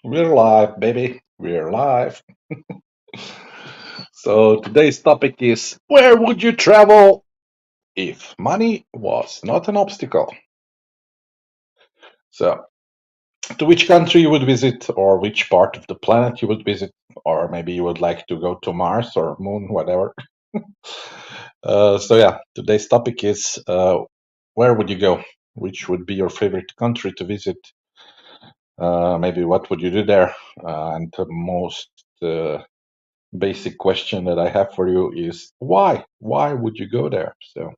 We're live, baby. We're live. So today's topic is where would you travel if money was not an obstacle? So, to which country you would visit, or which part of the planet you would visit, or maybe you would like to go to Mars or Moon, whatever. So, today's topic is where would you go? Which would be your favorite country to visit? Maybe what would you do there? And the most uh, basic question that I have for you is why? Why would you go there? So,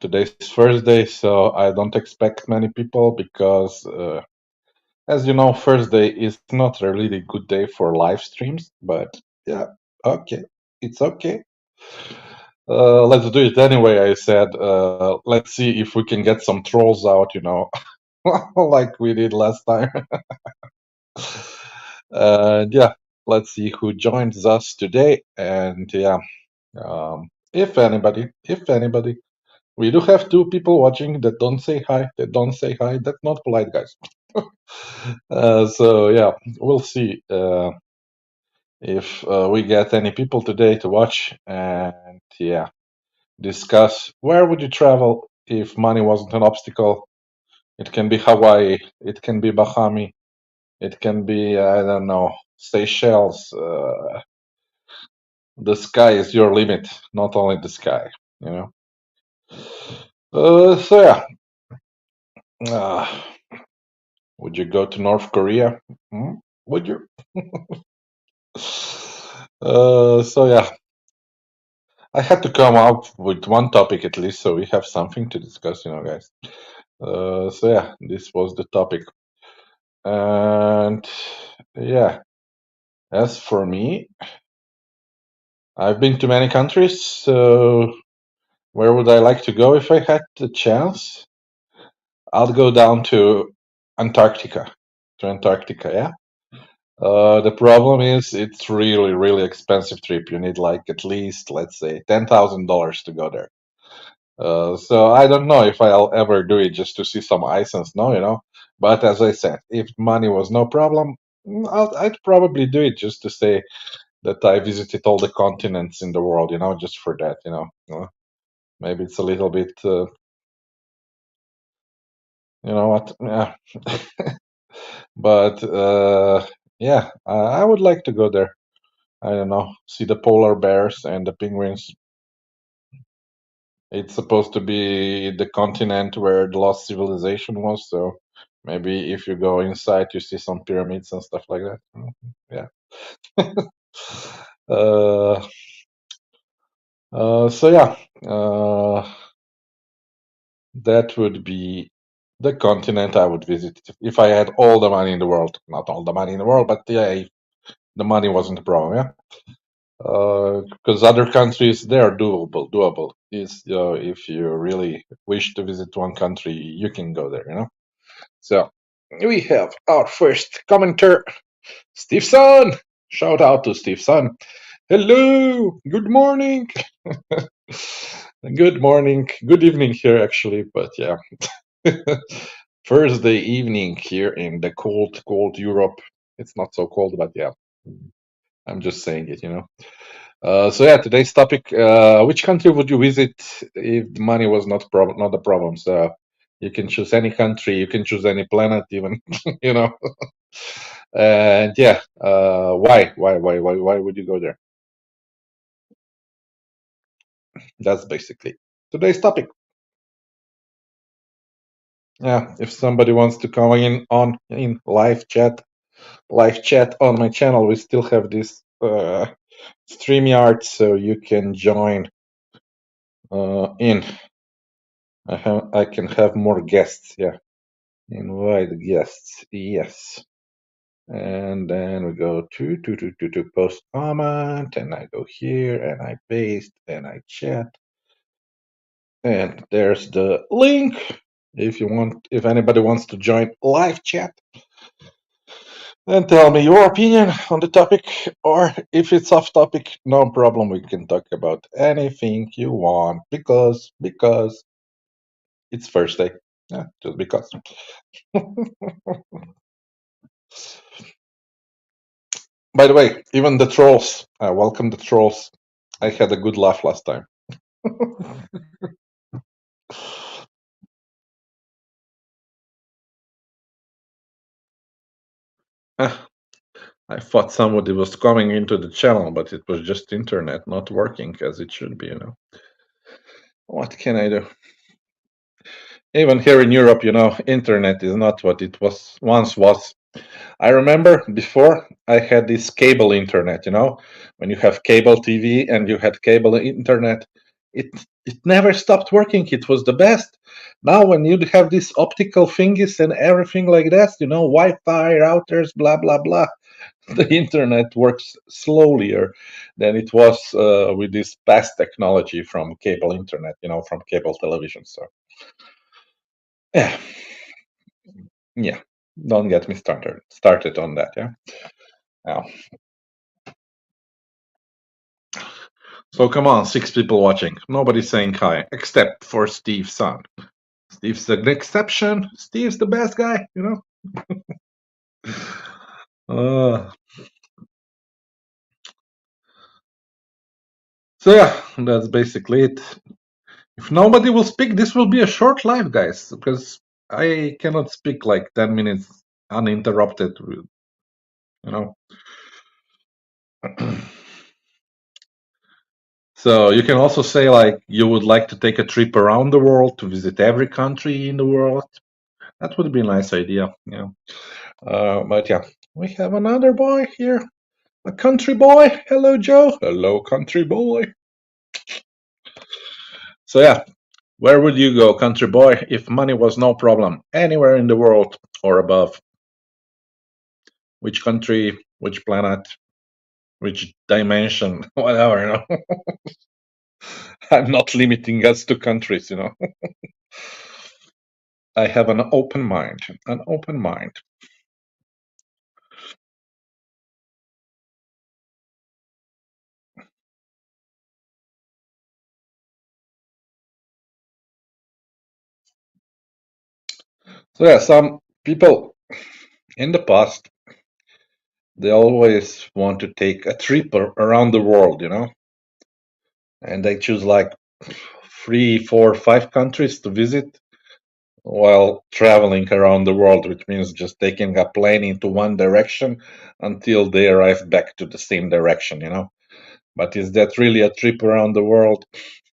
today's Thursday, so I don't expect many people because, as you know, Thursday is not a really good day for live streams. But yeah, okay, it's okay. Let's do it anyway. I said, let's see if we can get some trolls out, like we did last time. And yeah, let's see who joins us today. And yeah, if anybody, we do have two people watching that don't say hi. That don't say hi. That's not polite, guys. So yeah, we'll see if we get any people today to watch and yeah, discuss where would you travel if money wasn't an obstacle. It can be Hawaii. It can be Bahami. It can be I don't know Seychelles. The sky is your limit, not only the sky. You know. So yeah, uh, would you go to North Korea? Would you? So yeah, I had to come up with one topic at least, so we have something to discuss, guys. So yeah, this was the topic, and yeah, as for me, I've been to many countries. So where would I like to go if I had the chance? I'd go down to Antarctica. To Antarctica, yeah. The problem is it's really, really expensive trip. You need like at least, let's say, $10,000 to go there. So I don't know if I'll ever do it just to see some ice and snow, But as I said, if money was no problem, I'd probably do it just to say that I visited all the continents in the world, just for that, Maybe it's a little bit, you know what? Yeah. But yeah, I would like to go there. I don't know, see the polar bears and the penguins. It's supposed to be the continent where the lost civilization was, so maybe if you go inside, you see some pyramids and stuff like that. Yeah. uh, so yeah, that would be the continent I would visit if I had all the money in the world. Not all the money in the world, but yeah, if the money wasn't a problem. Yeah. Because other countries they are doable is if you really wish to visit one country you can go there, so we have our first commenter, Steveson. Shout out to Steveson. Hello, good morning. Good morning, good evening here actually, but yeah. Thursday evening here in the cold Europe. It's not so cold, but yeah, I'm just saying it. So yeah, today's topic: which country would you visit if the money was not a problem? So you can choose any country, you can choose any planet, even, you know. And yeah, why would you go there? That's basically today's topic. Yeah, if somebody wants to come in live chat on my channel, we still have this StreamYard, so you can join in. I can have more guests. Yeah. Invite guests, yes. And then we go to post comment, and I go here and I paste and I chat. And there's the link. If anybody wants to join live chat and tell me your opinion on the topic, or if it's off topic, no problem. We can talk about anything you want because it's Thursday. Yeah, just because. By the way, even the trolls, I welcome the trolls. I had a good laugh last time. Ah, I thought somebody was coming into the channel, but it was just internet not working as it should be, What can I do? Even here in Europe, internet is not what it was once was. I remember before I had this cable internet, when you have cable TV and you had cable internet, it it never stopped working. It was the best. Now when you have these optical thingies and everything like that, Wi-Fi routers, blah blah blah, the internet works slowlier than it was with this past technology from cable internet, from cable television. So yeah, yeah. Don't get me started on that. Yeah. Yeah. So come on, 6 people watching. Nobody's saying hi, except for Steve's son. Steve's an exception. Steve's the best guy. Uh, so yeah, that's basically it. If nobody will speak, this will be a short live, guys, because I cannot speak like 10 minutes uninterrupted, you know. So you can also say like you would like to take a trip around the world to visit every country in the world. That would be a nice idea. Yeah. But yeah, we have another boy here. A country boy. Hello, Joe. Hello, country boy. So yeah, where would you go, country boy, if money was no problem? Anywhere in the world or above? Which country? Which planet? Which dimension? Whatever. I'm not limiting us to countries. I have an open mind. An open mind. So yeah, some people in the past they always want to take a trip around the world, and they choose like 3, 4, 5 countries to visit while traveling around the world, which means just taking a plane into one direction until they arrive back to the same direction. But is that really a trip around the world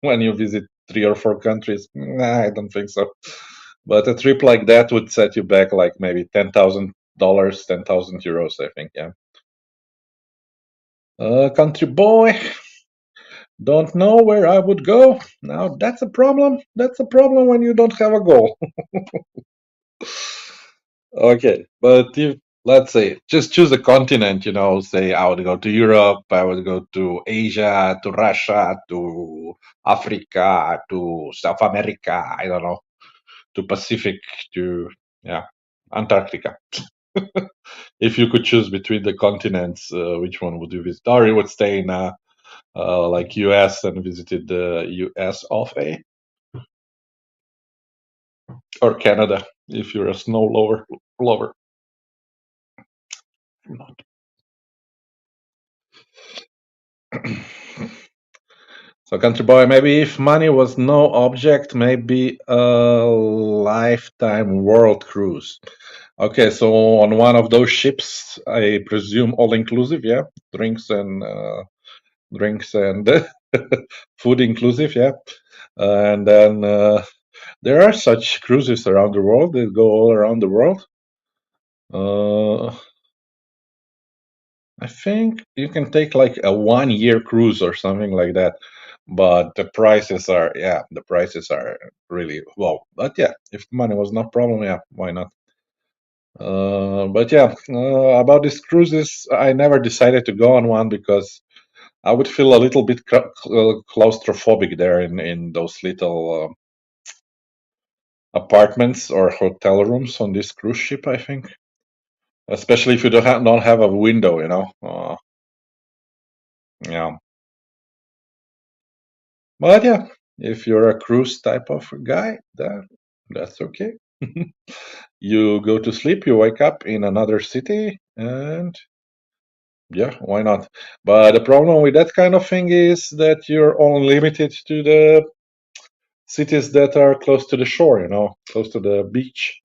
when you visit 3 or 4 countries? Nah, I don't think so. But a trip like that would set you back like maybe $10,000, 10,000 euros, I think. Yeah. Country boy, don't know where I would go. Now that's a problem. That's a problem when you don't have a goal. Okay, but if let's say just choose a continent, say I would go to Europe, I would go to Asia, to Russia, to Africa, to South America, I don't know, to Pacific, to yeah, Antarctica. If you could choose between the continents, which one would you visit? Or you would stay in like US and visited the US of A, or Canada if you're a snow lover. So, country boy, maybe if money was no object, maybe a lifetime world cruise. Okay, so on one of those ships, I presume all inclusive, yeah, drinks and food inclusive, yeah, and then there are such cruises around the world that go all around the world. Uh, I think you can take like a 1 year cruise or something like that. But the prices are really low. But yeah, if money was no problem, yeah, why not? But yeah, about these cruises, I never decided to go on one because I would feel a little bit claustrophobic there in those little apartments or hotel rooms on this cruise ship, I think. Especially if you don't have a window. Yeah. But yeah, if you're a cruise type of guy, that's okay. You go to sleep, you wake up in another city, and yeah, why not? But the problem with that kind of thing is that you're only limited to the cities that are close to the shore, close to the beach.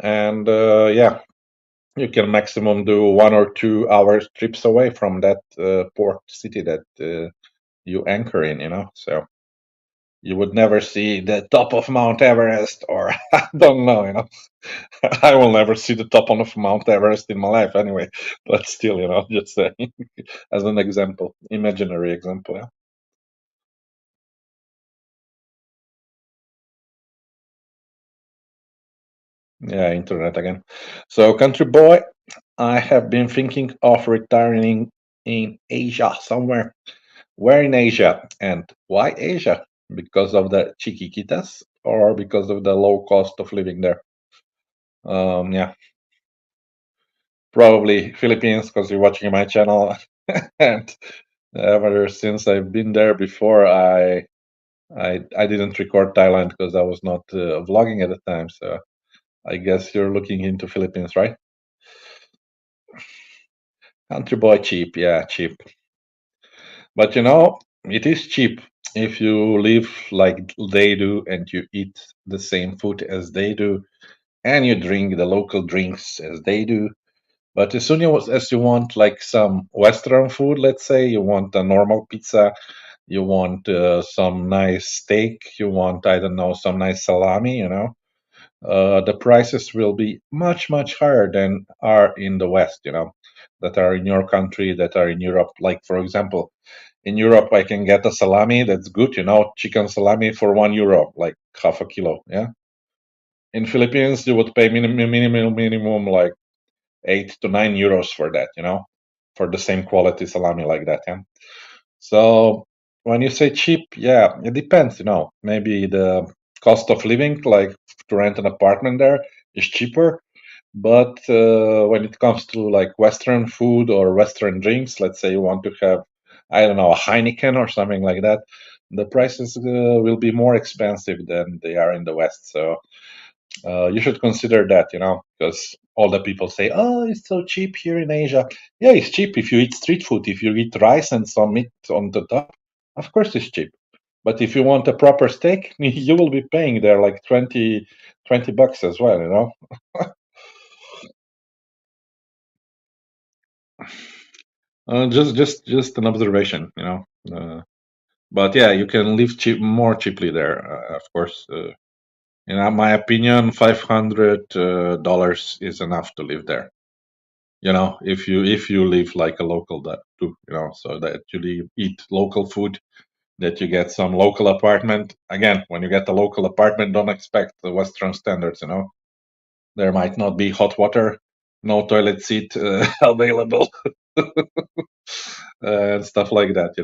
And yeah, you can maximum do 1 or 2 hours trips away from that port city that you anchor in. So you would never see the top of Mount Everest, or I don't know. I will never see the top of Mount Everest in my life anyway. But still, just saying, as an example, imaginary example. Yeah. Yeah, internet again. So, country boy, I have been thinking of retiring in Asia somewhere. Where in Asia, and why Asia? Because of the chiquiquitas or because of the low cost of living there? Yeah, probably Philippines because you're watching my channel, and ever since I've been there before, I didn't record Thailand because I was not vlogging at the time. So I guess you're looking into Philippines, right? Country boy, cheap, yeah, cheap. But it is cheap if you live like they do and you eat the same food as they do and you drink the local drinks as they do. But as soon as you want like some Western food, let's say you want a normal pizza, you want some nice steak, you want, I don't know, some nice salami, the prices will be much, much higher than are in the West, that are in your country, that are in Europe. Like, for example, in Europe, I can get a salami that's good, chicken salami for €1, like half a kilo. Yeah. In Philippines, you would pay minimum like €8 to €9 for that, for the same quality salami like that. Yeah. So when you say cheap, yeah, it depends, maybe the cost of living, like to rent an apartment there is cheaper. But when it comes to like Western food or Western drinks, let's say you want to have, I don't know, a Heineken or something like that, the prices will be more expensive than they are in the West. So you should consider that, because all the people say, oh, it's so cheap here in Asia. Yeah, it's cheap if you eat street food. If you eat rice and some meat on the top, of course it's cheap. But if you want a proper steak, you will be paying there like 20 bucks as well. Just an observation. But yeah, you can live more cheaply there, of course. In my opinion, $500 is enough to live there. If you live like a local that too, so that you eat local food, that you get some local apartment. Again, when you get a local apartment, don't expect the Western standards. There might not be hot water, no toilet seat available, and stuff like that.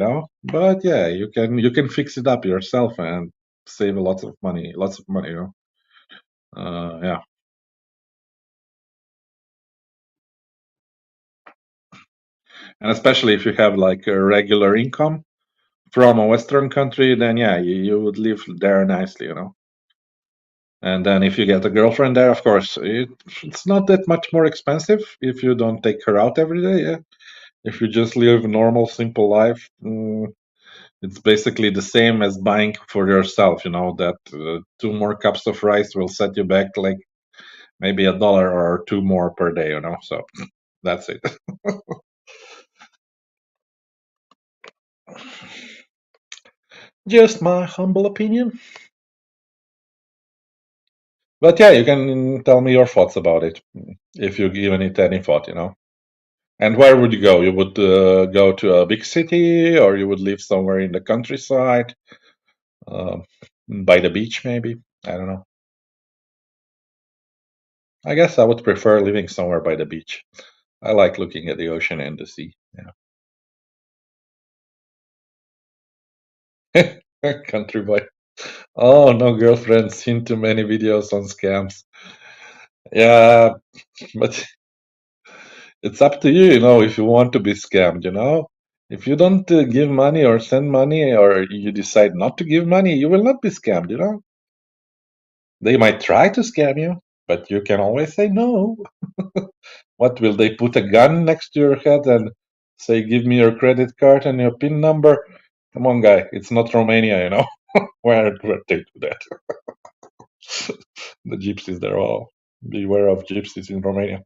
But yeah, you can fix it up yourself and save a lot of money, lots of money. Yeah, and especially if you have like a regular income from a Western country, then yeah, you would live there nicely. And then if you get a girlfriend there, of course, it's not that much more expensive if you don't take her out every day. Yeah, if you just live a normal, simple life, it's basically the same as buying for yourself. That 2 more cups of rice will set you back like maybe $1 or two more per day. So that's it. Just my humble opinion. But yeah, you can tell me your thoughts about it if you've given it any thought. And where would you go? You would go to a big city, or you would live somewhere in the countryside, um, by the beach, maybe? I don't know. I guess I would prefer living somewhere by the beach. I like looking at the ocean and the sea. Yeah. Country boy. Oh, no girlfriend. Seen too many videos on scams. Yeah, but it's up to you, if you want to be scammed. If you don't give money or send money or you decide not to give money, you will not be scammed. They might try to scam you, but you can always say no. What will they put a gun next to your head and say, "Give me your credit card and your PIN number"? Come on, guy, it's not Romania, you know. Where they do that? The gypsies, they're all beware of gypsies in Romania.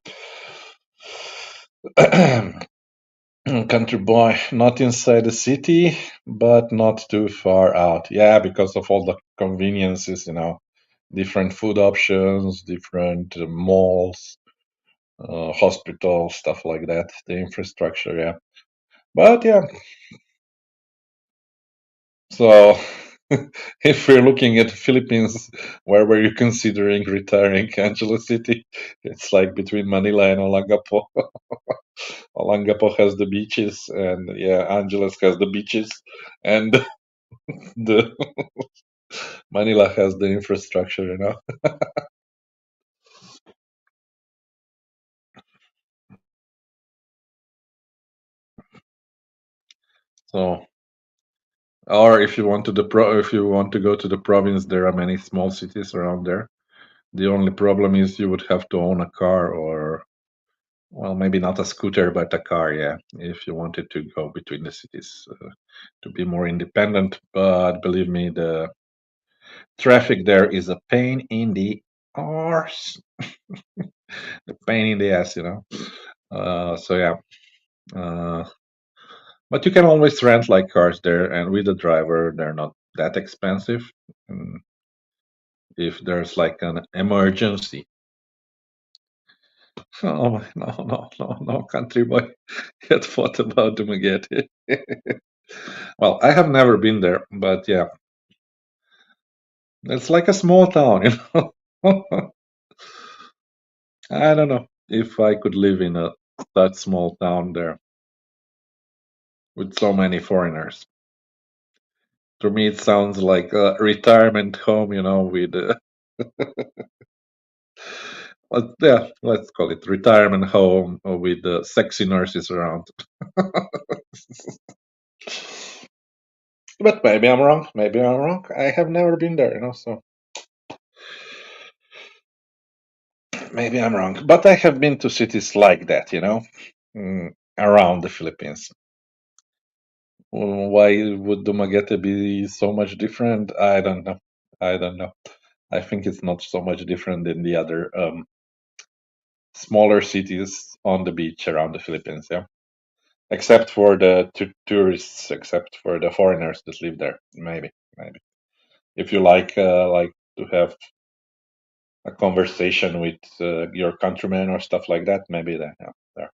Country boy, not inside the city, but not too far out. Yeah, because of all the conveniences, you know, different food options, different malls, hospitals, stuff like that. The infrastructure, yeah. But yeah, so if we're looking at the Philippines, where were you considering retiring? Angeles City? It's like between Manila and Olongapo. Olongapo has the beaches, and yeah, Angeles has the beaches, and the Manila has the infrastructure, you know. So, or if you want to if you want to go to the province, there are many small cities around there. The only problem is you would have to own a car, or well, maybe not a scooter, but a car, yeah, if you wanted to go between the cities to be more independent. But believe me, the traffic there is a pain in the arse, the pain in the ass, you know. So yeah, but you can always rent like cars there, and with a driver, they're not that expensive. mm, If there's like an emergency. Oh no, no, no, no, country boy, yet thought about Dumaguete. Well, I have never been there, but yeah, it's like a small town, you know. I don't know if I could live in a that small town there with so many foreigners. To me, it sounds like a retirement home, you know, with yeah, let's call it retirement home with sexy nurses around. But maybe I'm wrong. Maybe I'm wrong. I have never been there, you know, so maybe I'm wrong. But I have been to cities like that, you know, around the Philippines. Why would Dumaguete be so much different? I don't know. I don't know. I think it's not so much different than the other smaller cities on the beach around the Philippines, yeah. Except for the tourists, except for the foreigners that live there. Maybe, maybe. If you like to have a conversation with your countrymen or stuff like that, maybe then, yeah, there.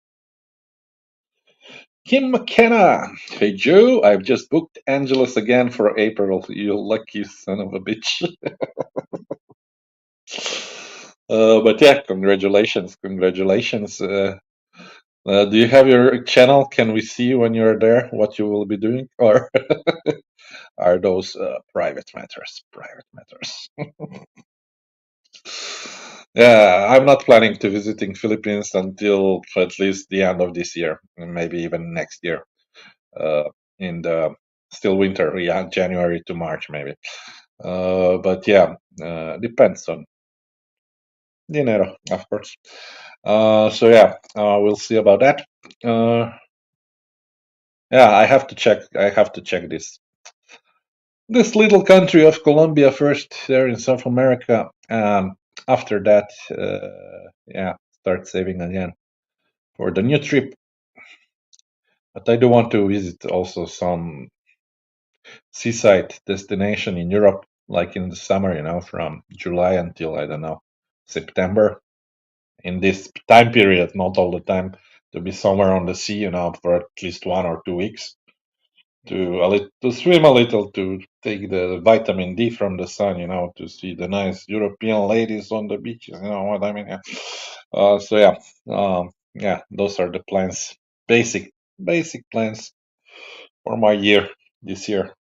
Kim McKenna. Hey Joe, I've just booked Angeles again for April. You lucky son of a bitch. But yeah, congratulations, congratulations. Do you have your channel? Can we see when you're there what you will be doing, or are those private matters? Private matters. Yeah, I'm not planning to visiting Philippines until at least the end of this year, and maybe even next year. In the still winter, yeah, January to March maybe. But yeah, depends on dinero, of course. So yeah, we'll see about that. Yeah, I have to check. I have to check this little country of Colombia first, there in South America. After that, yeah, start saving again for the new trip. But I do want to visit also some seaside destination in Europe, like in the summer, you know, from July until I don't know September. In this time period, not all the time, to be somewhere on the sea, you know, for at least 1 or 2 weeks to swim a little, to take the vitamin D from the sun, you know, to see the nice European ladies on the beaches. You know what I mean? Yeah. So yeah, yeah, those are the plans. Basic plans for my year this year.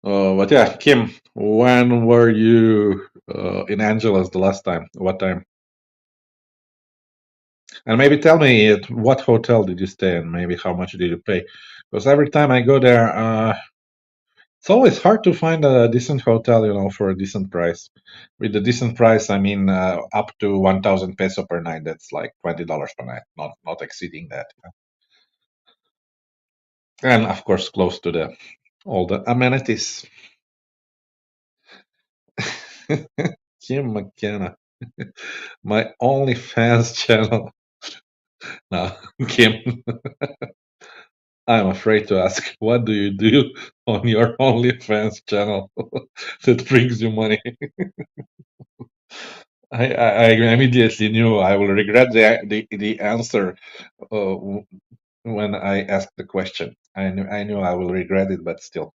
But yeah, Kim, when were you in Angeles the last time? What time? And maybe tell me at what hotel did you stay and maybe how much did you pay? Because every time I go there, It's always hard to find a decent hotel, for a decent price. With a decent price, I mean up to 1,000 peso per night. That's like $20 per night, not exceeding that. And of course, close to the all the amenities. Kim McKenna, my OnlyFans channel. No, Kim, I'm afraid to ask. What do you do on your OnlyFans channel that brings you money? I immediately knew I will regret the answer uh, when I asked the question. I knew I will regret it, but still,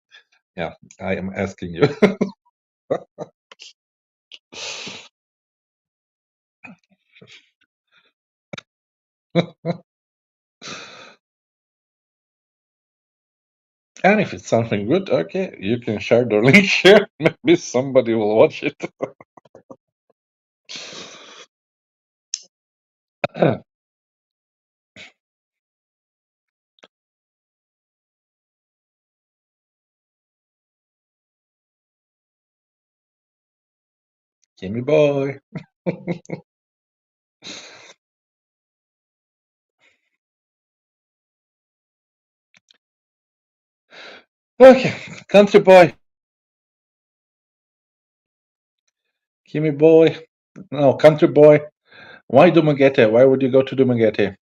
yeah, I am asking you. And if it's something good, okay, you can share the link here. Maybe somebody will watch it. Gimme boy. Okay, country boy. Gimme boy. No, country boy. Why Dumaguete? Why would you go to Dumaguete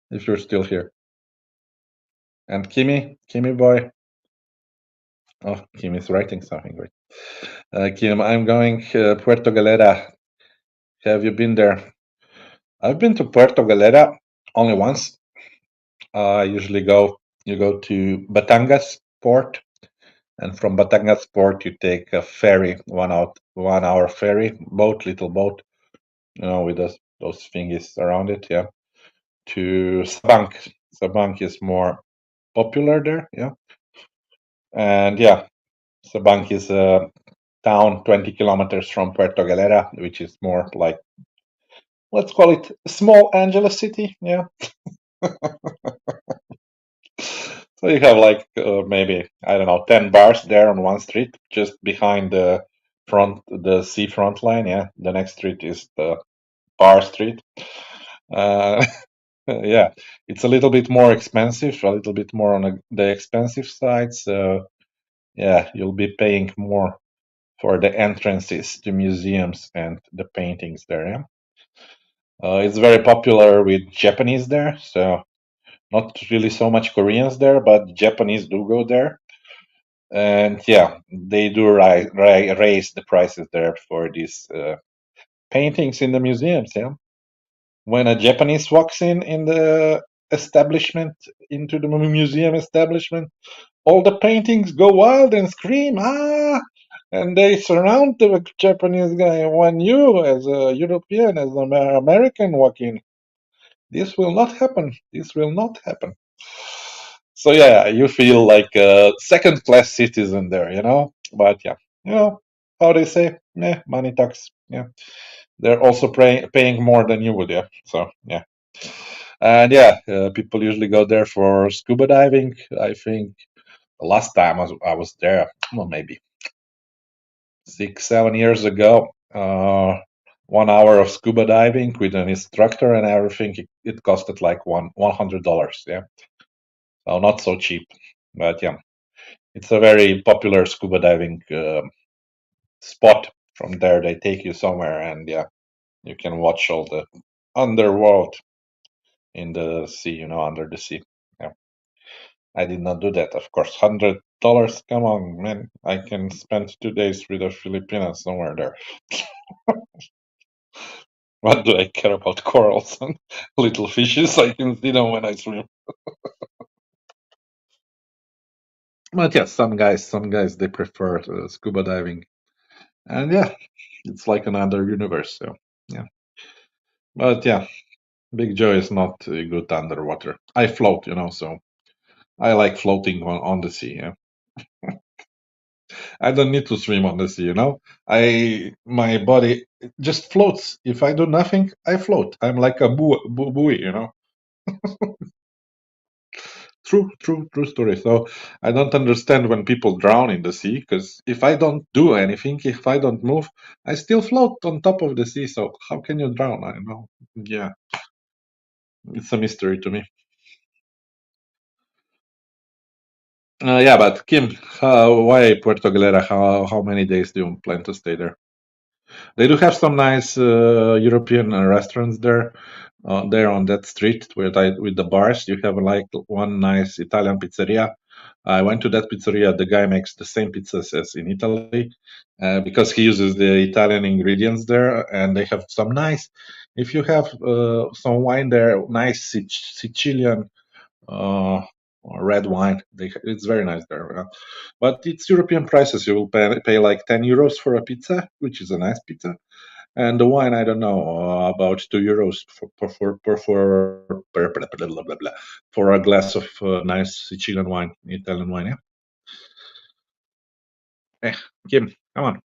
if you're still here? And Kimi boy. Oh, Kimi's writing something great. Kim, I'm going Puerto Galera. Have you been there? I've been to Puerto Galera only once. You go to Batangas port, and from Batangas port you take a ferry, 1 hour ferry boat, little boat, with those thingies around it, yeah, to Sabank. Sabank is more popular there, yeah, and yeah, Sabank is a town 20 kilometers from Puerto Galera, which is more like, let's call it small Angeles City, yeah. So you have like maybe, I don't know, 10 bars there on one street, just behind the seafront line. Yeah, the next street is the bar street. Uh, yeah, it's a little bit more expensive, a little bit more on the expensive side. So yeah, you'll be paying more for the entrances to museums and the paintings there. Yeah, it's very popular with Japanese there. So not really so much Koreans there, but Japanese do go there. And yeah, they do raise the prices there for these paintings in the museums. Yeah, when a Japanese walks in the establishment, into the museum establishment, all the paintings go wild and scream ah, and they surround the Japanese guy. When you, as a European, as an American, walk in, this will not happen. This will not happen. So yeah, you feel like a second class citizen there, But yeah, how they say, money talks. Yeah, they're also paying more than you would. Yeah, so yeah, and yeah, people usually go there for scuba diving. I think the last time I was there, well, maybe 6 7 years ago. 1 hour of scuba diving with an instructor and everything. It costed like $100. Yeah, so not so cheap, but yeah. It's a very popular scuba diving spot. From there, they take you somewhere, and yeah, you can watch all the underworld in the sea, under the sea. Yeah, I did not do that, of course. $100, come on, man! I can spend 2 days with a Filipina somewhere there. What do I care about corals and little fishes? I can see them when I swim. But yeah, some guys they prefer scuba diving, and yeah, it's like another universe. So yeah, but yeah, Big Joe is not good underwater. I float, so I like floating on the sea. Yeah, I don't need to swim on the sea. My body just floats. If I do nothing, I float. I'm like a buoy. true story. So I don't understand when people drown in the sea, because if I don't do anything, if I don't move, I still float on top of the sea. So how can you drown? I know. Yeah, it's a mystery to me. Yeah, but Kim, why Puerto Galera? How many days do you plan to stay there? They do have some nice European restaurants there. There on that street with the bars, you have like one nice Italian pizzeria. I went to that pizzeria. The guy makes the same pizzas as in Italy, because he uses the Italian ingredients there, and they have some nice. If you have some wine there, nice Sicilian uh, red wine. It's very nice there. But it's European prices. You will pay like 10 euros for a pizza, which is a nice pizza. And the wine, I don't know, about 2 euros blah, blah, blah, for a glass of nice Sicilian wine, Italian wine. Yeah. Hey, Kim, come on,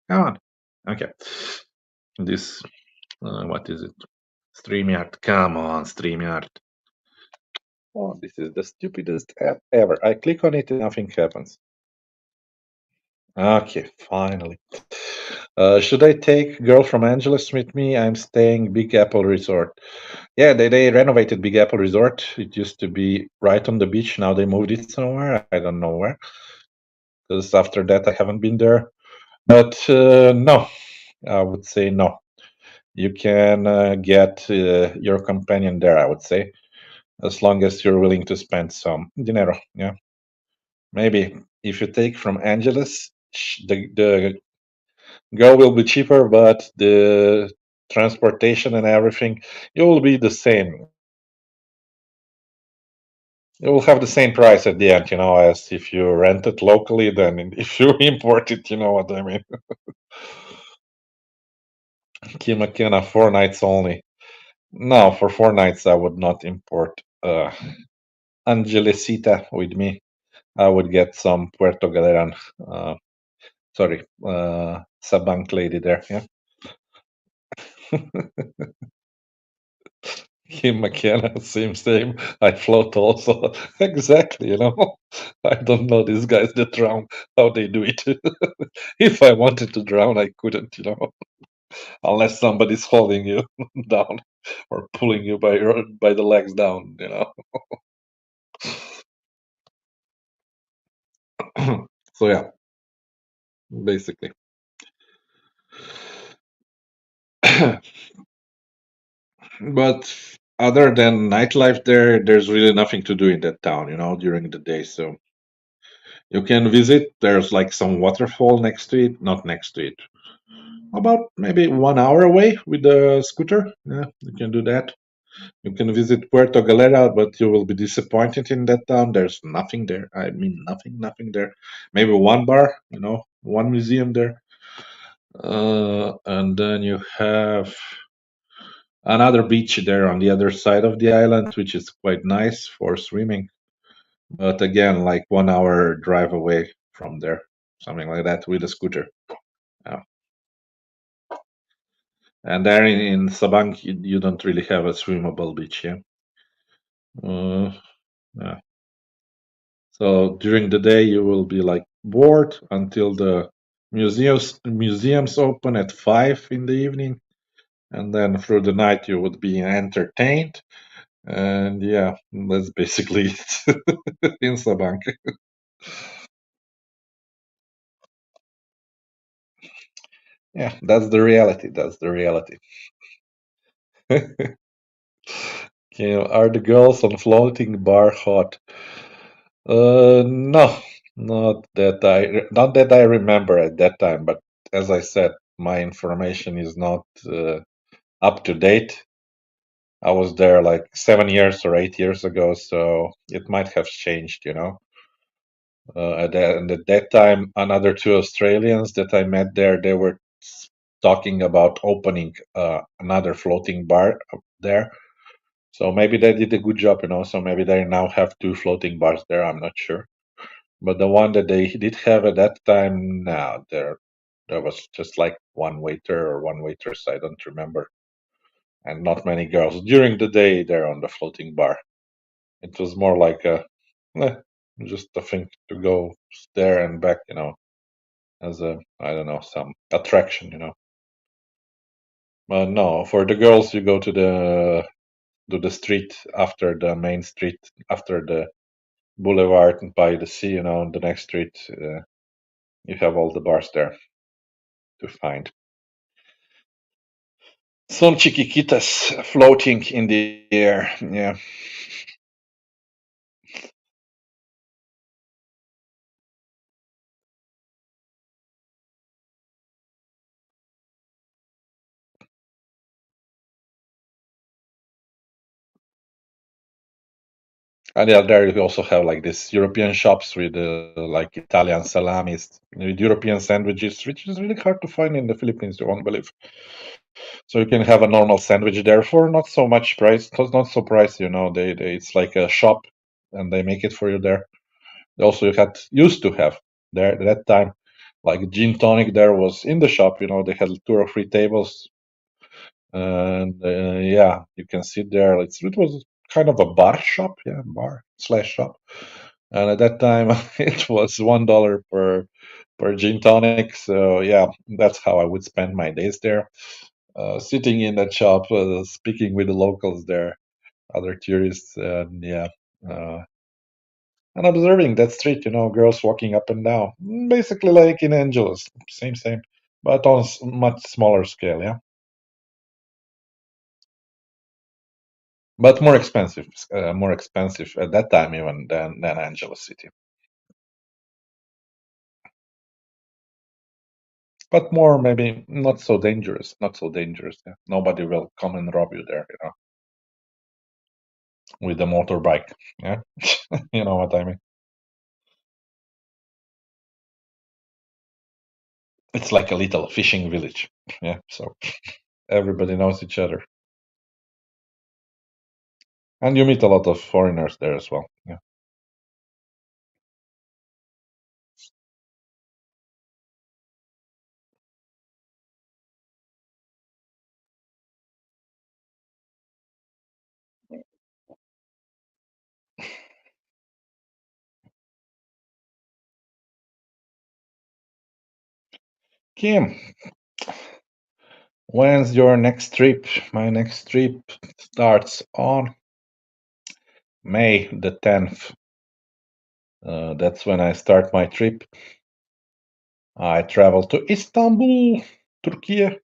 come on. Okay. This, what is it? StreamYard. Come on, StreamYard. Oh, this is the stupidest app ever. I click on it and nothing happens. Okay, finally. Should I take girl from Angeles with me? I'm staying Big Apple Resort. Yeah, they renovated Big Apple Resort. It used to be right on the beach. Now they moved it somewhere. I don't know where. Because after that, I haven't been there. But no, I would say no. You can get your companion there, I would say, as long as you're willing to spend some dinero. Yeah, maybe if you take from Angeles, the go will be cheaper, but the transportation and everything, it will be the same. It will have the same price at the end, as if you rent it locally, then if you import it, you know what I mean. Key McKenna, 4 nights only. No, for 4 nights I would not import Angelecita with me. I would get some Puerto Galeran, sorry, Sabank lady there, yeah. Kim McKenna, same. I float also. Exactly, I don't know these guys that drown, how they do it. If I wanted to drown, I couldn't, unless somebody's holding you down or pulling you by the legs down. So yeah, basically. But other than nightlife there's really nothing to do in that town, during the day. So you can visit. There's like some waterfall next to it, not next to it. About maybe 1 hour away with the scooter. Yeah, you can do that. You can visit Puerto Galera, but you will be disappointed in that town. There's nothing there. I mean, nothing there. Maybe one bar, one museum there. And then you have another beach there on the other side of the island, which is quite nice for swimming. But again, like 1 hour drive away from there, something like that with a scooter. Yeah. And there in Sabang, you don't really have a swimmable beach, yeah. Uh, yeah. So during the day, you will be like bored until the museums open at 5 in the evening, and then through the night you would be entertained. And yeah, that's basically it in Sabang. Yeah, that's the reality. That's the reality. Are the girls on floating bar hot? No, not that I remember at that time. But as I said, my information is not up to date. I was there like 7 years or 8 years ago, so it might have changed. And at that time, another two Australians that I met there, they were talking about opening another floating bar up there. So maybe they did a good job. So maybe they now have two floating bars there. I'm not sure. But the one that they did have at that time, no, there was just like one waiter or one waitress. I don't remember, and not many girls during the day. There on the floating bar. It was more like a Eh, just a thing to go there and back, as a, I don't know, some attraction, But no, for the girls, you go to the street after the main street, after the boulevard and by the sea, the next street. You have all the bars there to find. Some chiquiquitas floating in the air. Yeah. And yeah, there you also have like this European shops with like Italian salamis, with European sandwiches, which is really hard to find in the Philippines, you won't believe. So you can have a normal sandwich there for not so much price, not so pricey, They it's like a shop, and they make it for you there. Also, you had used to have there at that time, like gin tonic. There was in the shop, they had 2 or 3 tables, and yeah, you can sit there. It was kind of a bar shop, yeah, bar slash shop. And at that time, it was $1 per gin tonic. So yeah, that's how I would spend my days there, sitting in that shop, speaking with the locals there, other tourists, and yeah. Uh, and observing that street, girls walking up and down, basically like in Angeles, same, but on much smaller scale, yeah. But more expensive at that time even than Angeles City. But more maybe not so dangerous. Yeah. Nobody will come and rob you there, with a motorbike. Yeah, you know what I mean. It's like a little fishing village. Yeah, so everybody knows each other, and you meet a lot of foreigners there as well. Yeah. Kim, when's your next trip? My next trip starts on May the 10th. That's when I start my trip. I travel to Istanbul, Turkey,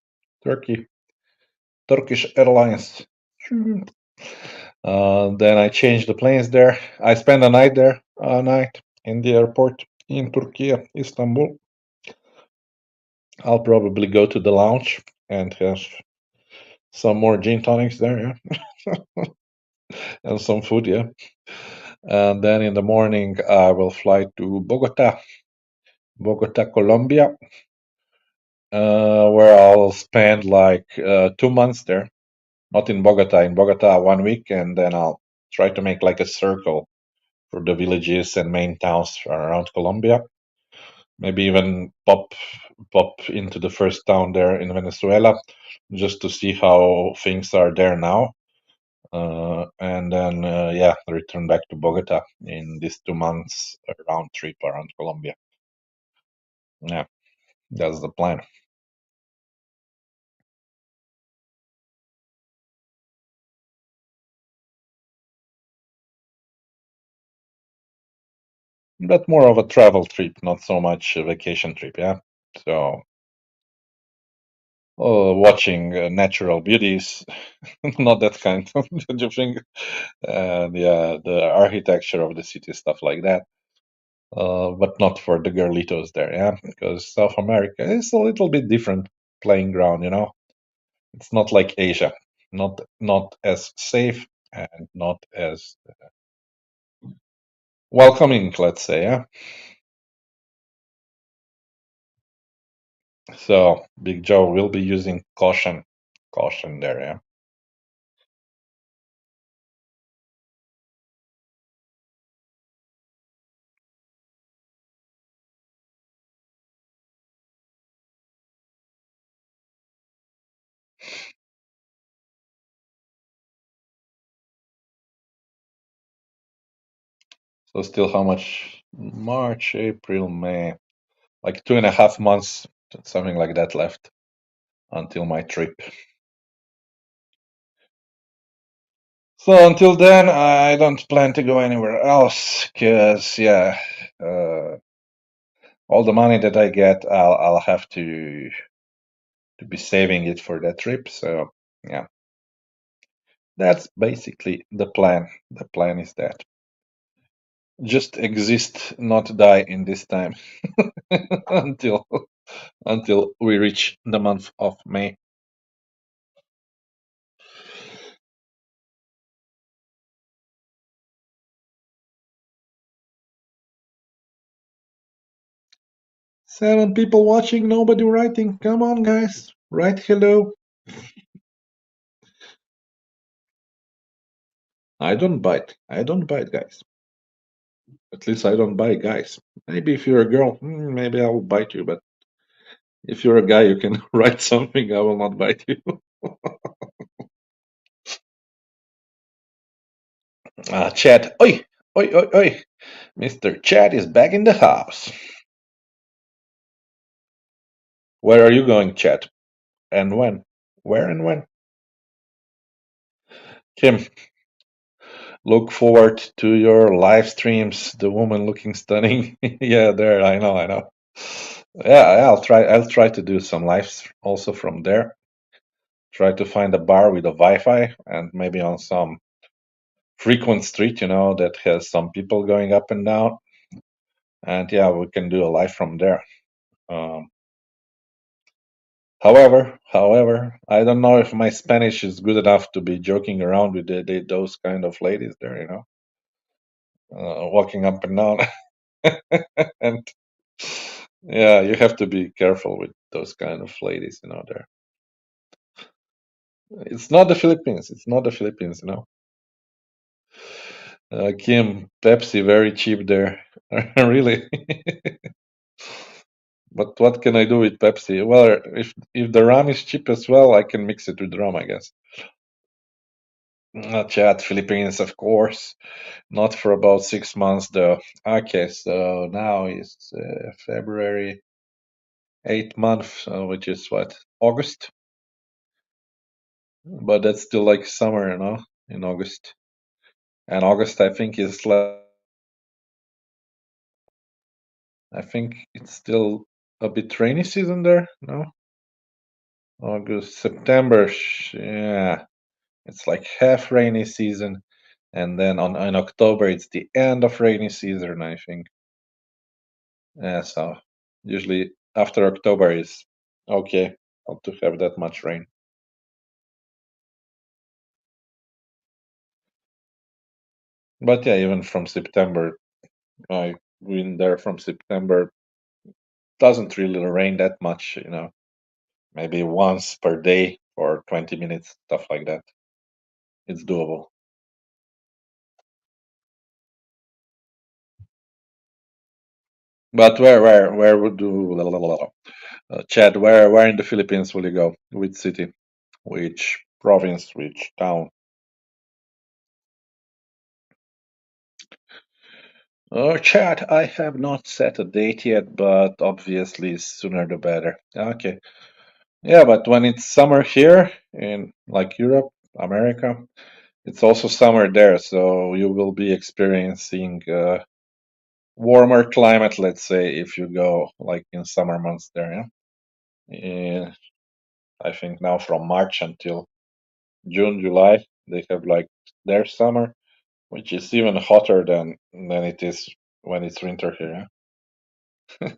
Turkish Airlines. Then I change the planes there. I spend a night there, a night in the airport in Turkey, Istanbul. I'll probably go to the lounge and have some more gin tonics there, yeah, and some food, yeah. And then in the morning, I will fly to Bogota, Colombia, where I'll spend like 2 months there. Not in Bogota 1 week, and then I'll try to make like a circle for the villages and main towns around Colombia. Maybe even pop into the first town there in Venezuela, just to see how things are there now. And then yeah, return back to Bogota in these 2 months round trip around Colombia. Yeah, that's the plan. But more of a travel trip, not so much a vacation trip. Yeah. So watching natural beauties, not that kind of thing. And yeah, the architecture of the city, stuff like that. But not for the girlitos there, yeah, because South America is a little bit different playing ground. It's not like Asia, not as safe and not as welcoming, let's say, yeah. So Big Joe will be using caution there, yeah. So still how much? March, April, May. Like 2.5 months, something like that left until my trip. So until then, I don't plan to go anywhere else because, yeah, uh, all the money that I get, I'll have to be saving it for that trip. So yeah, that's basically the plan. The plan is that just exist, not die in this time until until we reach the month of May. Seven people watching, nobody writing. Come on, guys, write hello. I don't bite. I don't bite, guys. At least I don't bite guys. Maybe if you're a girl, maybe I will bite you. But if you're a guy, you can write something. I will not bite you. Chad. Oi, oi, oi, oi. Mr. Chad is back in the house. Where are you going, Chad? And when? Where and when? Kim, look forward to your live streams. The woman looking stunning. Yeah, there. I know. I know. Yeah, I'll try. I'll try to do some lives also from there. Try to find a bar with a Wi-Fi and maybe on some frequent street, that has some people going up and down. And yeah, we can do a live from there. Um, however, I don't know if my Spanish is good enough to be joking around with those kind of ladies there, walking up and down. And yeah, you have to be careful with those kind of ladies, there. It's not the Philippines. It's not the Philippines. Kim, Pepsi, very cheap there. Really. But what can I do with Pepsi? Well, if the rum is cheap as well, I can mix it with rum, I guess. Chat Philippines, of course. Not for about 6 months though. Okay, so now is February, 8th month, which is what, August? But that's still like summer, in August. And August, I think, is like, I think it's still a bit rainy season there, no? August, September, yeah, it's like half rainy season, and then in October it's the end of rainy season, I think. Yeah, so usually after October is okay, not to have that much rain. But yeah, even from September, I've been there from September. Doesn't really rain that much. Maybe once per day for 20 minutes, stuff like that. It's doable. But where would you, Chad? Where in the Philippines will you go? Which city? Which province? Which town? Chad, I have not set a date yet, but obviously sooner the better. Okay. Yeah, but when it's summer here in like Europe, America, it's also summer there, so you will be experiencing warmer climate, let's say, if you go like in summer months there, yeah. Yeah, I think now from March until June, July, they have like their summer, which is even hotter than it is when it's winter here, yeah.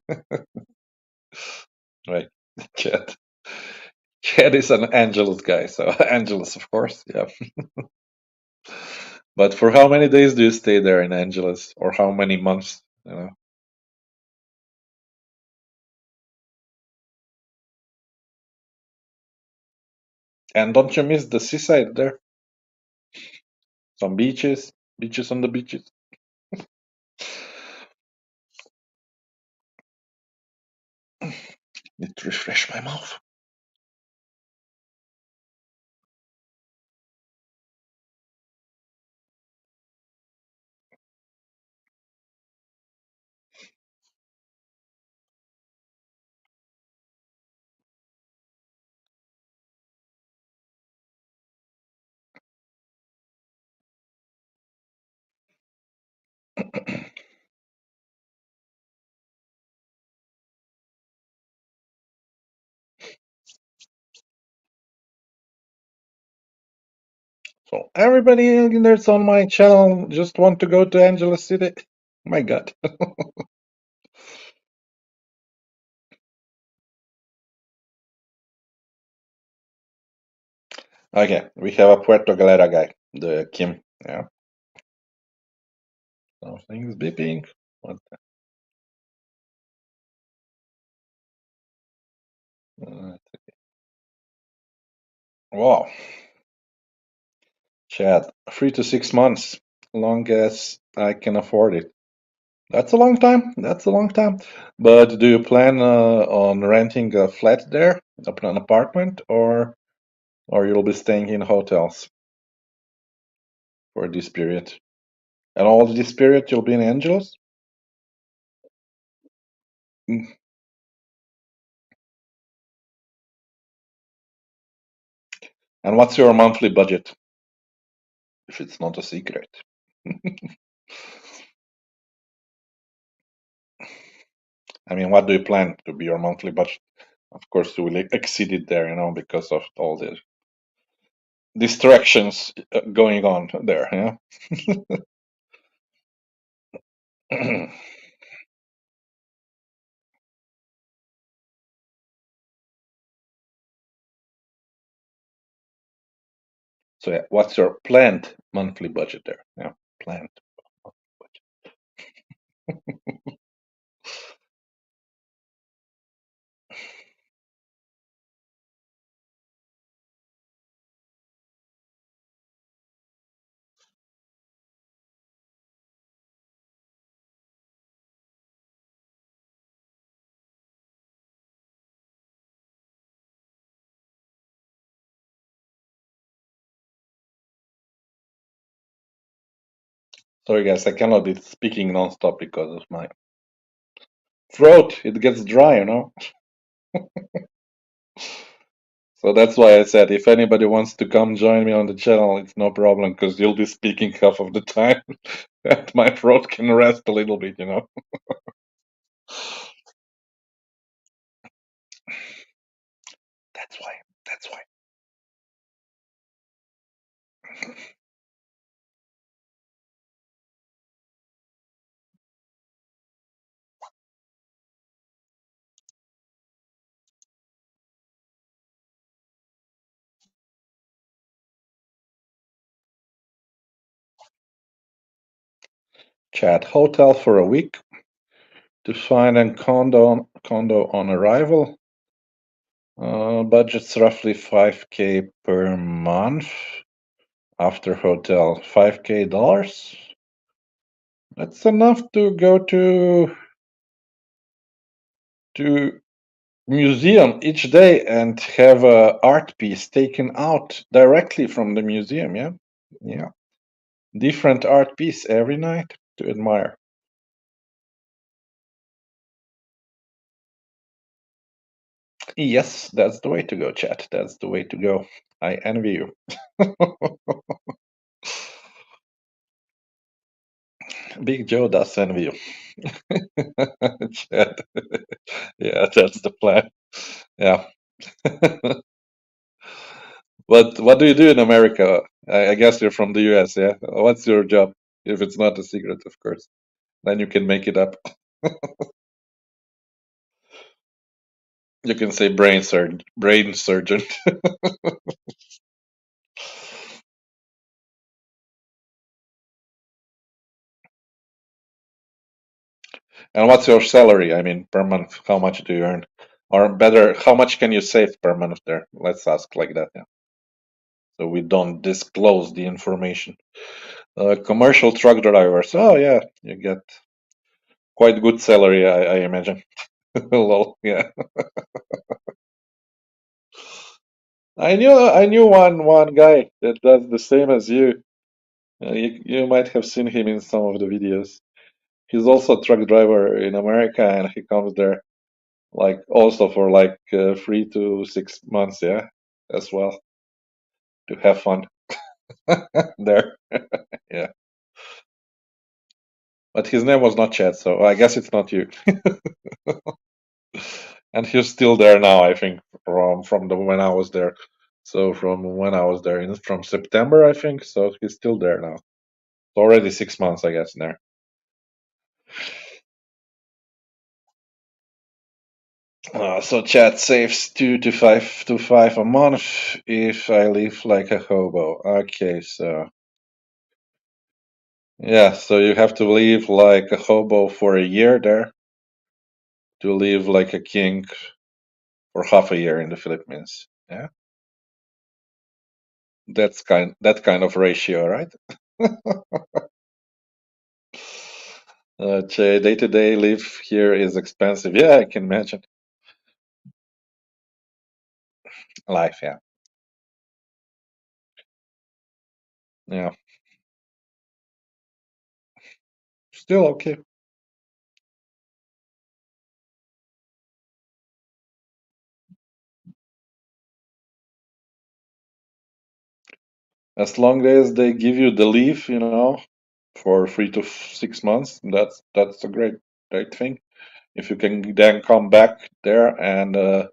Right. Chad. Chad is an Angelus guy, so Angelus, of course, yeah. But for how many days do you stay there in Angeles, or how many months? And don't you miss the seaside there? Some beaches on the beaches. Need to refresh my mouth. So everybody that's on my channel just want to go to Angeles City. My God. Okay, we have a Puerto Galera guy, the Kim. Yeah. Something's beeping. What wow. Chad, 3 to 6 months, long as I can afford it. That's a long time. That's a long time. But do you plan on renting a flat there, an apartment, or you'll be staying in hotels for this period? And all this period you'll be in Angeles? Mm. And what's your monthly budget, if it's not a secret? I mean, what do you plan to be your monthly budget? Of course, you will exceed it there, because of all the distractions going on there. Yeah. So yeah, what's your planned monthly budget there? Yeah, planned budget. Sorry guys, I cannot be speaking nonstop because of my throat. It gets dry. So that's why I said if anybody wants to come join me on the channel, it's no problem because you'll be speaking half of the time, and my throat can rest a little bit. That's why. That's why. Chat hotel for a week to find a condo on arrival. Budget's roughly 5K per month after hotel. $5K. That's enough to go to museum each day and have a art piece taken out directly from the museum. Yeah, yeah. Different art piece every night to admire. Yes, that's the way to go, chat. That's the way to go. I envy you. Big Joe does envy you. Chat. Yeah, that's the plan. Yeah. What do you do in America? I guess you're from the US, yeah? What's your job? If it's not a secret, of course. Then you can make it up. You can say brain surgeon. And what's your salary? I mean, per month, how much do you earn? Or better, how much can you save per month there? Let's ask like that, yeah. So we don't disclose the information. Commercial truck drivers. Oh yeah, you get quite good salary, I imagine. Lol, yeah. I knew one guy that does the same as you. You might have seen him in some of the videos. He's also a truck driver in America, and he comes there like also for like 3 to 6 months, yeah, as well to have fun there. Yeah, but his name was not Chad, so I guess it's not you. And he's still there now, I think, from the when I was there So from when I was there, from September, I think. So he's still there now. It's already 6 months, I guess, there. So chat saves 2 to 5 a month if I live like a hobo. Okay, so yeah, so you have to live like a hobo for a year there to live like a king for half a year in the Philippines. Yeah, that kind of ratio, right? Day-to-day live here is expensive. Yeah, I can imagine. Life, yeah, yeah, still okay. As long as they give you the leave, for 3 to 6 months, that's a great thing. If you can then come back there and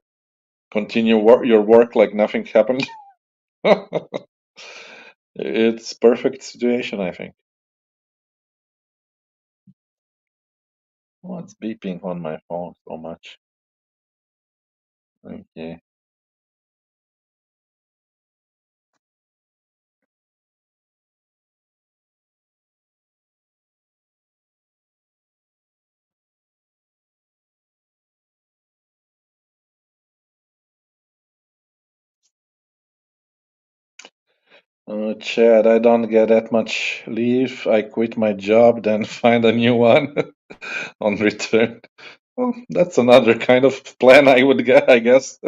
continue your work like nothing happened, it's perfect situation, I think. What's beeping on my phone so much? Okay. Chad, I don't get that much leave. I quit my job, then find a new one on return. Well, that's another kind of plan I would get, I guess.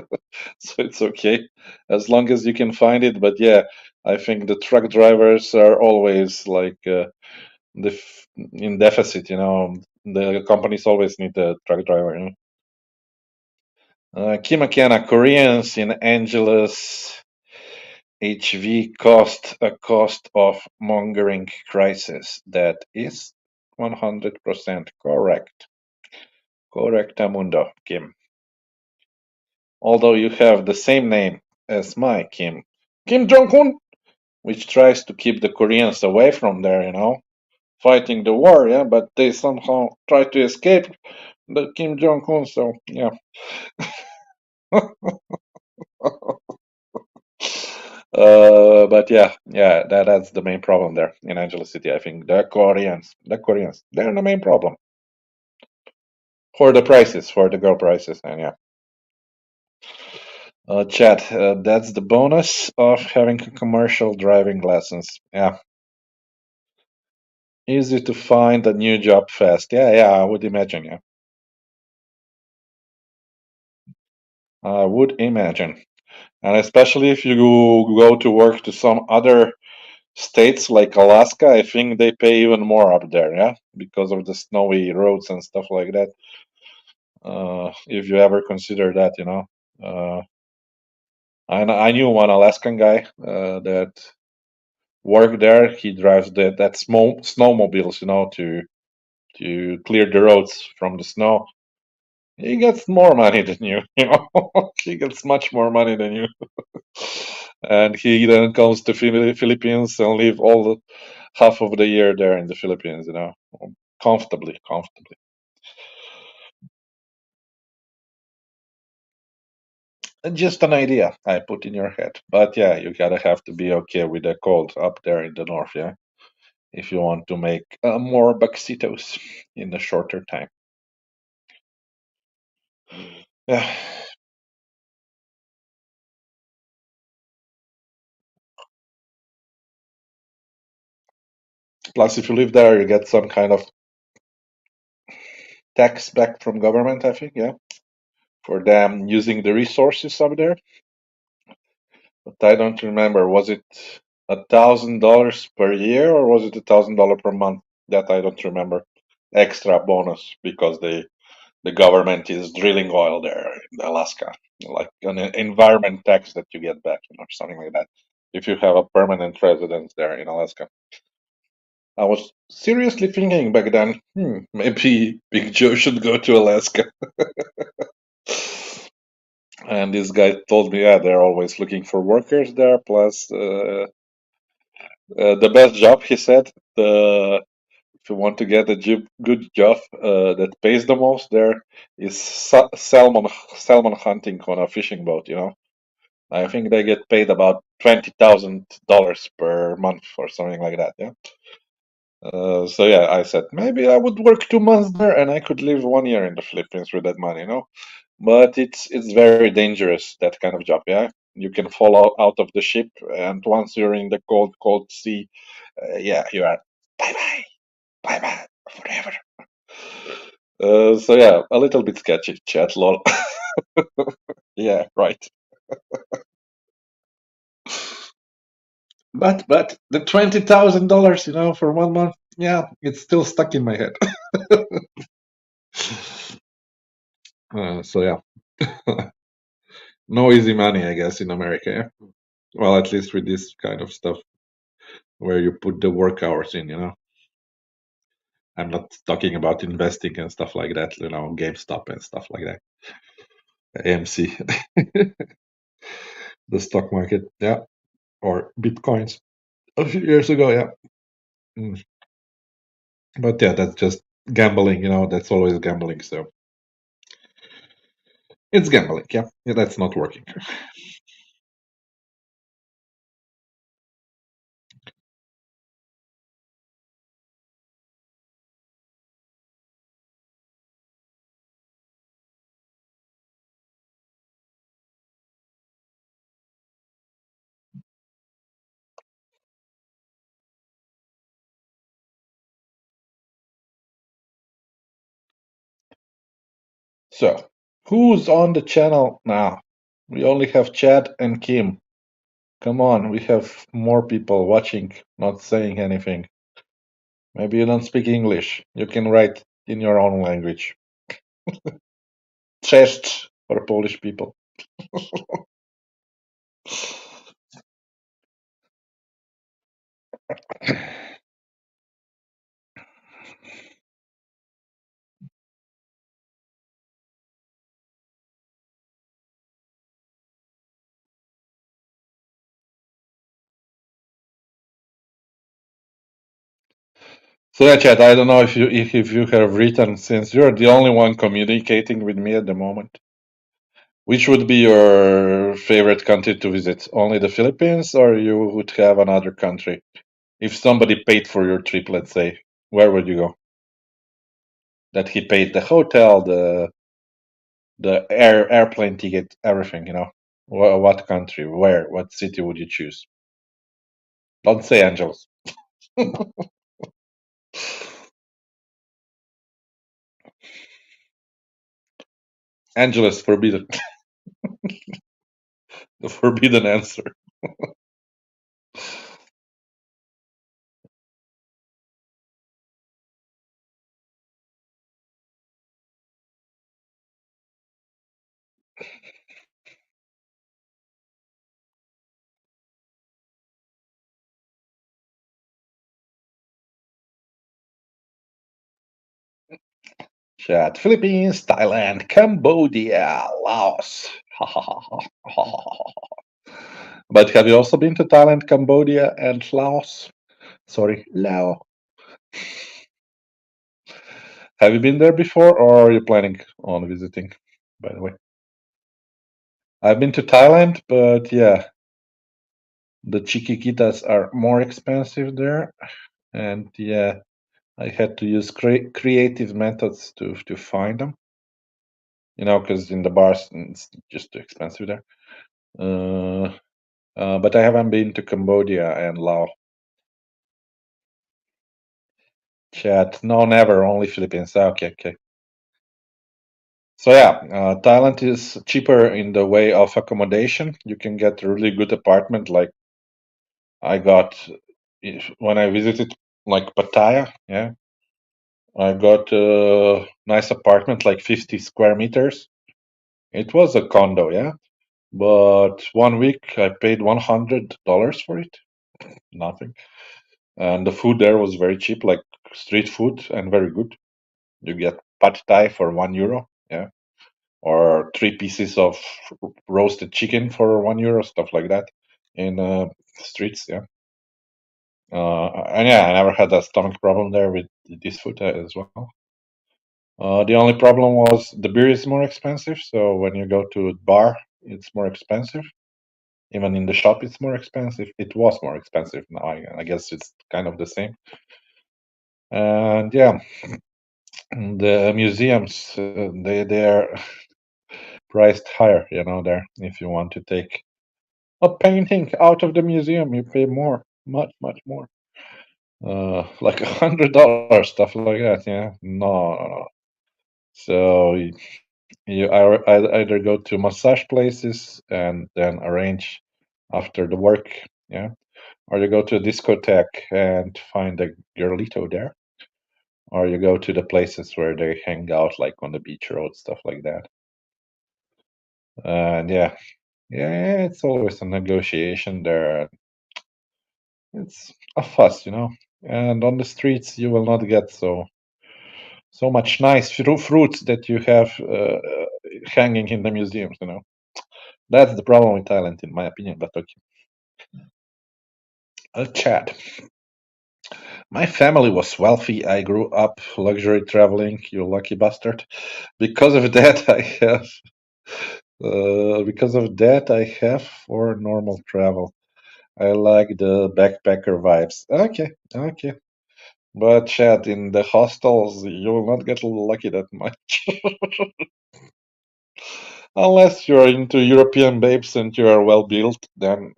So it's okay as long as you can find it. But yeah, I think the truck drivers are always like in deficit. The companies always need a truck driver. Kim McKenna, Koreans in Angeles HV cost a cost of mongering crisis. That is 100% correct. Correctamundo, Kim. Although you have the same name as my Kim, Kim Jong-un, which tries to keep the Koreans away from there, fighting the war, yeah, but they somehow try to escape the Kim Jong-un, so yeah. But yeah, that's the main problem there in Angeles City. I think the Koreans, they're the main problem for the prices, for the girl prices, and yeah. Chat, that's the bonus of having a commercial driving lessons. Yeah, easy to find a new job fast. Yeah, I would imagine. Yeah, I would imagine, and especially if you go to work to some other states like Alaska, I think they pay even more up there. Yeah, because of the snowy roads and stuff like that. If you ever consider that. Uh, I knew one Alaskan guy that worked there. He drives that small snowmobiles, to clear the roads from the snow. He gets more money than you. He gets much more money than you, and he then comes to Philippines and live half of the year there in the Philippines. Comfortably, comfortably. Just an idea I put in your head, but yeah, you gotta have to be okay with the cold up there in the north, yeah, if you want to make more bucksitos in a shorter time. Yeah. Plus, if you live there, you get some kind of tax back from government, I think, yeah, for them using the resources up there. But I don't remember. Was it $1,000 per year or was it $1,000 per month? That I don't remember. Extra bonus because the government is drilling oil there in Alaska, like an environment tax that you get back, or something like that. If you have a permanent residence there in Alaska. I was seriously thinking back then, maybe Big Joe should go to Alaska. And this guy told me, yeah, they're always looking for workers there. Plus, the best job, he said, the if you want to get a good job that pays the most, there is salmon hunting on a fishing boat. You know, I think they get paid about $20,000 per month or something like that. Yeah. So yeah, I said maybe I would work 2 months there and I could live 1 year in the Philippines with that money. You know, but it's very dangerous, that kind of job. Yeah, you can fall out of the ship, and once you're in the cold sea, yeah, you are bye bye forever. So yeah, a little bit sketchy, chat lol. Yeah, right. But the $20,000, for 1 month, yeah, it's still stuck in my head. So yeah, no easy money, I guess, in America. Yeah? Well, at least with this kind of stuff where you put the work hours in. I'm not talking about investing and stuff like that. GameStop and stuff like that. AMC, the stock market, yeah, or bitcoins a few years ago, yeah. Mm. But yeah, that's just gambling. That's always gambling. So it's gambling. Yeah, that's not working. So, who's on the channel now? We only have Chad and Kim. Come on, we have more people watching, not saying anything. Maybe you don't speak English. You can write in your own language. Cześć for Polish people. So yeah, Chad, I don't know if you have written, since you're the only one communicating with me at the moment. Which would be your favorite country to visit? Only the Philippines, or you would have another country? If somebody paid for your trip, let's say, where would you go? That he paid the hotel, the airplane ticket, everything. What country? Where? What city would you choose? Don't say Angeles. Angeles forbidden. The forbidden answer. Chat. Philippines, Thailand, Cambodia, Laos. But have you also been to Thailand, Cambodia, and Laos? Sorry, Laos. Have you been there before, or are you planning on visiting, by the way? I've been to Thailand, but yeah, the chiquiquitas are more expensive there. And yeah, I had to use creative methods to find them, because in the bars it's just too expensive there. Uh, but I haven't been to Cambodia and Laos. Chat. No, never. Only Philippines. Okay, okay. So yeah, Thailand is cheaper in the way of accommodation. You can get a really good apartment. Like I got when I visited like Pattaya. Yeah, I got a nice apartment, like 50 square meters. It was a condo. Yeah, but 1 week I paid $100 for it. Nothing. And the food there was very cheap, like street food, and very good. You get pad thai for €1. Yeah. or 3 pieces of roasted chicken for €1, stuff like that in streets. Yeah. And yeah, I never had a stomach problem there with this food as well. The only problem was the beer is more expensive. So when you go to a bar, it's more expensive. Even in the shop, it's more expensive. It was more expensive. Now I guess it's kind of the same. And yeah, the museums they're priced higher. There if you want to take a painting out of the museum, you pay more, much more. Like $100, stuff like that. Yeah, no. So you either go to massage places and then arrange after the work, yeah, or you go to a discotheque and find a girlito there, or you go to the places where they hang out, like on the beach road, stuff like that. And yeah, it's always a negotiation there. It's a fuss. And on the streets, you will not get so much nice fruits that you have hanging in the museums. That's the problem with Thailand, in my opinion. But okay. Chad. My family was wealthy. I grew up luxury traveling. You lucky bastard. Because of that, I have. Because of that, I have for normal travel. I like the backpacker vibes. Okay. But Chad, in the hostels, you will not get lucky that much. Unless you're into European babes and you are well built, then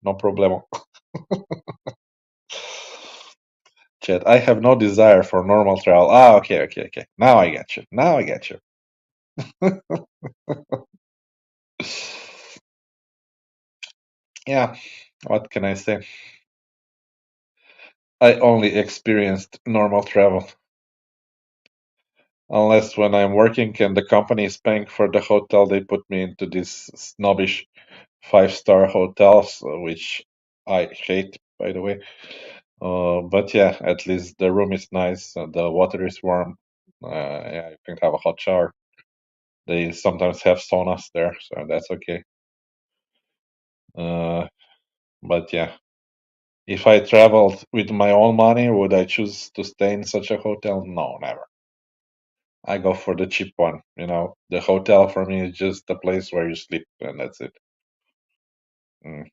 no problemo. Chat, I have no desire for normal travel. Okay. Now I get you. Yeah, what can I say? I only experienced normal travel. Unless when I'm working and the company is paying for the hotel, they put me into these snobbish 5-star hotels, which I hate, by the way. But yeah, at least the room is nice, the water is warm. Yeah, you can have a hot shower. They sometimes have saunas there, so that's okay. Uh, but yeah, if I traveled with my own money, would I choose to stay in such a hotel? No, never. I go for the cheap one. The hotel for me is just a place where you sleep, and that's it. Mm.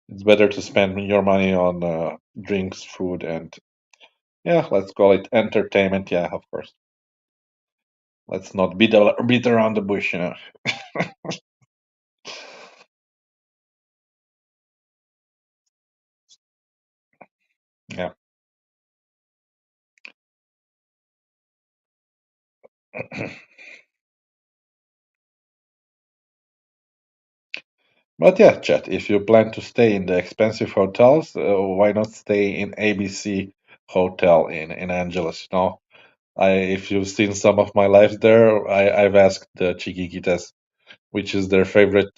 It's better to spend your money on drinks, food, and yeah, let's call it entertainment. Yeah, of course. Let's not beat around the bush. Yeah. But yeah, chat. If you plan to stay in the expensive hotels, why not stay in ABC Hotel in Angeles? If you've seen some of my lives there, I've asked the Chiquiquitas which is their favorite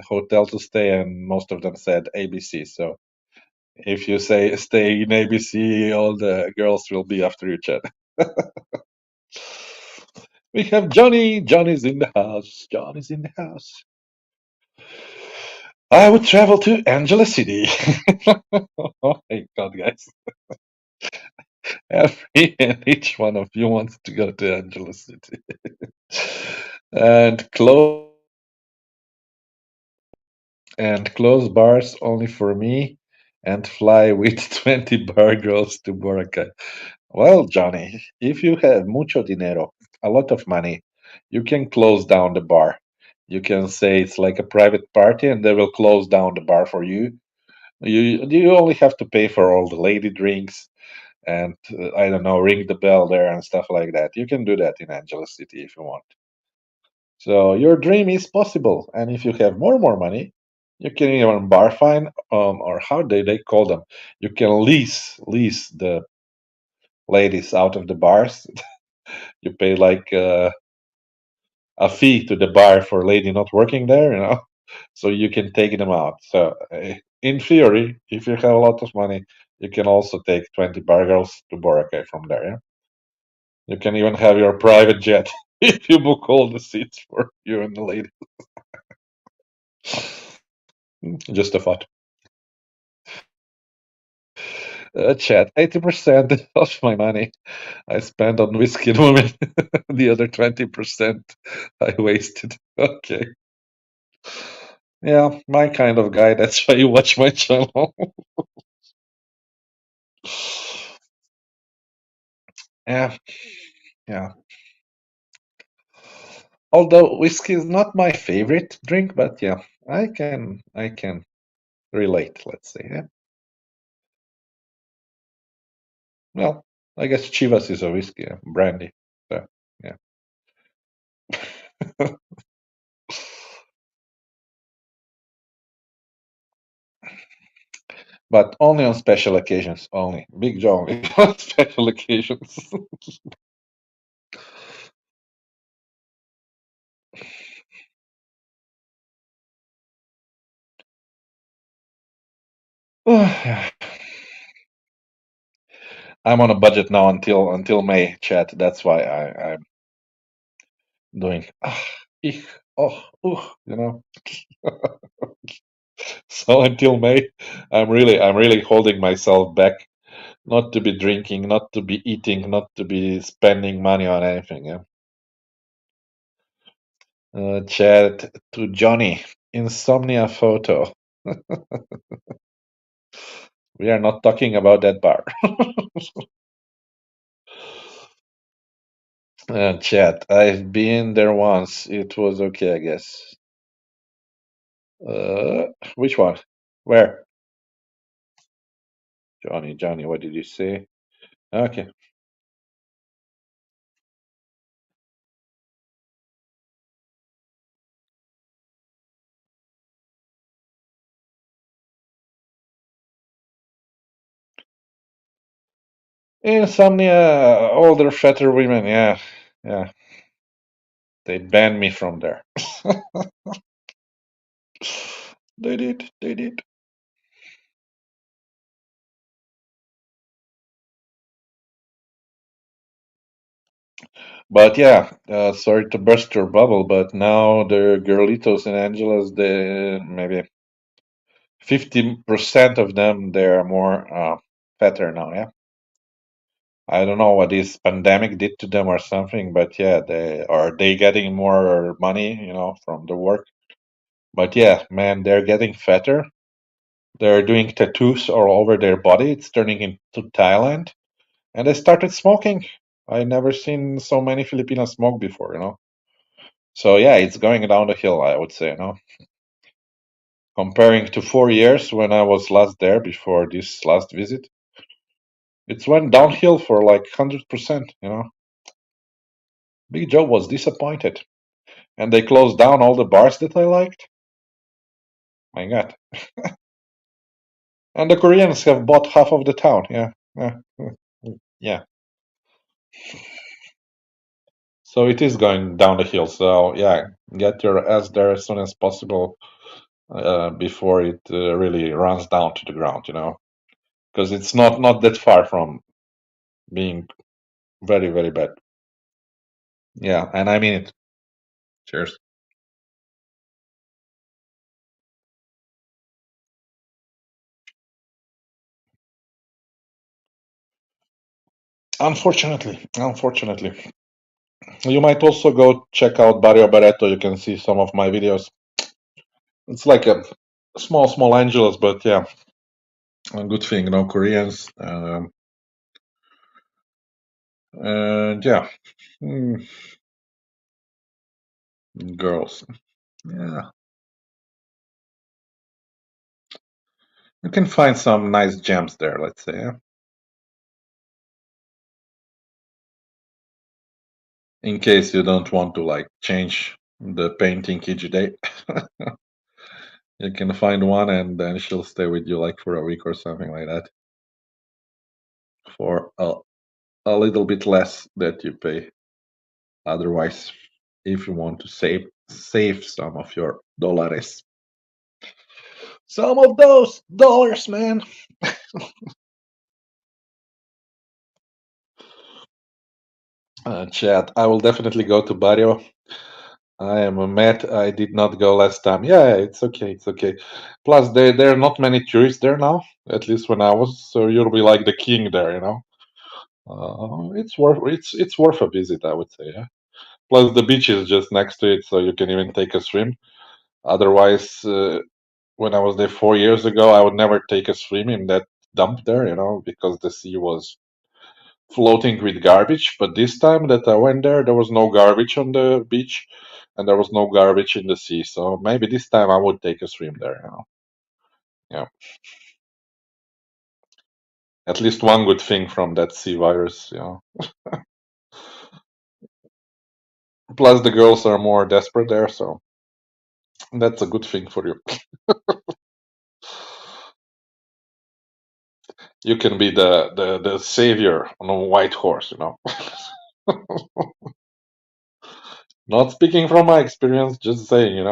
hotel to stay, and most of them said ABC. So if you say stay in ABC, all the girls will be after you, Chad. We have Johnny. Johnny's in the house. Johnny's in the house. I would travel to Angela City. Oh my God, guys. Every and each one of you wants to go to Angela City. And close bars only for me, and fly with 20 bar girls to Boracay. Well, Johnny, if you have mucho dinero, a lot of money, you can close down the bar. You can say it's like a private party and they will close down the bar for you. You only have to pay for all the lady drinks and I don't know, ring the bell there and stuff like that. You can do that in Angeles City if you want. So your dream is possible, and if you have more money, you can even bar fine, or how they call them. You can lease the ladies out of the bars. You pay like a fee to the bar for a lady not working there, so you can take them out. So in theory, if you have a lot of money, you can also take 20 bar girls to Boracay from there. Yeah. You can even have your private jet if you book all the seats for you and the lady. Just a thought. Chat, 80% of my money I spent on whiskey and women. The other 20% I wasted. Okay. Yeah, my kind of guy. That's why you watch my channel. Yeah, yeah. Although whiskey is not my favorite drink, but yeah, I can relate, let's say. Yeah. Well, I guess Chivas is a whiskey, brandy. So, yeah. But only on special occasions, only. Big Joe only on special occasions. Yeah. I'm on a budget now until May, chat. That's why I'm doing ich, you know. So until May, I'm really holding myself back, not to be drinking, not to be eating, not to be spending money on anything. Yeah. Chat to Johnny, insomnia photo. We are not talking about that bar. Chat, I've been there once. It was okay, I guess. Which one? Where? Johnny, what did you say? Okay. Insomnia, older, fatter women. Yeah, yeah. They banned me from there. They did. They did. But yeah, sorry to burst your bubble, but now the girlitos and Angelas, they maybe 50% of them, they're more fatter now. Yeah. I don't know what this pandemic did to them or something, but yeah, they getting more money, from the work. But yeah, man, they're getting fatter. They're doing tattoos all over their body. It's turning into Thailand. And they started smoking. I never seen so many Filipinos smoke before. So yeah, it's going down the hill, I would say. Comparing to 4 years when I was last there before this last visit, it's went downhill for like 100%. Big Joe was disappointed. And they closed down all the bars that I liked. My God. And the Koreans have bought half of the town. Yeah. Yeah. Yeah. So it is going down the hill. So yeah, get your ass there as soon as possible before it really runs down to the ground. Because it's not that far from being very, very bad. Yeah, and I mean it. Cheers. Unfortunately. You might also go check out Barrio Barreto. You can see some of my videos. It's like a small Angeles, but yeah, a good thing, Koreans. And yeah, mm, girls. Yeah, you can find some nice gems there, let's say. Yeah? In case you don't want to like change the painting each day, you can find one and then she'll stay with you like for a week or something like that for a little bit less that you pay otherwise if you want to save some of your dollars. Some of those dollars, man. Chat. I will definitely go to Barrio. I am a Met. I did not go last time. Yeah, it's okay. It's okay. Plus, there are not many tourists there now. At least when I was, so you'll be like the king there. It's worth a visit. I would say. Yeah. Plus, the beach is just next to it, so you can even take a swim. Otherwise, when I was there 4 years ago, I would never take a swim in that dump there. Because the sea was floating with garbage. But this time that I went there was no garbage on the beach, and there was no garbage in the sea. So maybe this time I would take a swim there. Yeah, at least one good thing from that sea virus. Plus the girls are more desperate there, so that's a good thing for you. You can be the savior on a white horse. Not speaking from my experience, just saying.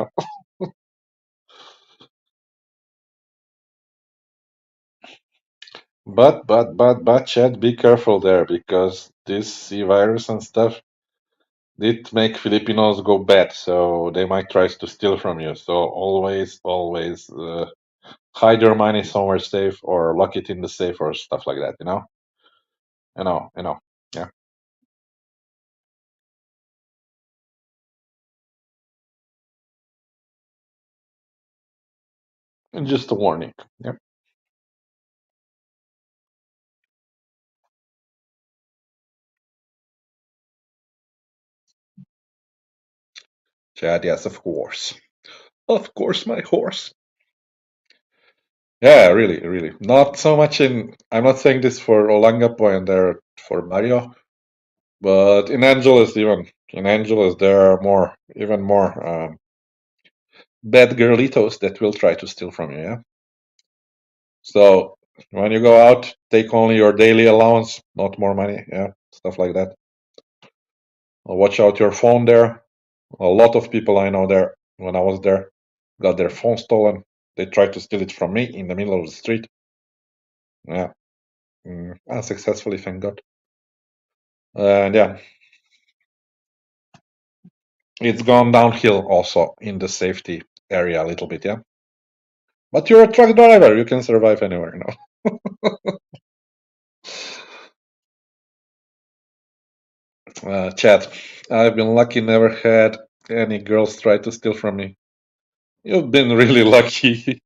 But, Chad, be careful there because this sea virus and stuff did make Filipinos go bad, so they might try to steal from you. So always hide your money somewhere safe or lock it in the safe or stuff like that. You know. Yeah, and just a warning. Yeah, Chad. Yes, of course, my horse. Yeah, really, really. Not so much in. I'm not saying this for Olongapo and there for Mario, but in Angeles, even in Angeles, there are even more bad girlitos that will try to steal from you. Yeah. So when you go out, take only your daily allowance, not more money. Yeah, stuff like that. Watch out your phone there. A lot of people I know there, when I was there, got their phone stolen. They tried to steal it from me in the middle of the street. Yeah, unsuccessfully, thank God. And yeah, it's gone downhill also in the safety area a little bit. Yeah, but you're a truck driver. You can survive anywhere. Chat. I've been lucky, never had any girls try to steal from me. You've been really lucky.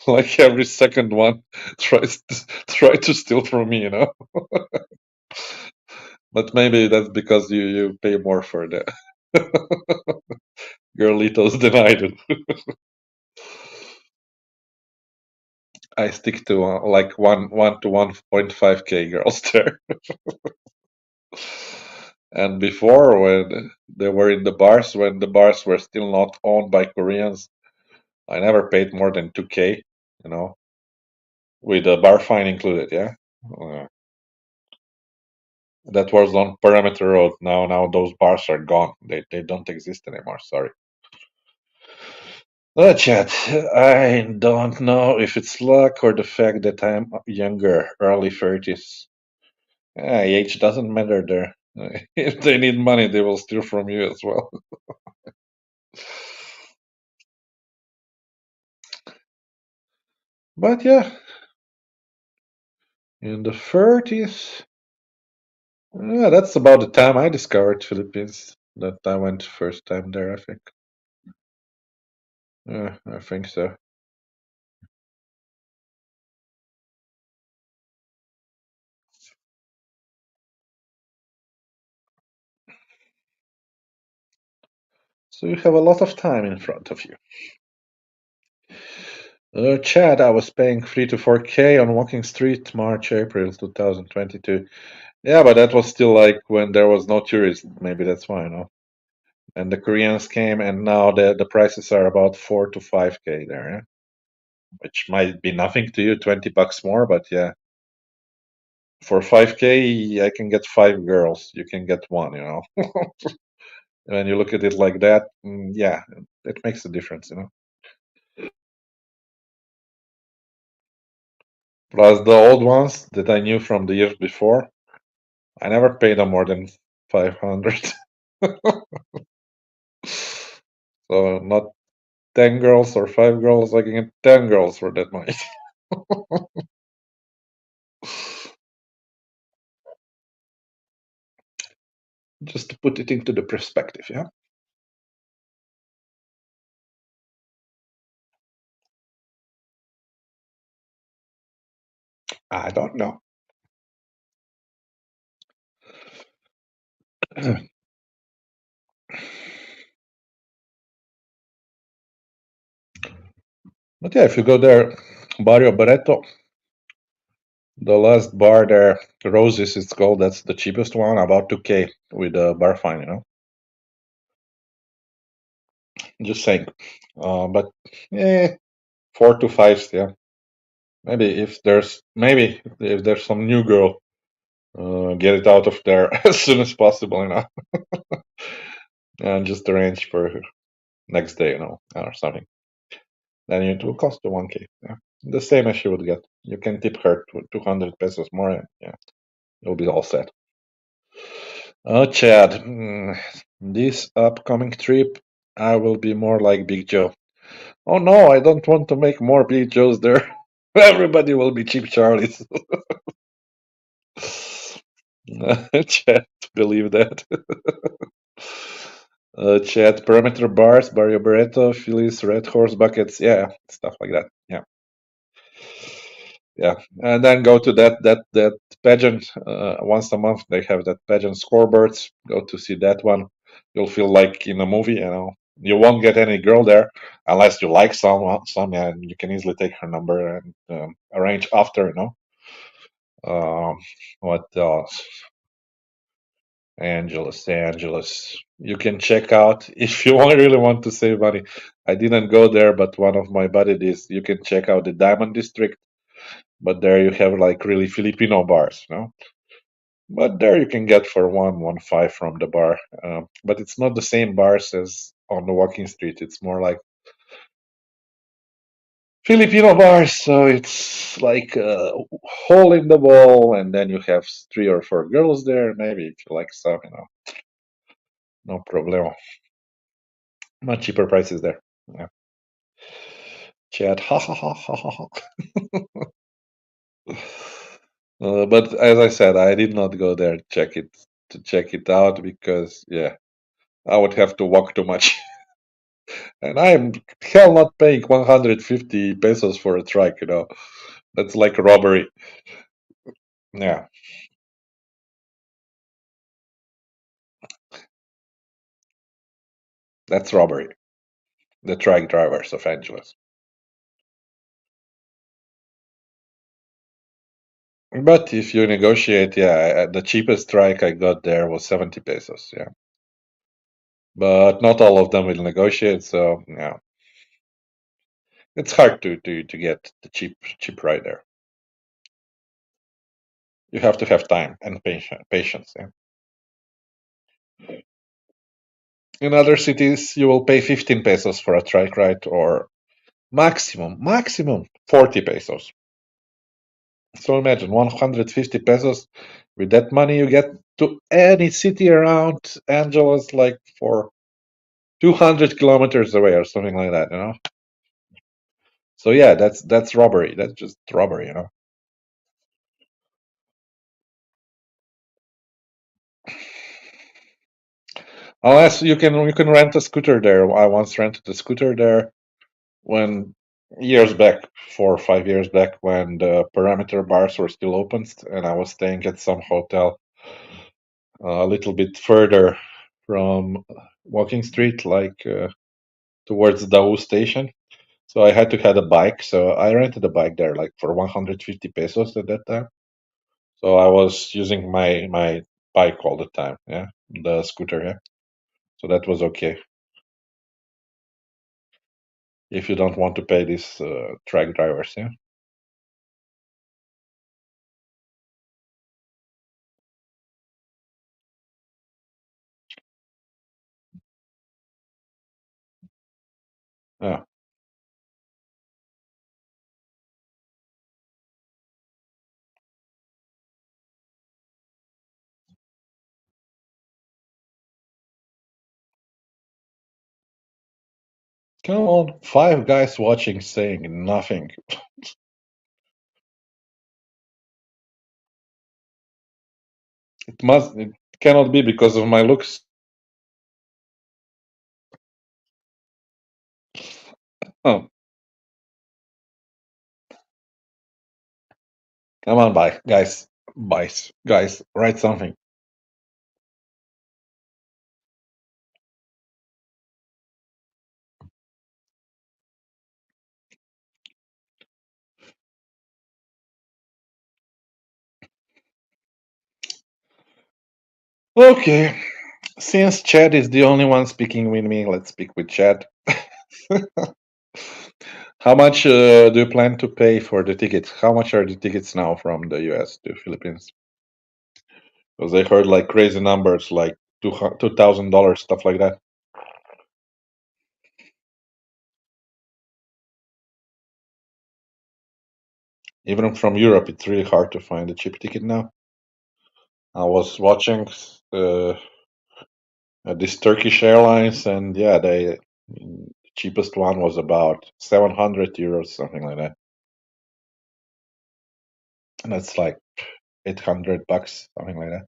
Like every second one try to steal from me. But maybe that's because you pay more for the girlitos than I do. I stick to like one to 1.5K girls there. And before, when they were in the bars, when the bars were still not owned by Koreans, I never paid more than 2K. You know, with a bar fine included. Yeah. Uh, that was on Perimeter Road. Now those bars are gone. They don't exist anymore. Sorry. Chat. I don't know if it's luck or the fact that I'm younger, early 30s. Age doesn't matter there. If they need money, they will steal from you as well. But yeah, in the 30s, yeah, that's about the time I discovered Philippines. That I went first time there, I think. Yeah, I think so. So you have a lot of time in front of you. Chad, I was paying 3 to 4K on Walking Street, March, April 2022. Yeah, but that was still like when there was no tourists. Maybe that's why. And the Koreans came, and now the prices are about 4 to 5K there, yeah? Which might be nothing to you, $20 more, but yeah, for 5K, I can get 5 girls. You can get one. When you look at it like that, yeah, it makes a difference. Plus the old ones that I knew from the years before, I never paid them more than 500. So not 10 girls or 5 girls, I can get 10 girls for that money. Just to put it into the perspective, yeah. I don't know. But yeah, if you go there, Barrio Barreto, the last bar there, Roses, it's called. That's the cheapest one, about 2K with a bar fine, you know. Just saying. But yeah, 4 to 5, yeah. Maybe if there's some new girl, get it out of there as soon as possible, you know, and just arrange for next day, you know, or something. Then it will cost you 1K. Yeah, the same as you would get. You can tip her 200 pesos more, and yeah, you'll be all set. Oh, Chad, this upcoming trip, I will be more like Big Joe. Oh no, I don't want to make more Big Joes there. Everybody will be cheap Charlies. Chad, believe that. Chad, perimeter bars, Barrio Barreto, Phillies, Red Horse buckets, yeah, stuff like that. Yeah, yeah, and then go to that pageant once a month. They have that pageant scoreboards. Go to see that one. You'll feel like in a movie. You know, you won't get any girl there unless you like someone. Yeah, you can easily take her number and arrange after. You know, what else? Angeles. You can check out if you really want to save money. I didn't go there, but one of my buddies did. You can check out the Diamond District, but there you have like really Filipino bars, you know. But there you can get for 115 from the bar. But it's not the same bars as on the walking street. It's more like Filipino bars, so it's like a hole in the wall, and then you have 3 or 4 girls there. Maybe if you like some, you know, no problemo. Much cheaper prices there. Yeah. Chat, ha ha ha ha ha ha. But as I said, I did not go there to check it out because yeah, I would have to walk too much, and I'm hell not paying 150 pesos for a trike. You know, that's like robbery. Yeah, that's robbery. The trike drivers of Angeles. But if you negotiate, yeah, the cheapest trike I got there was 70 pesos. Yeah, but not all of them will negotiate. So yeah, it's hard to get the cheap ride there. You have to have time and patience. Yeah. In other cities, you will pay 15 pesos for a trike ride or maximum 40 pesos. So imagine 150 pesos. With that money, you get to any city around Angeles like for 200 kilometers away or something like that, you know? So yeah, that's robbery. That's just robbery, you know? Unless you can rent a scooter there. I once rented a scooter there when years back, 4 or 5 years back, when the perimeter bars were still open, and I was staying at some hotel a little bit further from Walking Street, like towards Dau station. So I had to have a bike. So I rented a bike there, like for 150 pesos at that time. So I was using my bike all the time. Yeah, the scooter. Yeah, so that was okay if you don't want to pay these track drivers. Yeah. Yeah. Come on, 5 guys watching saying nothing. It cannot be because of my looks. Oh, come on, bye, guys, guys, write something. Okay, since Chad is the only one speaking with me, let's speak with Chad. How much do you plan to pay for the tickets? How much are the tickets now from the US to Philippines? Because I heard like crazy numbers, like $2,000, stuff like that. Even from Europe, it's really hard to find a cheap ticket now. I was watching this Turkish Airlines, and yeah, the cheapest one was about 700 euros, something like that, and that's like 800 bucks, something like that.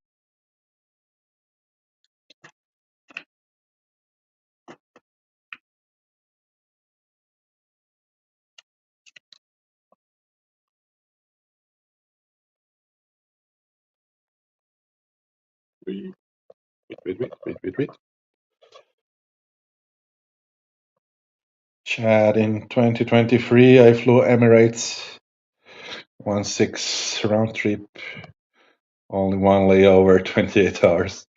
Wait, wait. Chad, in 2023, I flew Emirates 1-6 round trip, only one layover, 28 hours.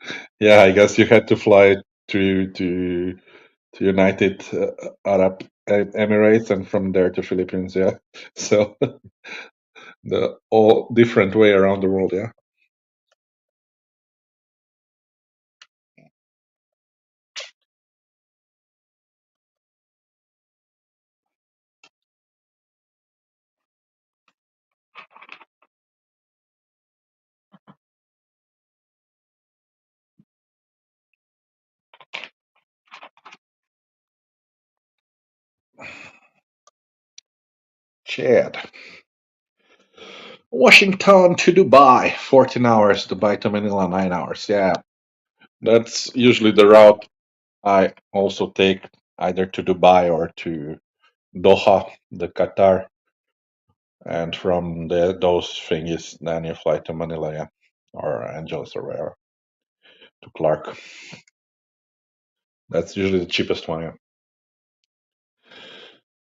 Yeah, I guess you had to fly to United Arab Emirates and from there to Philippines. Yeah, so the all different way around the world. Yeah, Chad. Washington to Dubai, 14 hours. Dubai to Manila, 9 hours. Yeah, that's usually the route I also take, either to Dubai or to Doha, the Qatar, and from those thingies, then you fly to Manila, yeah, or Angeles or wherever, to Clark. That's usually the cheapest one. Yeah.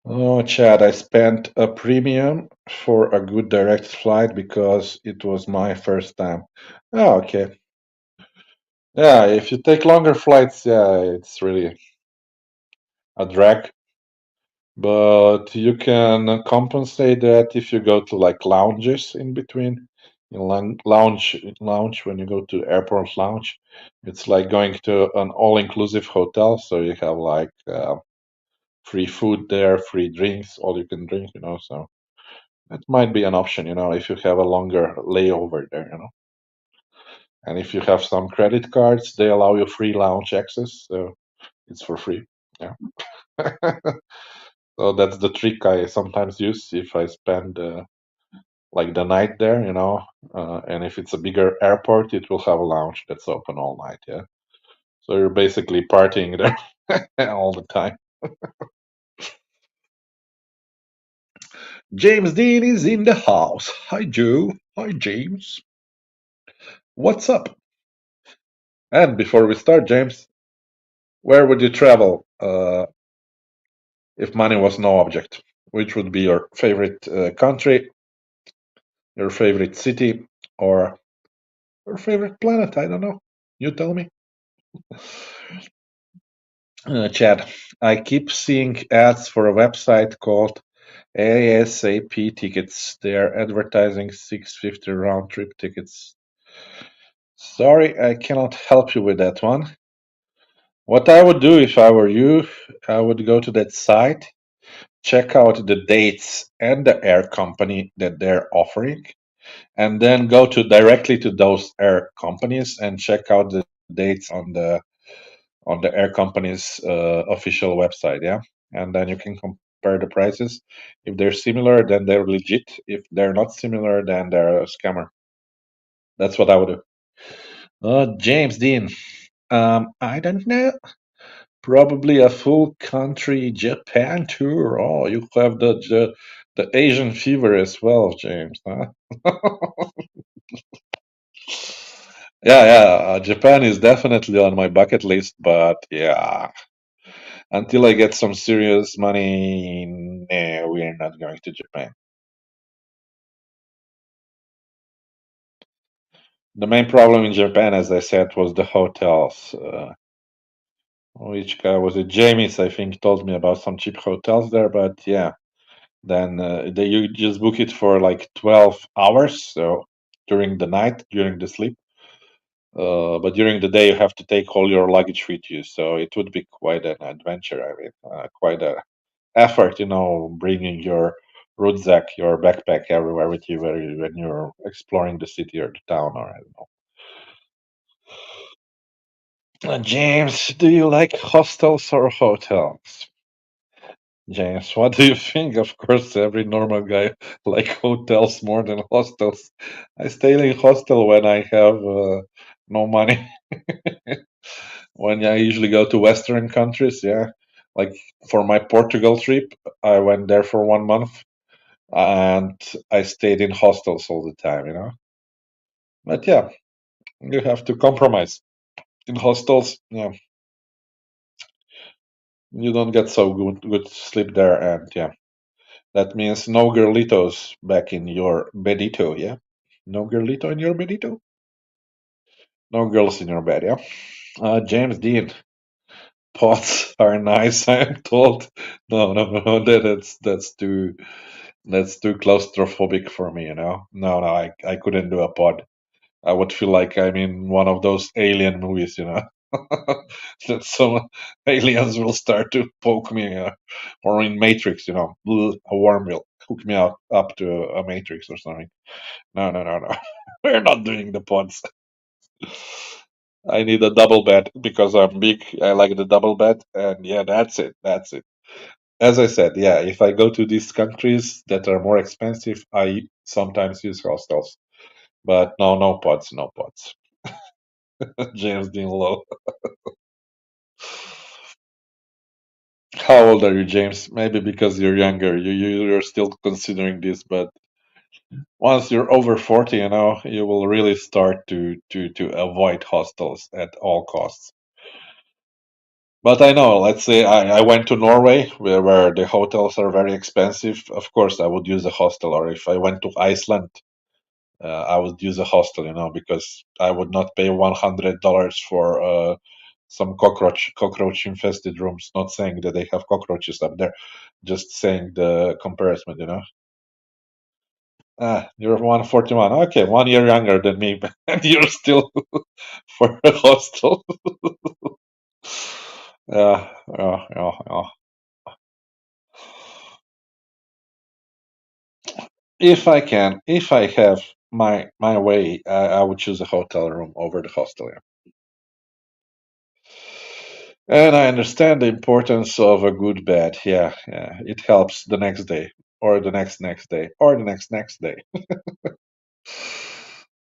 Oh, Chad, I spent a premium for a good direct flight because it was my first time. Oh, okay. Yeah, if you take longer flights, yeah, it's really a drag. But you can compensate that if you go to like lounges in between. In lounge when you go to airport lounge, it's like going to an all-inclusive hotel. So you have like free food there, free drinks, all you can drink. So that might be an option. If you have a longer layover there. And if you have some credit cards, they allow you free lounge access. So it's for free. Yeah. So that's the trick I sometimes use if I spend like the night there, and if it's a bigger airport, it will have a lounge that's open all night. Yeah. So you're basically partying there all the time. James Dean is in the house. Hi, Joe. Hi, James. What's up? And before we start, James, where would you travel if money was no object? Which would be your favorite country, your favorite city, or your favorite planet? I don't know. You tell me. Chad, I keep seeing ads for a website called ASAP Tickets. They are advertising 650 round trip tickets. Sorry, I cannot help you with that one. What I would do if I were you, I would go to that site, check out the dates and the air company that they're offering, and then go to directly to those air companies and check out the dates on the air company's official website. Yeah. and then you can compare the prices. If they're similar, then they're legit. If they're not similar, then they're a scammer. That's what I would do. James Dean. I don't know. Probably a full country Japan tour. Oh, you have the Asian fever as well, James, huh? Yeah, yeah. Japan is definitely on my bucket list, but yeah, until I get some serious money, no, we're not going to Japan. The main problem in Japan, as I said, was the hotels. Which guy was it? James, I think, told me about some cheap hotels there, but yeah, then you just book it for like 12 hours, so during the night, during the sleep. But during the day, you have to take all your luggage with you, so it would be quite an adventure. I mean, quite a effort, bringing your rucksack, your backpack everywhere with you when you're exploring the city or the town, or I don't know. James, do you like hostels or hotels? James, what do you think? Of course, every normal guy like hotels more than hostels. I stay in hostel when I have no money. When I usually go to Western countries, yeah. Like for my Portugal trip, I went there for 1 month and I stayed in hostels all the time. But yeah, you have to compromise. In hostels, yeah, you don't get so good sleep there, and yeah, that means no girlitos back in your bedito, yeah. No girlito in your bedito. No girls in your bed, yeah. James Dean, pots are nice. I am told. No, no, no. That's too claustrophobic for me. No, no. I couldn't do a pod. I would feel like I'm in one of those alien movies. That some aliens will start to poke me, or in Matrix, a worm will hook me up to a Matrix or something. No, no, no, no. We're not doing the pods. I need a double bed because I'm big. I like the double bed, and yeah, that's it. That's it. As I said, yeah, if I go to these countries that are more expensive, I sometimes use hostels. But no, no pods, no pods. James Dean Lowe. How old are you, James? Maybe because you're younger, you're still considering this, but once you're over 40, you will really start to avoid hostels at all costs. But I know, let's say I went to Norway where the hotels are very expensive. Of course, I would use a hostel, or if I went to Iceland, I would use a hostel, because I would not pay $100 for some cockroach infested rooms. Not saying that they have cockroaches up there, just saying the comparison. You're 141. Okay, 1 year younger than me, and you're still for a hostel. Yeah, yeah, yeah, yeah. If I have my way, I would choose a hotel room over the hostel. Yeah. And I understand the importance of a good bed. Yeah, yeah. It helps the next day, or the next day, or the next day.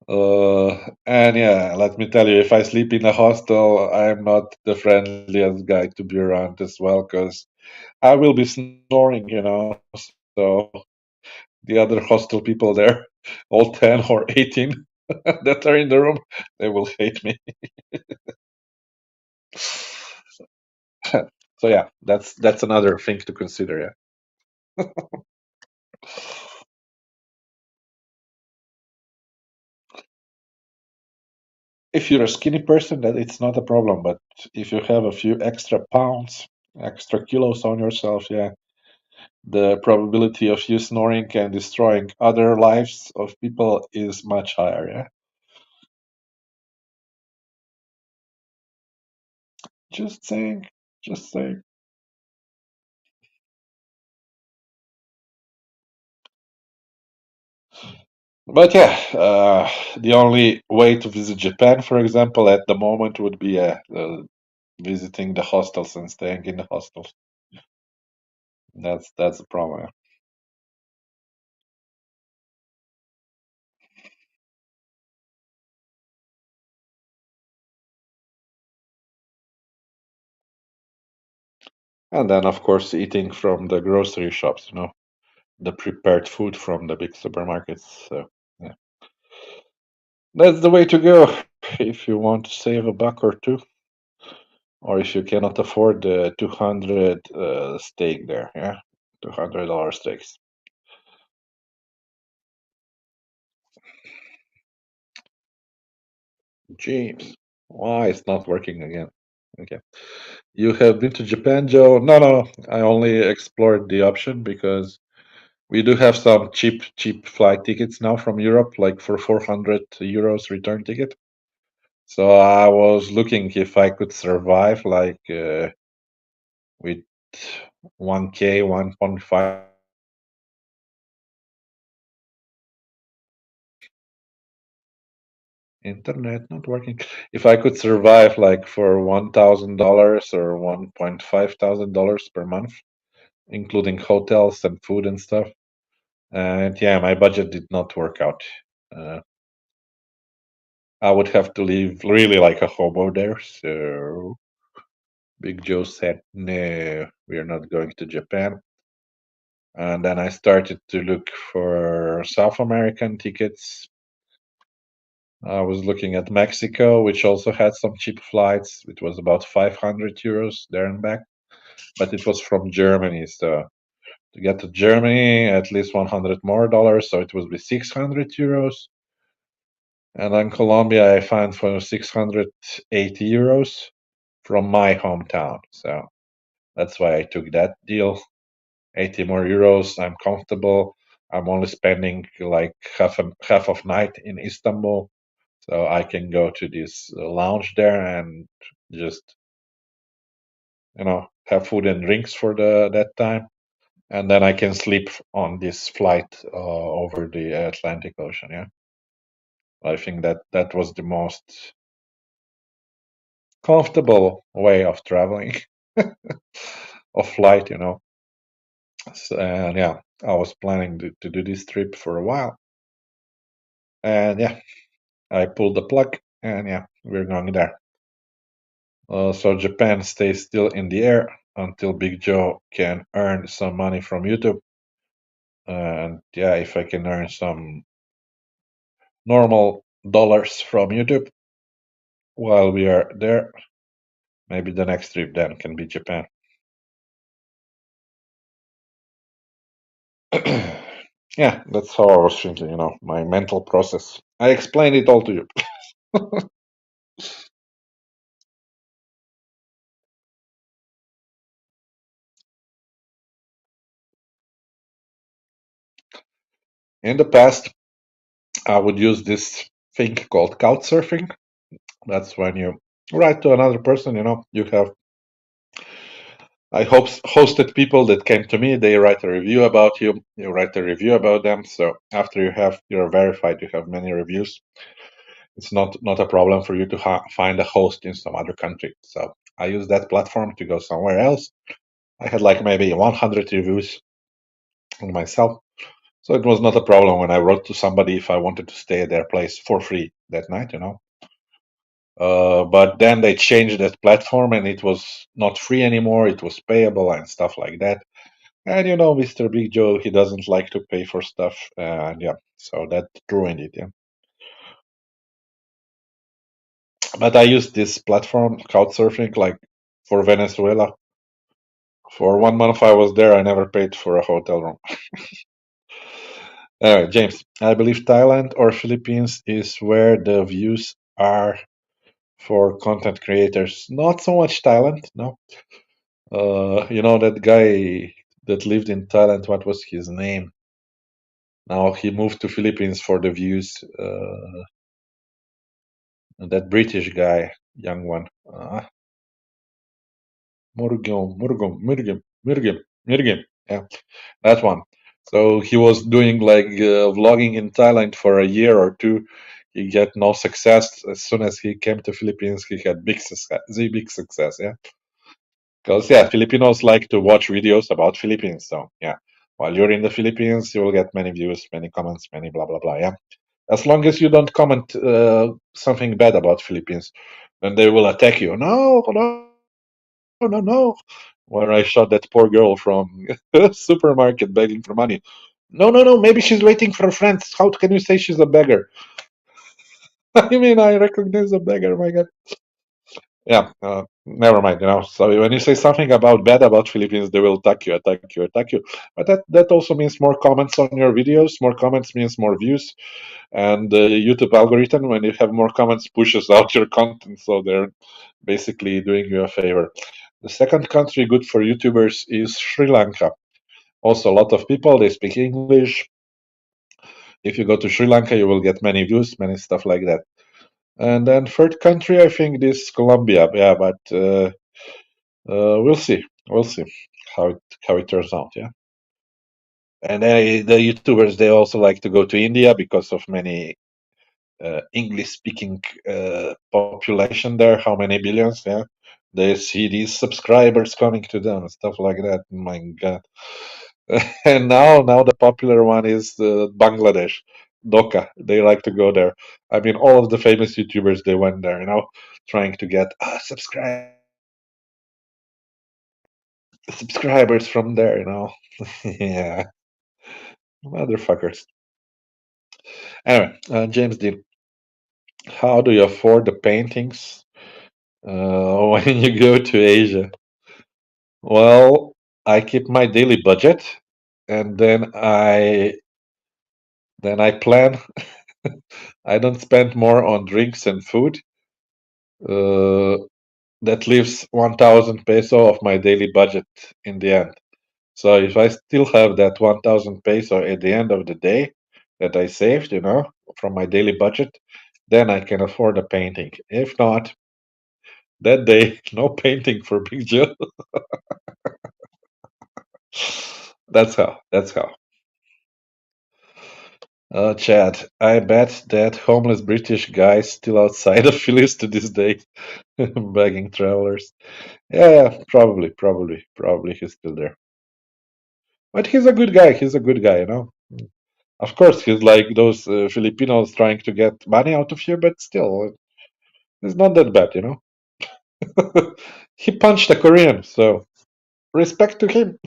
And yeah, let me tell you, if I sleep in a hostel, I'm not the friendliest guy to be around as well, because I will be snoring. So the other hostel people there, all 10 or 18 that are in the room, they will hate me. So yeah, that's another thing to consider. Yeah. If you're a skinny person, that it's not a problem. But if you have a few extra pounds, extra kilos on yourself, yeah, the probability of you snoring and destroying other lives of people is much higher. Yeah. Just saying. Just saying. But yeah, the only way to visit Japan, for example, at the moment would be visiting the hostels and staying in the hostels. That's the problem. Yeah. And then, of course, eating from the grocery shops, the prepared food from the big supermarkets. So, yeah, that's the way to go if you want to save a buck or two, or if you cannot afford the 200 steak there. Yeah, $200 steaks. James, why it's not working again? Okay. You have been to Japan, Joe? No, no, no. I only explored the option because we do have some cheap flight tickets now from Europe, like for 400 euros return ticket. So I was looking if I could survive, like with 1K, 1.5 internet not working. If I could survive like for $1,000 or $1,500 per month, including hotels and food and stuff. And yeah, my budget did not work out. Uh, I would have to live really like a hobo there. So Big Joe said, no, we are not going to Japan. And then I started to look for South American tickets. I was looking at Mexico, which also had some cheap flights. It was about 500 euros there and back, but it was from Germany. So to get to Germany, at least 100 more dollars. So it would be 600 euros. And then Colombia, I found for 680 euros from my hometown. So that's why I took that deal. 80 more euros. I'm comfortable. I'm only spending like half of night in Istanbul, so I can go to this lounge there and just have food and drinks for the that time, and then I can sleep on this flight over the Atlantic Ocean. Yeah, I think that was the most comfortable way of traveling of flight. And yeah, I was planning to do this trip for a while, and yeah, I pulled the plug, and yeah, we're going there. So Japan stays still in the air until Big Joe can earn some money from YouTube. And yeah, if I can earn some normal dollars from YouTube while we are there, maybe the next trip then can be Japan. Yeah, that's how I was thinking, my mental process. I explained it all to you. In the past, I would use this thing called couchsurfing. That's when you write to another person, you have I hosted people that came to me. They write a review about you. You write a review about them. So after you're verified, you have many reviews. It's not a problem for you to find a host in some other country. So I use that platform to go somewhere else. I had like maybe 100 reviews on myself. So it was not a problem when I wrote to somebody if I wanted to stay at their place for free that night. But then they changed that platform and it was not free anymore. It was payable and stuff like that. And Mr. Big Joe, he doesn't like to pay for stuff. And yeah, so that ruined it. Yeah. But I used this platform, Couchsurfing, like for Venezuela. For 1 month I was there, I never paid for a hotel room. All right, James, I believe Thailand or Philippines is where the views are for content creators. Not so much Thailand, no. That guy that lived in Thailand, what was his name? Now he moved to Philippines for the views. That British guy, young one. Murgim. Yeah, that one. So he was doing like vlogging in Thailand for a year or two. He get no success. As soon as he came to Philippines, he had big success. The big success. Yeah. Because yeah, Filipinos like to watch videos about Philippines. So yeah, while you're in the Philippines, you will get many views, many comments, many blah blah blah. Yeah, as long as you don't comment something bad about Philippines, then they will attack you. No, no, no, no. Where I shot that poor girl from supermarket begging for money. No, no, no. Maybe she's waiting for friends. How can you say she's a beggar? I mean, I recognize a beggar. My God. Yeah, never mind. So when you say something about bad about Philippines, they will attack you, attack you, attack you. But that also means more comments on your videos. More comments means more views, and the YouTube algorithm, when you have more comments, pushes out your content. So they're basically doing you a favor. The second country good for YouTubers is Sri Lanka. Also, a lot of people they speak English. If you go to Sri Lanka, you will get many views, many stuff like that. And then third country, I think this Colombia. Yeah, but we'll see. We'll see how it turns out. Yeah. And the YouTubers they also like to go to India because of many English speaking population there. How many billions? Yeah. They see these subscribers coming to them and stuff like that. My God. And now the popular one is Bangladesh, Dhaka. They like to go there. I mean, all of the famous YouTubers they went there, trying to get subscribers from there. Yeah, motherfuckers. Anyway, James Dean, how do you afford the paintings when you go to Asia? Well, I keep my daily budget, and then I plan. I don't spend more on drinks and food. Uh, that leaves 1,000 peso of my daily budget in the end. So if I still have that 1,000 peso at the end of the day that I saved, from my daily budget, then I can afford a painting. If not, that day, no painting for Big Joe. That's how. That's how. Chad, I bet that homeless British guy is still outside of Phillies to this day, begging travelers. Yeah, probably he's still there. But he's a good guy. He's a good guy. Of course, he's like those Filipinos trying to get money out of here, but still, it's not that bad. He punched a Korean, so respect to him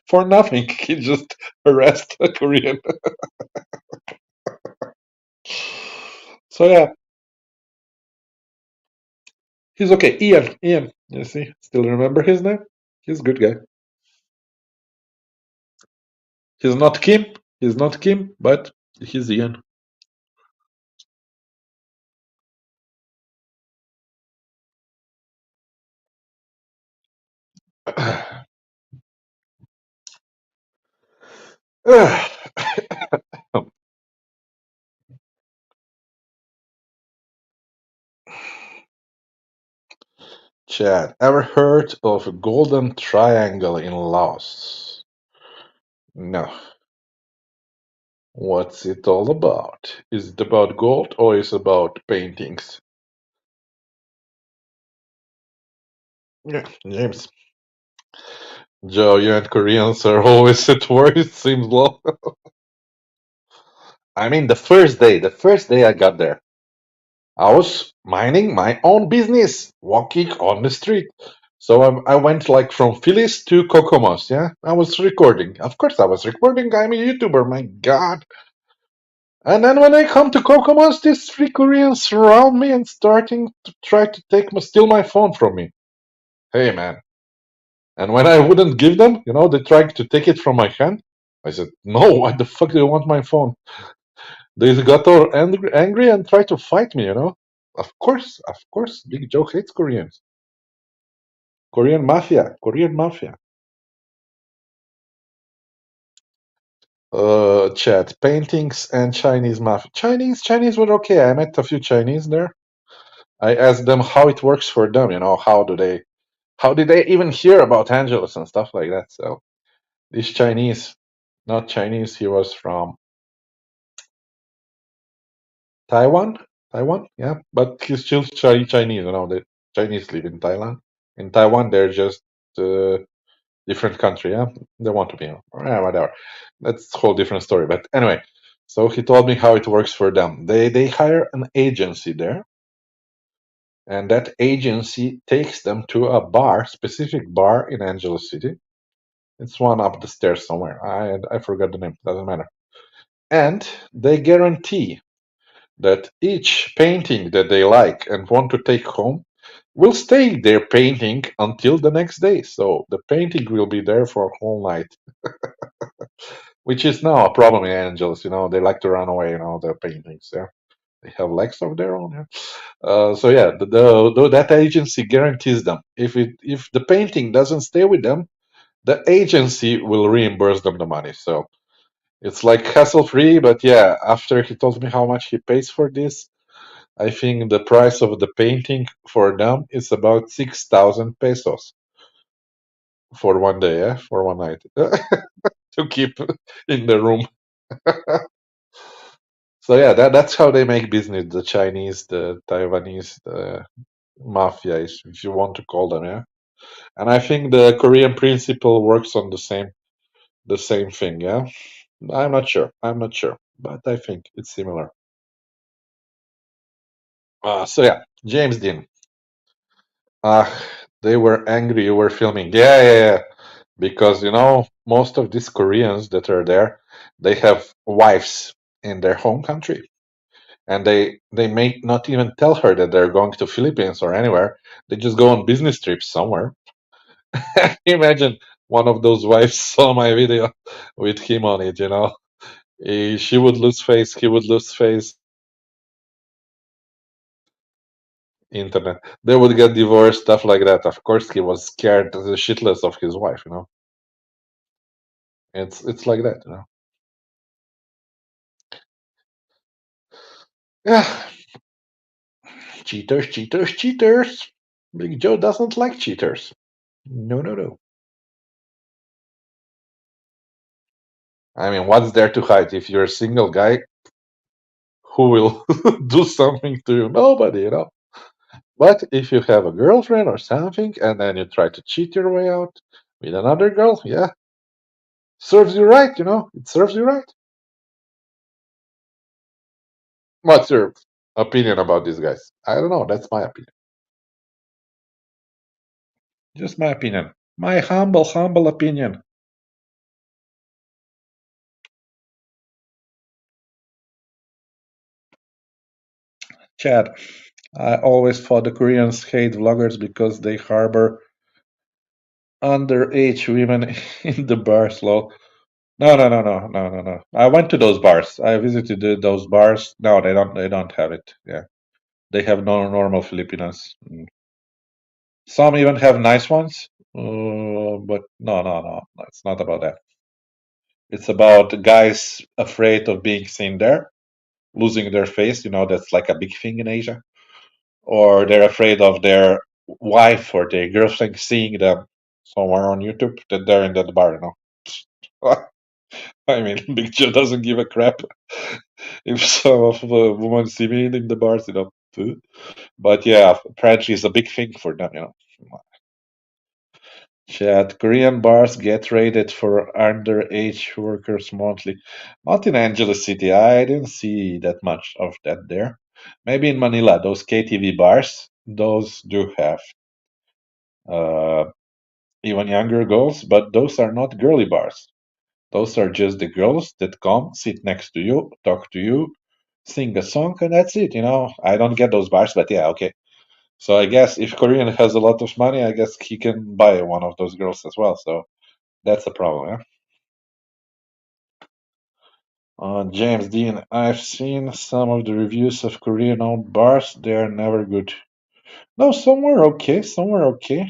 for nothing. He just harassed a Korean. So yeah, he's okay. Ian, you see, still remember his name? He's a good guy. He's not Kim. He's not Kim, but he's Ian. Chad, ever heard of a golden triangle in Laos? No. What's it all about? Is it about gold or is it about paintings? Yeah, James. Joe, you and Koreans are always at war, it seems low. I mean, the first day I got there, I was minding my own business, walking on the street. So I went like from Phillies to Kokomos, yeah? I was recording. Of course I was recording. I'm a YouTuber, my God. And then when I come to Kokomos, these three Koreans surround me and starting to try to steal my phone from me. Hey, man. And when I wouldn't give them, they tried to take it from my hand. I said, no, why the fuck do you want my phone? They got all angry. And tried to fight me. Of course, Big Joe hates Koreans. Korean mafia. Chat, paintings and Chinese mafia. Chinese were okay. I met a few Chinese there. I asked them how it works for them. How did they even hear about Angelus and stuff like that? So this Chinese, not Chinese, he was from Taiwan. Taiwan, yeah, but he's still Chinese. The Chinese live in Thailand. In Taiwan, they're just uh, different country. Yeah, they want to be whatever. That's a whole different story. But anyway, so he told me how it works for them. They hire an agency there, and that agency takes them to a bar, specific bar in Angeles City. It's one up the stairs somewhere. I forgot the name. Doesn't matter. And they guarantee that each painting that they like and want to take home will stay there painting until the next day. So the painting will be there for a whole night, which is now a problem in Angeles. They like to run away, their paintings. Yeah, they have legs of their own. Yeah. So yeah, that agency guarantees them if the painting doesn't stay with them, the agency will reimburse them the money. So it's like hassle free. But yeah, after he told me how much he pays for this, I think the price of the painting for them is about 6,000 pesos for one day, yeah, for one night to keep in the room. So yeah, that's how they make business. The Chinese, the Taiwanese, the mafia, if you want to call them, yeah. And I think the Korean principle works on the same thing, yeah. I'm not sure. I'm not sure, but I think it's similar. So yeah, James Dean. Uh, they were angry you were filming. Yeah, yeah, yeah. Because most of these Koreans that are there, they have wives in their home country, and they may not even tell her that they're going to Philippines or anywhere. They just go on business trips somewhere. Imagine one of those wives saw my video with him on it. She would lose face, he would lose face. Internet, they would get divorced, stuff like that. Of course, he was scared shitless of his wife. It's like that. Yeah, cheaters, cheaters, cheaters. Big Joe doesn't like cheaters. No, no, no. I mean, what's there to hide? If you're a single guy, who will do something to you? Nobody. But if you have a girlfriend or something, and then you try to cheat your way out with another girl, yeah, serves you right. It serves you right. What's your opinion about these guys? I don't know. That's my opinion. Just my opinion. My humble, humble opinion. Chad, I always thought the Koreans hate vloggers because they harbor underage women in the bars. Lol. No, no, no, no, no, no, no. I went to those bars. I visited those bars. No, they don't. They don't have it. Yeah, they have no normal Filipinas. Some even have nice ones. But no, no, no. It's not about that. It's about guys afraid of being seen there, losing their face. That's like a big thing in Asia. Or they're afraid of their wife or their girlfriend seeing them somewhere on YouTube that they're in that bar. I mean, Big Joe doesn't give a crap if some of the women see me in the bars. But yeah, apparently it's a big thing for them. Chat, Korean bars get raided for underage workers monthly. Not in Angeles City. I didn't see that much of that there. Maybe in Manila, those KTV bars, those do have uh, even younger girls, but those are not girly bars. Those are just the girls that come, sit next to you, talk to you, sing a song, and that's it. I don't get those bars, but yeah, okay. So I guess if Korean has a lot of money, I guess he can buy one of those girls as well. So that's a problem. Yeah? James Dean, I've seen some of the reviews of Korean owned bars. They are never good. No, some were okay. Some were okay.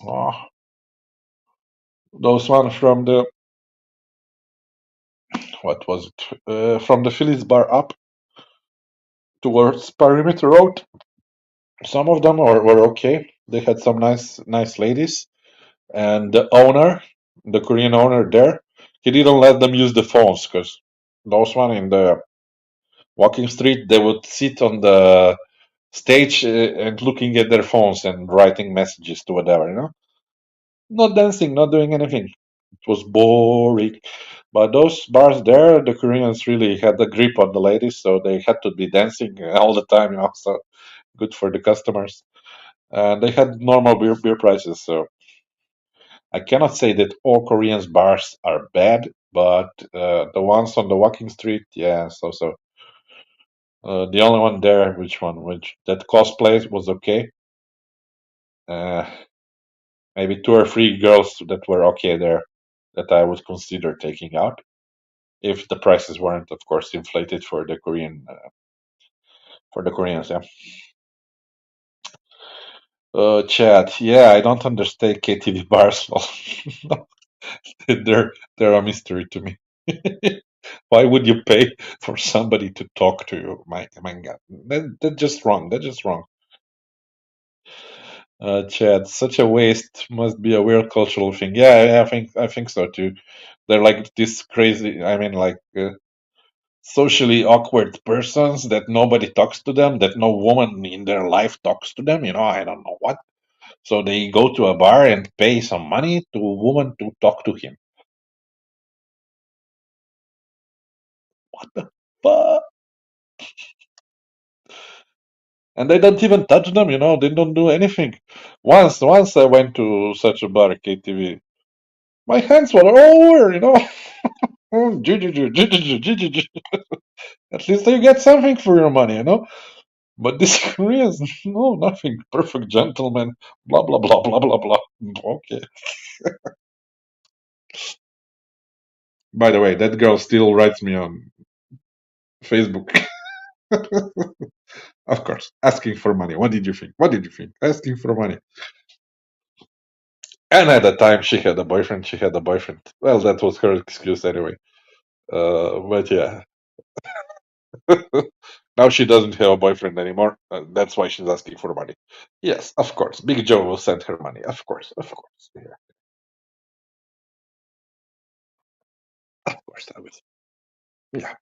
Oh, those one from the what was it? From the Phillies bar up towards Perimeter Road. Some of them were okay. They had some nice ladies, and the owner, the Korean owner there, he didn't let them use the phones because those one in the walking street, they would sit on the stage and looking at their phones and writing messages to whatever, not dancing, not doing anything. It was boring. But those bars there, the Koreans really had a grip on the ladies, so they had to be dancing all the time, so good for the customers. And they had normal beer prices, so I cannot say that all Koreans bars are bad, but the ones on the walking street, yeah, so. The only one there, which one? Which that cosplay was okay. Uh, maybe two or three girls that were okay there that I would consider taking out if the prices weren't, of course, inflated for the Koreans. Yeah. Chat. Yeah, I don't understand KTV bars. They're a mystery to me. Why would you pay for somebody to talk to you? My God, that's just wrong. That's just wrong. Chad, such a waste must be a weird cultural thing. Yeah, I think so too. They're like this crazy. I mean, like socially awkward persons that nobody talks to them, that no woman in their life talks to them. I don't know what. So they go to a bar and pay some money to a woman to talk to him. What the fuck? And they don't even touch them. They don't do anything. Once I went to such a bar, KTV. My hands were all over. Mm, At least you get something for your money. But these Koreans, no, nothing. Perfect gentleman. Blah blah blah blah blah blah. Okay. By the way, that girl still writes me on Facebook. Of course, asking for money. What did you think? What did you think? Asking for money. And at the time, she had a boyfriend. She had a boyfriend. Well, that was her excuse anyway. But yeah. Now she doesn't have a boyfriend anymore. That's why she's asking for money. Yes, of course. Big Joe will send her money. Of course, of course. Yeah, of course I will. Yeah.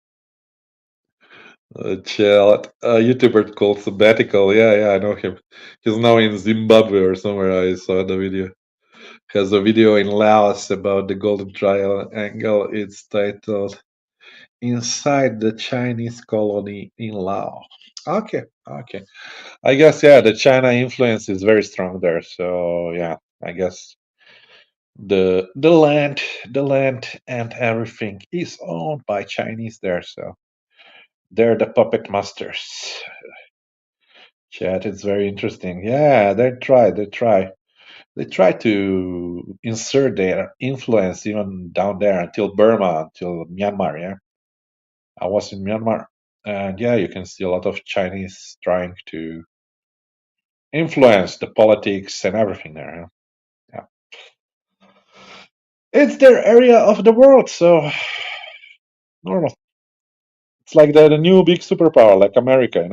Chill. A YouTuber called Sabbatical. Yeah, I know him. He's now in Zimbabwe or somewhere. I saw the video. Has a video in Laos about the Golden Triangle. It's titled "Inside the Chinese Colony in Laos." Okay, okay. I guess yeah, the China influence is very strong there. So yeah, I guess the land and everything is owned by Chinese there. So they're the puppet masters. Chat, it's very interesting. Yeah, they try to insert their influence even down there until Burma, until Myanmar. Yeah, I was in Myanmar, and yeah, you can see a lot of Chinese trying to influence the politics and everything there. Yeah, it's their area of the world, so normal. It's like the new big superpower, like America.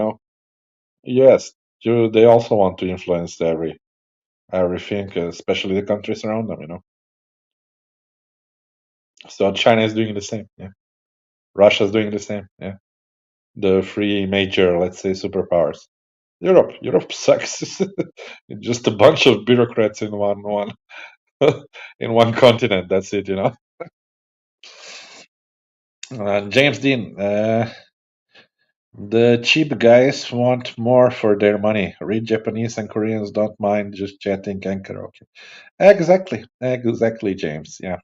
Yes, they also want to influence everything, especially the countries around them. So China is doing the same. Yeah, Russia's doing the same. Yeah, the three major, let's say, superpowers. Europe sucks. It's just a bunch of bureaucrats in one in one continent. That's it. James Dean, the cheap guys want more for their money. Read Japanese and Koreans don't mind just chatting and karaoke. Exactly, James. Yeah.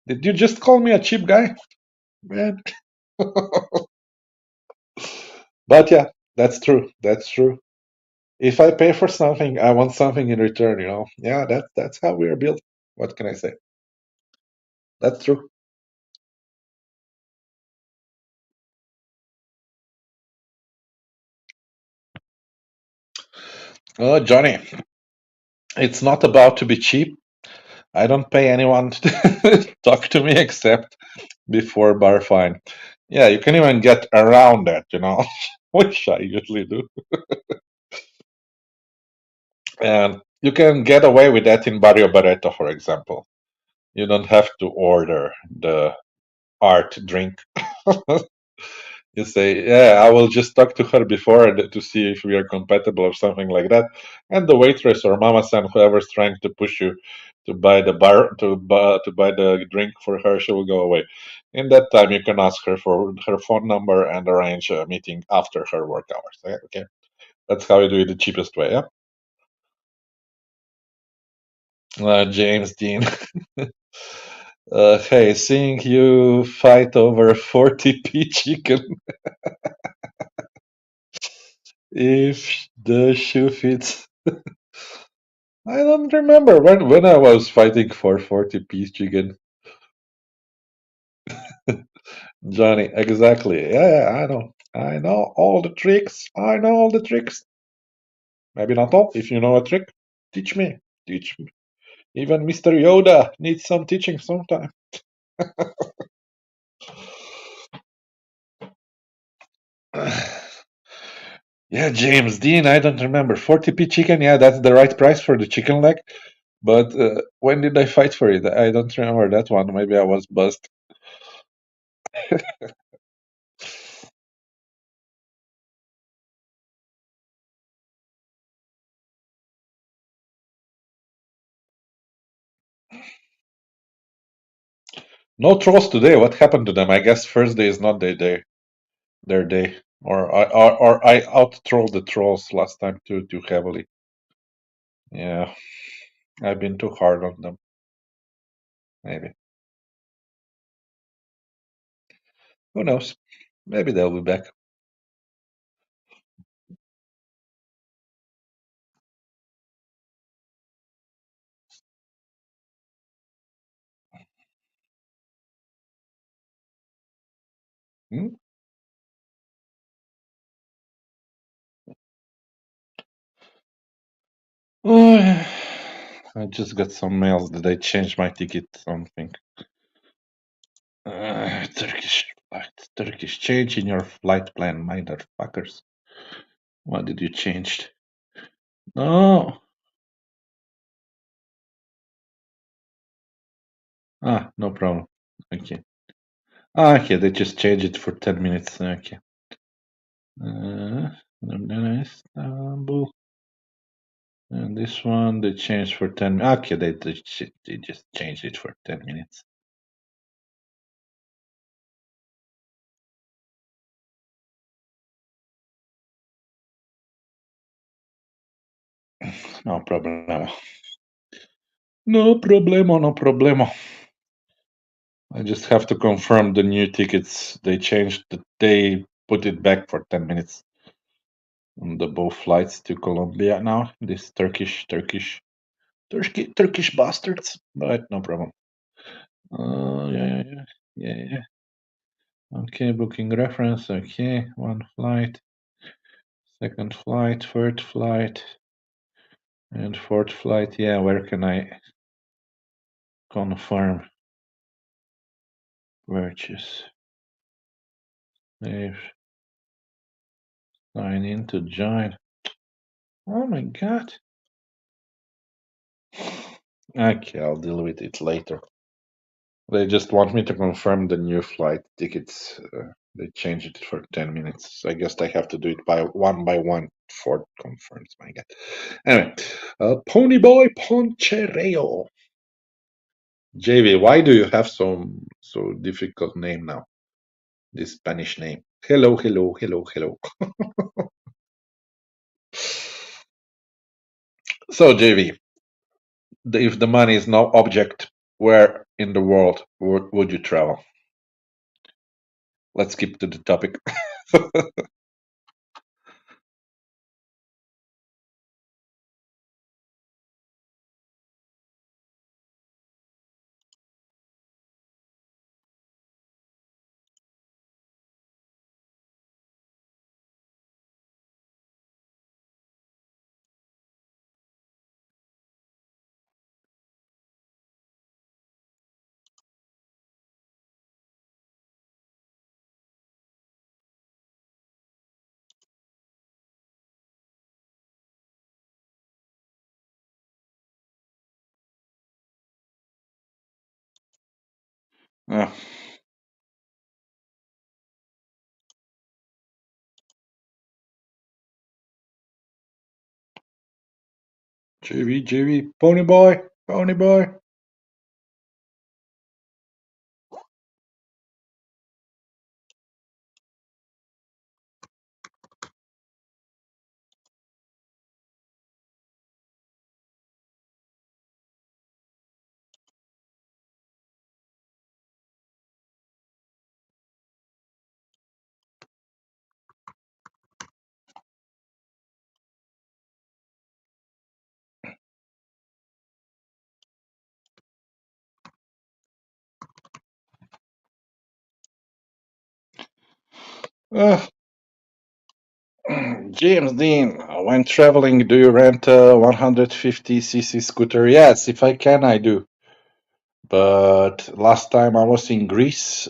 Did you just call me a cheap guy? Man. But yeah, that's true. That's true. If I pay for something, I want something in return. Yeah, that's how we are built. What can I say? That's true. Oh, Johnny, it's not about to be cheap. I don't pay anyone to talk to me except before bar fine. Yeah, you can even get around that, which I usually do. And you can get away with that in Barrio Barreto, for example. You don't have to order the art drink. You say, yeah, I will just talk to her before to see if we are compatible or something like that. And the waitress or mama san, whoever's trying to push you to buy the buy the drink for her, she will go away. In that time, you can ask her for her phone number and arrange a meeting after her work hours. Okay, that's how you do it the cheapest way. Yeah, James Dean. Hey, seeing you fight over 40p chicken. If the shoe fits. I don't remember when I was fighting for 40p chicken. Johnny, exactly. Yeah, I know. I know all the tricks. I know all the tricks. Maybe not all. If you know a trick, teach me. Teach me. Even Mr. Yoda needs some teaching sometime. Yeah, James Dean, I don't remember. 40p chicken, yeah, that's the right price for the chicken leg. But when did I fight for it? I don't remember that one. Maybe I was buzzed. No trolls today. What happened to them? I guess Thursday is not their day. Or I out trolled the trolls last time too heavily. Yeah, I've been too hard on them. Maybe. Who knows? Maybe they'll be back. Hmm? Oh, yeah. I just got some mails that I changed my ticket. Something. Turkish flight. Turkish change in your flight plan, motherfuckers. What did you change? No. No problem. Okay. Okay, they just changed it for 10 minutes. Okay. Istanbul. And this one they changed for 10. Okay, they just changed it for 10 minutes. No problemo. No problemo, no problemo. I just have to confirm the new tickets. They changed they put it back for 10 minutes on the both flights to Colombia now. This Turkish bastards. But no problem. Yeah. Okay, booking reference. Okay, one flight, second flight, third flight, and fourth flight. Yeah, where can I confirm purchase? Save, sign in to join. Oh my god. Okay, I'll deal with it later. They just want me to confirm the new flight tickets. They changed it for 10 minutes. I guess I have to do it by one before it confirms. My God. Anyway, Ponyboy Ponchereo. JV, why do you have so difficult name now? This Spanish name. Hello. So JV, if the money is no object, where in the world would you travel? Let's skip to the topic. Uh, JV, Pony Boy, Pony Boy. Uh, James Dean, when traveling, do you rent a 150cc scooter? Yes, if I can, I do. But last time I was in Greece,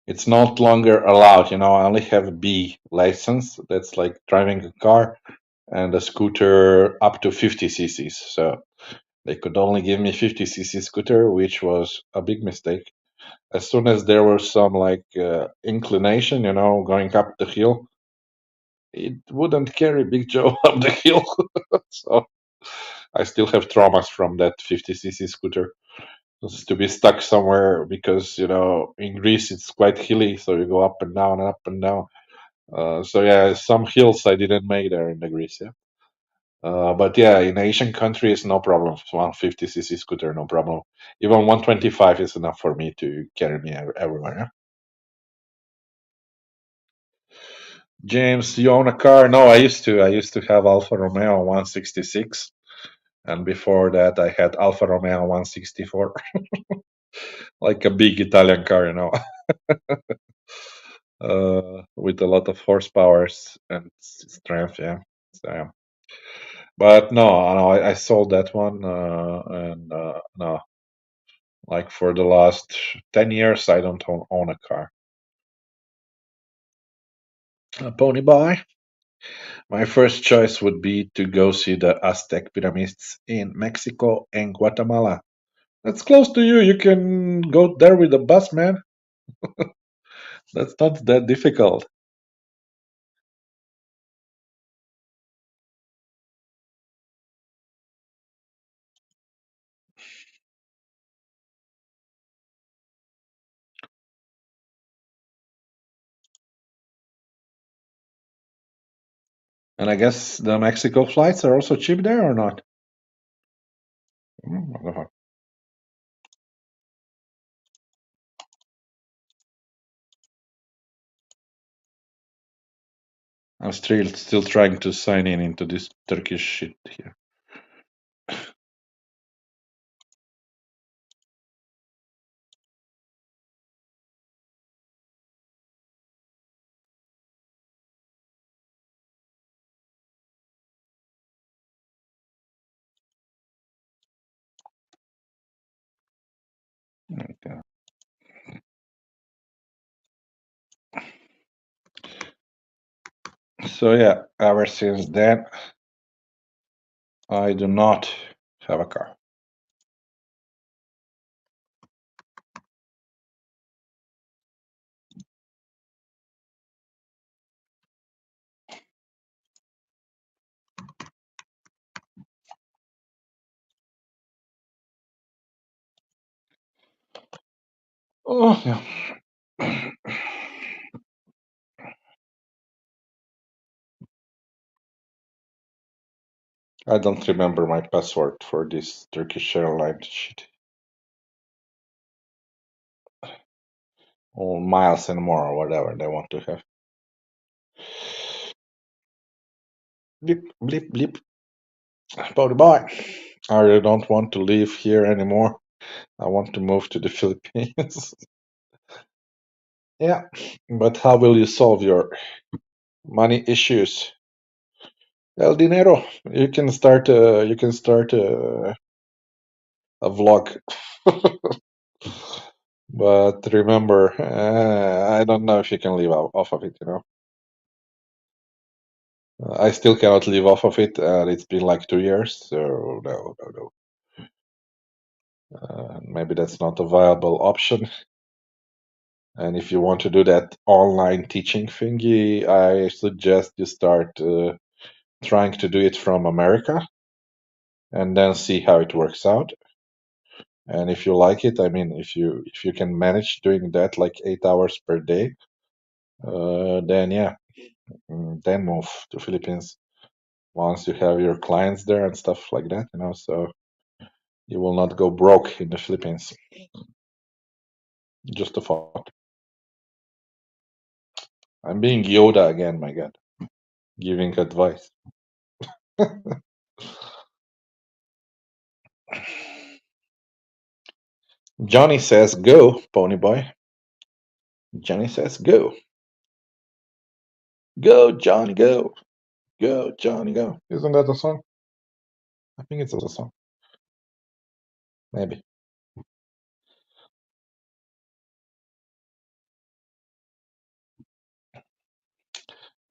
it's not longer allowed. I only have a B license. That's like driving a car and a scooter up to 50 cc's. So they could only give me 50cc scooter, which was a big mistake. As soon as there was some inclination, going up the hill, it wouldn't carry Big Joe up the hill. So I still have traumas from that 50cc scooter. Just to be stuck somewhere because in Greece it's quite hilly, so you go up and down and up and down. So yeah, some hills I didn't make there in the Greece. Yeah, but yeah, in Asian countries no problem. 150cc scooter, no problem. Even 125 is enough for me to carry me everywhere. Yeah? James, you own a car? No, I used to. I used to have Alfa Romeo 166, and before that I had Alfa Romeo 164, like a big Italian car, with a lot of horsepowers and strength. Yeah. So, yeah. But no, I sold that one, and no, like for the last 10 years, I don't own a car. Pony boy. My first choice would be to go see the Aztec pyramids in Mexico and Guatemala. That's close to you. You can go there with a bus, man. That's not that difficult. And I guess the Mexico flights are also cheap there or not? Mm, I'm still trying to sign in into this Turkish shit here. Okay. So yeah, ever since then, I do not have a car. Oh yeah. I don't remember my password for this Turkish airline shit. Or miles and more, or whatever they want to have. Blip, blip, blip. Bye bye. I really don't want to live here anymore. I want to move to the Philippines. Yeah, but how will you solve your money issues? El dinero. You can start a vlog. But remember, I don't know if you can live off of it. I still cannot live off of it, and it's been like 2 years, so no, no, no. Maybe that's not a viable option. And if you want to do that online teaching thingy, I suggest you start trying to do it from America. and then see how it works out. And if you like it, I mean, if you can manage doing that like 8 hours per day, then yeah, then move to Philippines once you have your clients there and stuff like that, so you will not go broke in the Philippines. Just a thought. I'm being Yoda again, my God, giving advice. Johnny says go, Pony Boy. Johnny says go. Go, Johnny, go. Go, Johnny, go. Isn't that a song? I think it's a song. Maybe.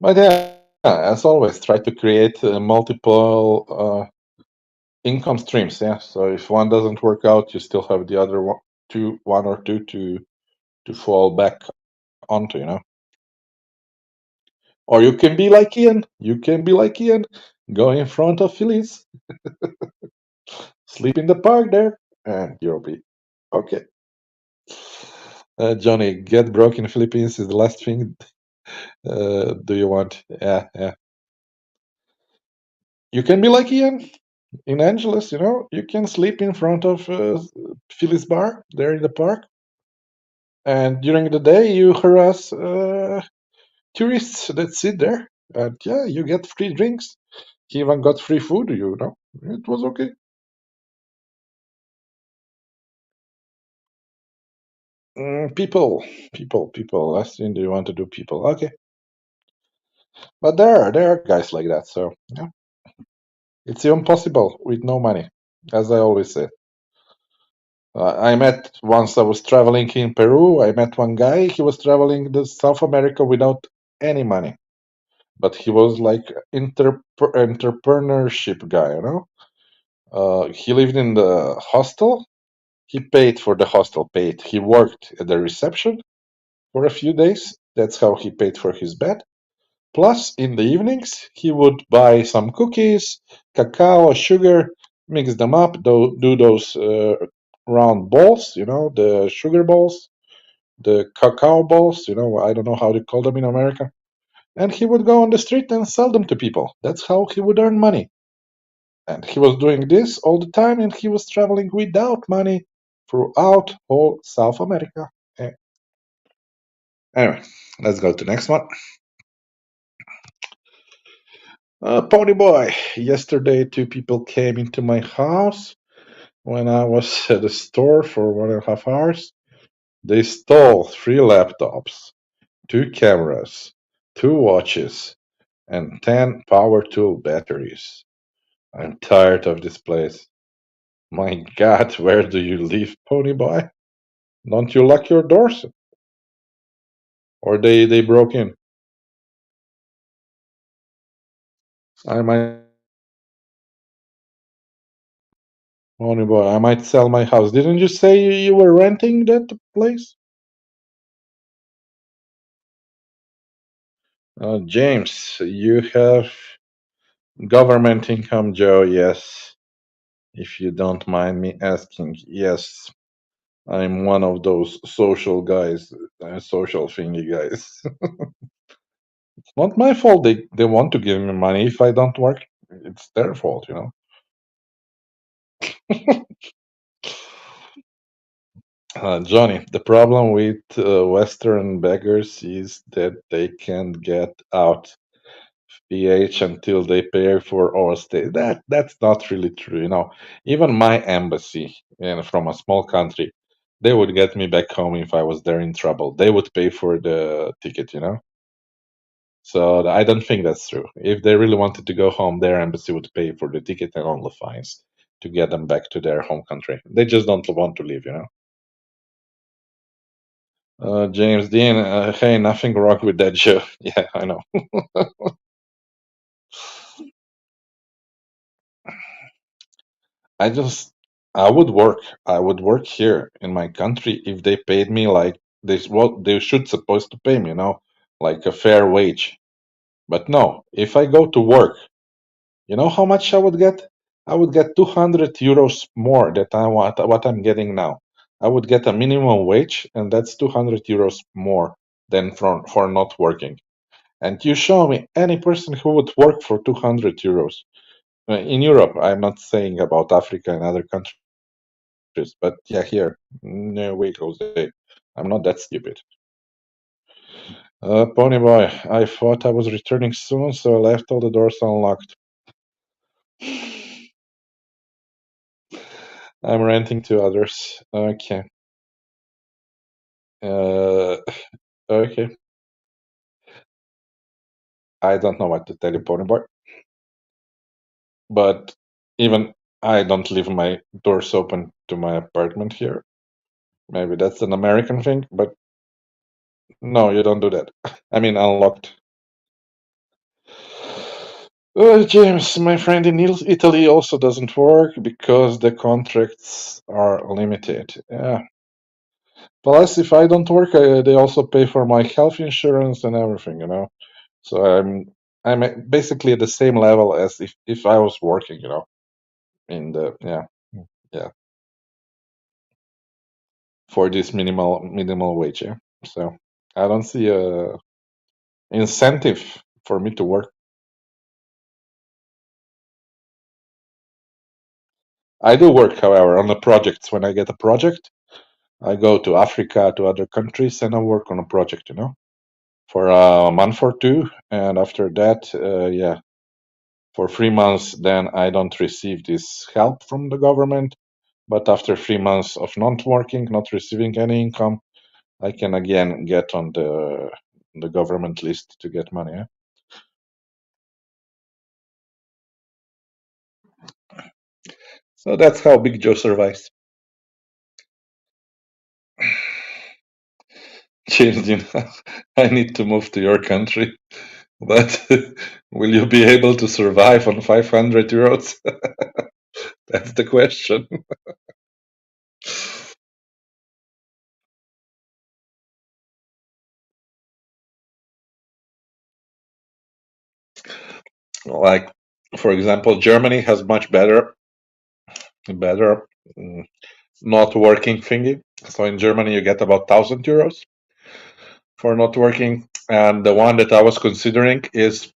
But yeah, as always, try to create multiple income streams. Yeah. So if one doesn't work out, you still have the other one or two to fall back onto. Or you can be like Ian. You can be like Ian. Go in front of Phillies. Sleep in the park there, and you'll be okay. Johnny, get broke in the Philippines is the last thing. Do you want? Yeah, yeah. You can be like Ian in Angeles. You can sleep in front of Phillies bar there in the park, and during the day you harass tourists that sit there, and yeah, you get free drinks. He even got free food. It was okay. People. Last thing do you want to do, people? Okay, but there are guys like that. So yeah, it's impossible with no money, as I always say. I met once I was traveling in Peru. I met one guy. He was traveling to South America without any money, but he was like entrepreneurship guy. He lived in the hostel. He paid for the hostel. Paid. He worked at the reception for a few days. That's how he paid for his bed. Plus, in the evenings, he would buy some cookies, cacao, sugar, mix them up, do those round balls, the sugar balls, the cacao balls, I don't know how they call them in America. And he would go on the street and sell them to people. That's how he would earn money. And he was doing this all the time, and he was traveling without money throughout whole South America. Anyway, let's go to the next one. Pony Boy, yesterday 2 people came into my house when I was at the store for 1.5 hours. They stole 3 laptops, 2 cameras, 2 watches, and 10 power tool batteries. I'm tired of this place. My God, where do you live, Pony Boy? Don't you lock your doors? Or they broke in? I might, Pony Boy, I might sell my house. Didn't you say you were renting that place? James, you have government income, Joe. Yes. If you don't mind me asking, yes. I'm one of those social guys, social thingy guys. It's not my fault they want to give me money if I don't work. It's their fault. Johnny, the problem with Western beggars is that they can't get out PH until they pay for our stay. That's not really true. Even my embassy, from a small country, they would get me back home if I was there in trouble. They would pay for the ticket. So I don't think that's true. If they really wanted to go home, their embassy would pay for the ticket and all the fines to get them back to their home country. They just don't want to leave. James Dean, hey, nothing wrong with that show. Yeah, I know. I just, I would work. I would work here in my country if they paid me like this. What they should supposed to pay me, like a fair wage. But no, if I go to work, you know how much I would get? I would get 200 euros more than what I'm getting now. I would get a minimum wage, and that's 200 euros more than for not working. And you show me any person who would work for 200 euros in Europe. I'm not saying about Africa and other countries, but yeah, here, no way, Jose. I'm not that stupid. Ponyboy, I thought I was returning soon, so I left all the doors unlocked. I'm renting to others. Okay. Okay. I don't know what to tell you, Ponyboy. But even I don't leave my doors open to my apartment here. Maybe that's an American thing, but no, you don't do that. I mean, unlocked. James, my friend in Italy also doesn't work because the contracts are limited. Yeah. Plus, if I don't work, they also pay for my health insurance and everything, you know. So I'm basically at the same level as if I was working, you know. In the yeah for this minimal wage. Yeah. So I don't see a incentive for me to work. I do work, however, on the projects. When I get a project, I go to Africa, to other countries, and I work on a project, you know, for a month or two. And after that, yeah, for 3 months, then I don't receive this help from the government. But after 3 months of not working, not receiving any income, I can again get on the government list to get money. Yeah? So that's how Big Joe survives. James, you know, I need to move to your country, but will you be able to survive on 500 euros? That's the question. Like, for example, Germany has much better mm, not working thingy. So in Germany, you get about 1,000 euros for not working, and the one that I was considering is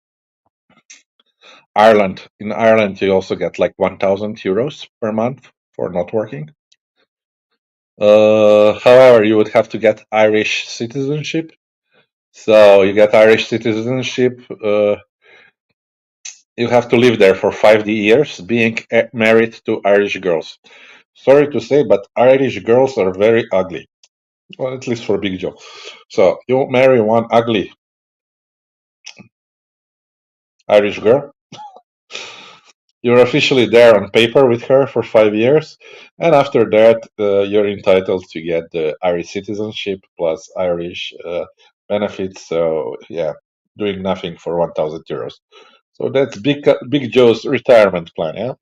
Ireland. In Ireland, you also get like 1,000 euros per month for not working. However, you would have to get Irish citizenship. So you get Irish citizenship. You have to live there for 5 years, being married to Irish girls. Sorry to say, but Irish girls are very ugly. Well, at least for Big Joe. So you marry one ugly Irish girl. You're officially there on paper with her for 5 years, and after that, you're entitled to get the Irish citizenship plus Irish benefits. So yeah, doing nothing for 1,000 euros. So that's Big Joe's retirement plan. Yeah,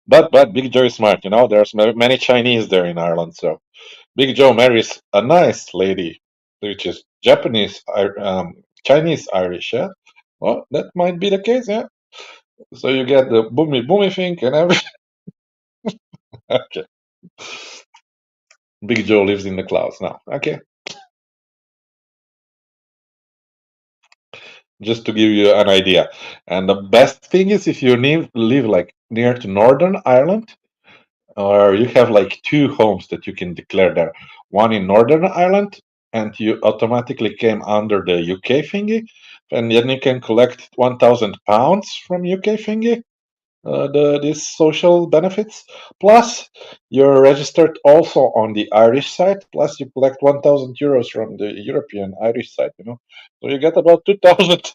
but Big Joe is smart. You know, there's many Chinese there in Ireland. So Big Joe marries a nice lady, which is Japanese, Chinese Irish. Yeah, well, that might be the case. Yeah. So you get the boomy thing and everything. Okay. Big Joe lives in the clouds now. Okay. Just to give you an idea. And the best thing is if you live like near to Northern Ireland, or you have like two homes that you can declare there. One in Northern Ireland, and you automatically came under the UK thingy, and then you can collect £1,000 from UK thingy, these social benefits. Plus, you're registered also on the Irish side. Plus, you collect 1,000 euros from the European Irish side. You know, so you get about 2,000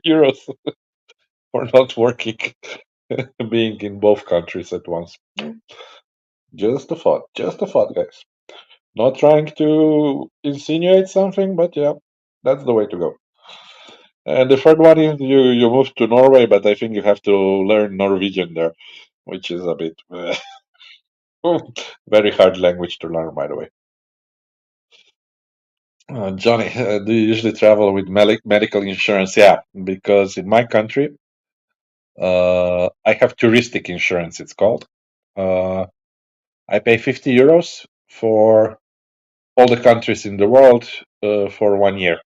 euros for not working, being in both countries at once. Just a thought, guys. Not trying to insinuate something, but yeah, that's the way to go. And the third one is you move to Norway, but I think you have to learn Norwegian there, which is a bit very hard language to learn, by the way. Johnny, do you usually travel with medical insurance? Yeah, because in my country, I have touristic insurance, it's called. Uh, I pay 50 euros for all the countries in the world for 1 year.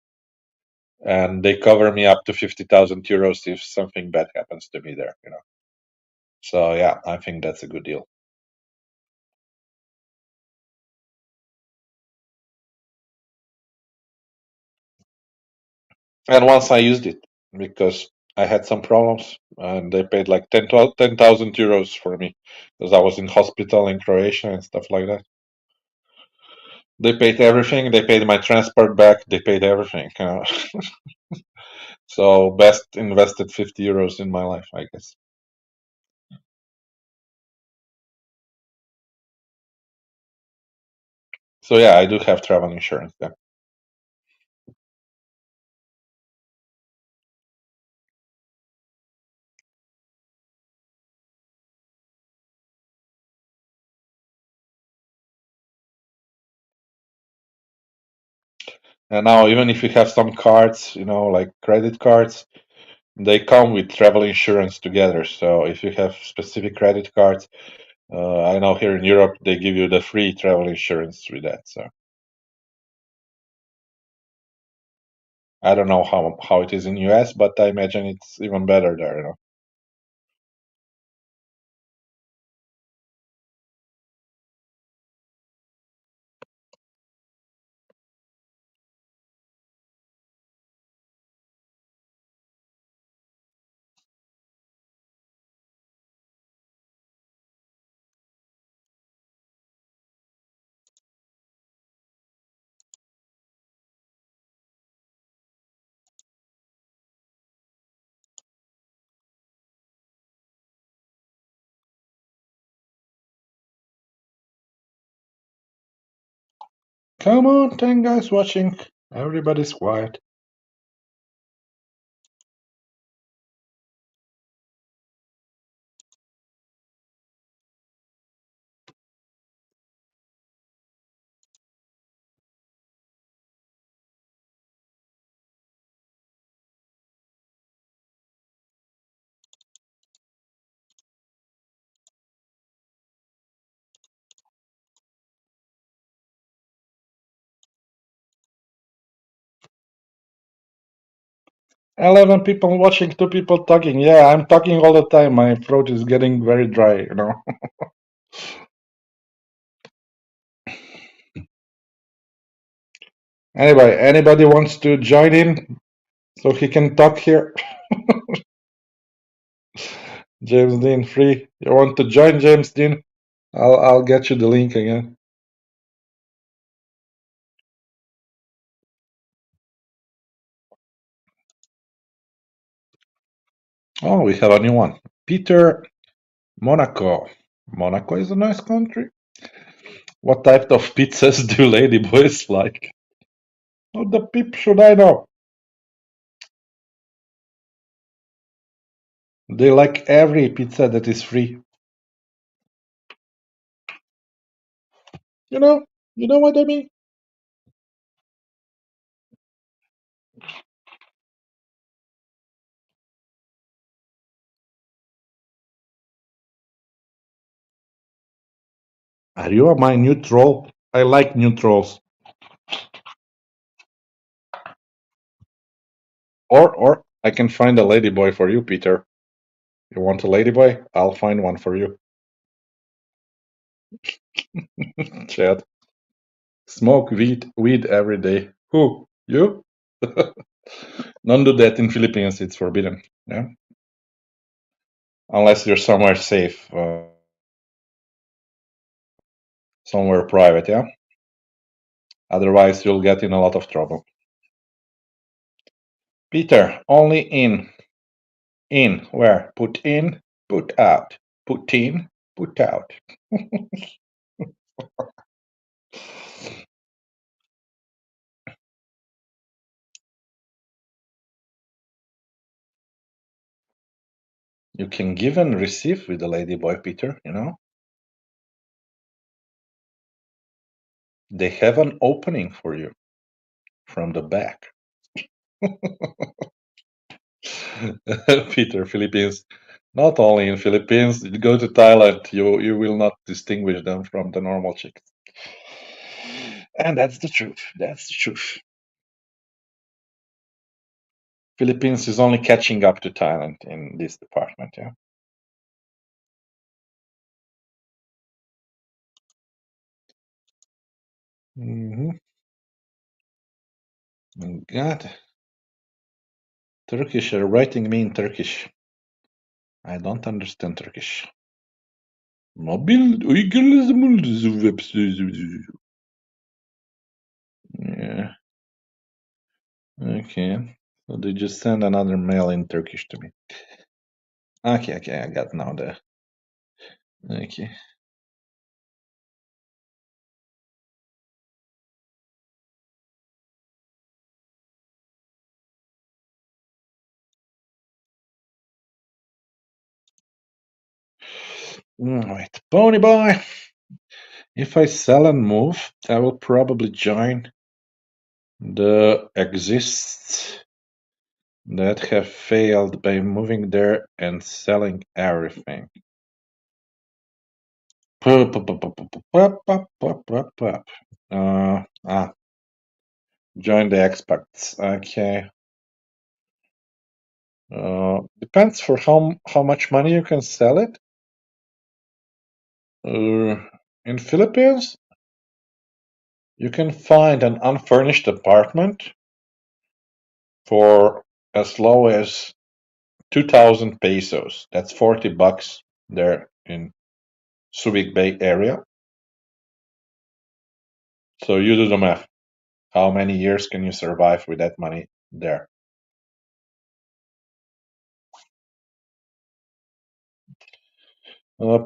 And they cover me up to 50,000 euros if something bad happens to me there, you know. So yeah, I think that's a good deal. And once I used it because I had some problems and they paid like 10,000 euros for me because I was in hospital in Croatia and stuff like that. They paid everything. They paid my transport back. They paid everything. So best invested 50 euros in my life, I guess. So yeah, I do have travel insurance. Yeah. And now even if you have some cards, you know, like credit cards, they come with travel insurance together. So if you have specific credit cards, I know here in Europe they give you the free travel insurance with that. So I don't know how it is in US, but I imagine it's even better there. You know. Come on, 10 guys watching. Everybody's quiet. Eleven people watching, 2 people talking. Yeah, I'm talking all the time. My throat is getting very dry, you know. Anyway, anybody wants to join in so he can talk here? James Dean, free. You want to join James Dean? I'll get you the link again. Oh, we have a new one. Peter, Monaco. Monaco is a nice country. What type of pizzas do ladyboys like? How the peep should I know? They like every pizza that is free. You know? You know what I mean? Are you my new troll? I like new trolls. Or I can find a ladyboy for you, Peter. You want a ladyboy? I'll find one for you. Chad. Smoke weed every day. Who? You? Don't do that in Philippines. It's forbidden. Yeah. Unless you're somewhere safe, somewhere private. Yeah. Otherwise, you'll get in a lot of trouble. Peter, only in. In where? Put in, put out. Put in, put out. You can give and receive with the ladyboy, Peter. You know they have an opening for you from the back. Peter, Philippines. Not only in Philippines, you go to Thailand, you will not distinguish them from the normal chickens. And that's the truth. That's the truth. Philippines is only catching up to Thailand in this department, yeah. Mm-hmm. God, Turkish are writing me in Turkish. I don't understand Turkish. Mobil yeah. Okay. So they just send another mail in Turkish to me. Okay, I got now the. Okay. Wait, Pony Boy. If I sell and move, I will probably join the exists that have failed by moving there and selling everything. Join the expats. Okay. Depends for how much money you can sell it. In Philippines, you can find an unfurnished apartment for as low as 2,000 pesos. That's $40 there in Subic Bay area. So you do the math. How many years can you survive with that money there?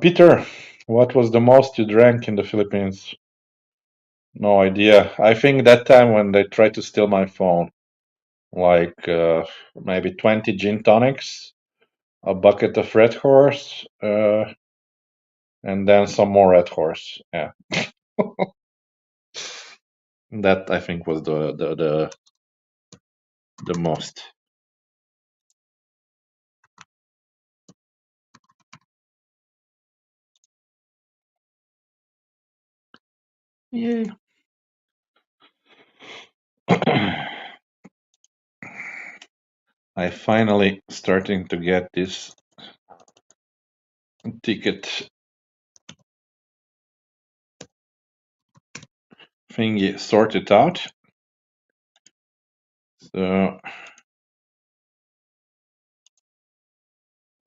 Peter, what was the most you drank in the Philippines? No idea. I think that time when they tried to steal my phone, like maybe 20 gin tonics, a bucket of Red Horse, and then some more Red Horse. Yeah, that I think was the most. Yeah. I finally starting to get this ticket thingy sorted out. So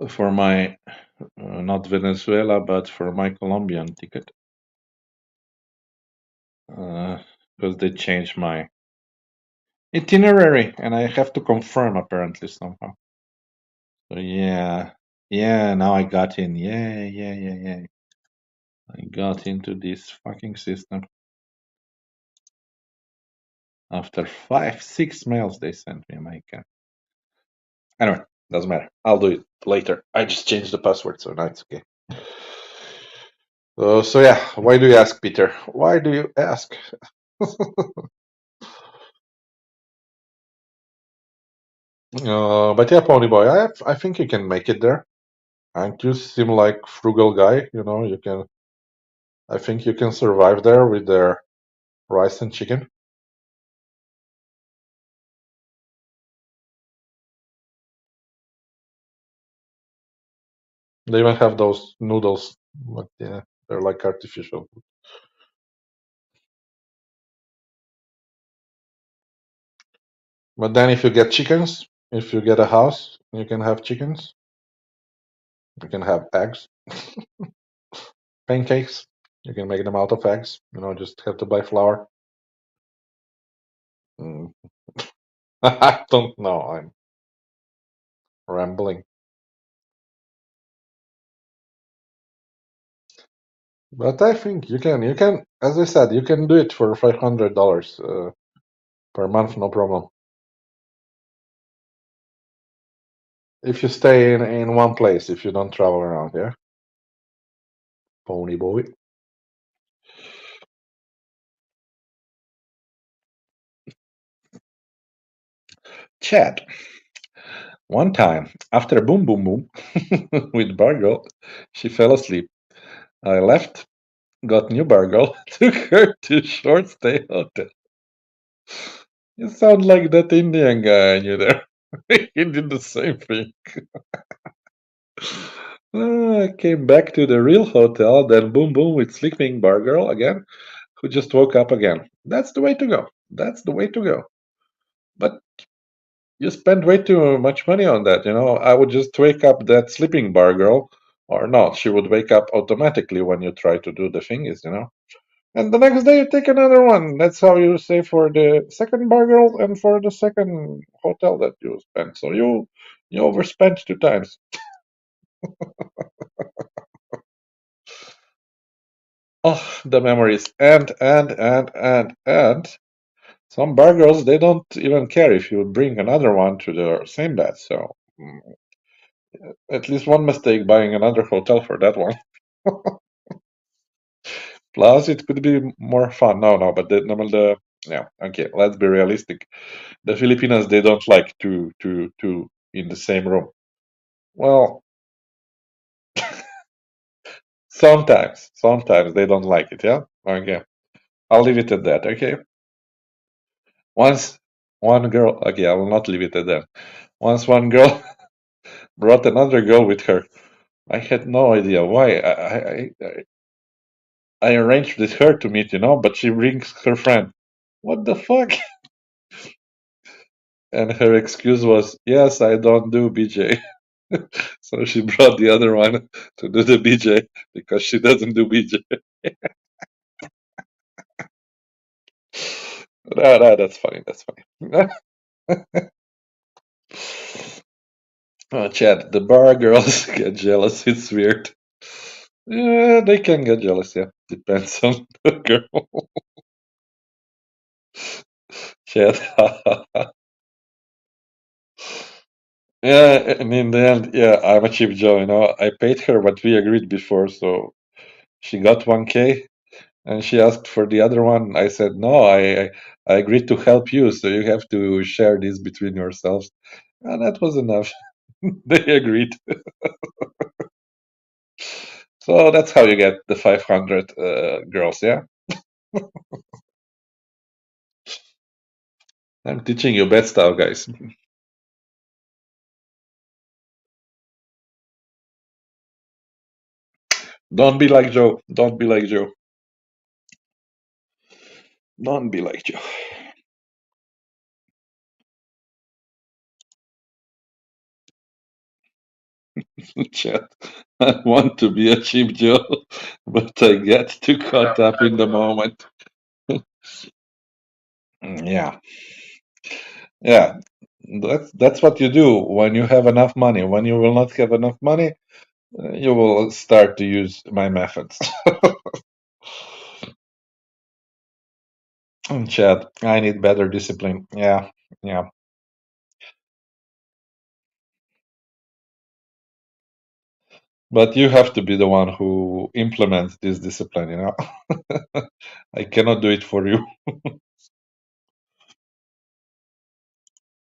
for my not Venezuela, but for my Colombian ticket, because they changed my itinerary, and I have to confirm apparently somehow. So yeah. Now I got in. Yeah. I got into this fucking system after 5, 6 mails they sent me. My God. Anyway, doesn't matter. I'll do it later. I just changed the password, so now it's okay. So yeah, why do you ask, Peter? Why do you ask? But yeah, Pony Boy, I think you can make it there. And you seem like frugal guy, you know. You can. I think you can survive there with their rice and chicken. They even have those noodles, but yeah, they're like artificial. But then if you get chickens, if you get a house, you can have chickens. You can have eggs, pancakes. You can make them out of eggs. You know, just have to buy flour. Mm. I don't know. I'm rambling. But I think you can, as I said, you can do it for $500 per month, no problem. If you stay in one place, if you don't travel around, yeah. Pony boy. Chat. One time, after Boom Boom Boom with Bargirl, she fell asleep. I left, got new Bargirl, took her to Short Stay Hotel. You sound like that Indian guy, you know. He did the same thing. I came back to the real hotel, then Boom Boom with sleeping Bargirl again, who just woke up again. That's the way to go. That's the way to go. But you spend way too much money on that, you know. I would just wake up that sleeping bar girl, or not. She would wake up automatically when you try to do the thingies, you know. And the next day you take another one. That's how you say for the second bar girl and for the second hotel that you spent. So you overspent two times. Oh, the memories. And some bar girls, they don't even care if you bring another one to the same bed. So at least one mistake buying another hotel for that one. Plus, it could be more fun. No, but yeah, okay. Let's be realistic. The Filipinos, they don't like two in the same room. Well, sometimes they don't like it. Yeah. Okay. I'll leave it at that. Okay. Once one girl. Okay, I will not leave it at that. Once one girl brought another girl with her. I had no idea why. I arranged with her to meet, you know, but she brings her friend. What the fuck? And her excuse was, yes, I don't do BJ. So she brought the other one to do the BJ because she doesn't do BJ. That's funny. That's funny. Oh, Chad, the bar girls get jealous. It's weird. Yeah, they can get jealous. Yeah, depends on the girl. Chad. Yeah, and in the end, yeah, I'm a cheap Joe. You know, I paid her what we agreed before, so she got 1K, and she asked for the other one. I said no. I agreed to help you, so you have to share this between yourselves, and that was enough. They agreed. So that's how you get the 500 girls. Yeah, I'm teaching you bad stuff, guys. Don't be like Joe. Don't be like Joe. Don't be like Joe. Chat. I want to be a cheap Joe, but I get too caught up in the moment. Yeah, yeah. That's what you do when you have enough money. When you will not have enough money, you will start to use my methods. Chat. I need better discipline. Yeah, yeah. But you have to be the one who implements this discipline, you know? I cannot do it for you.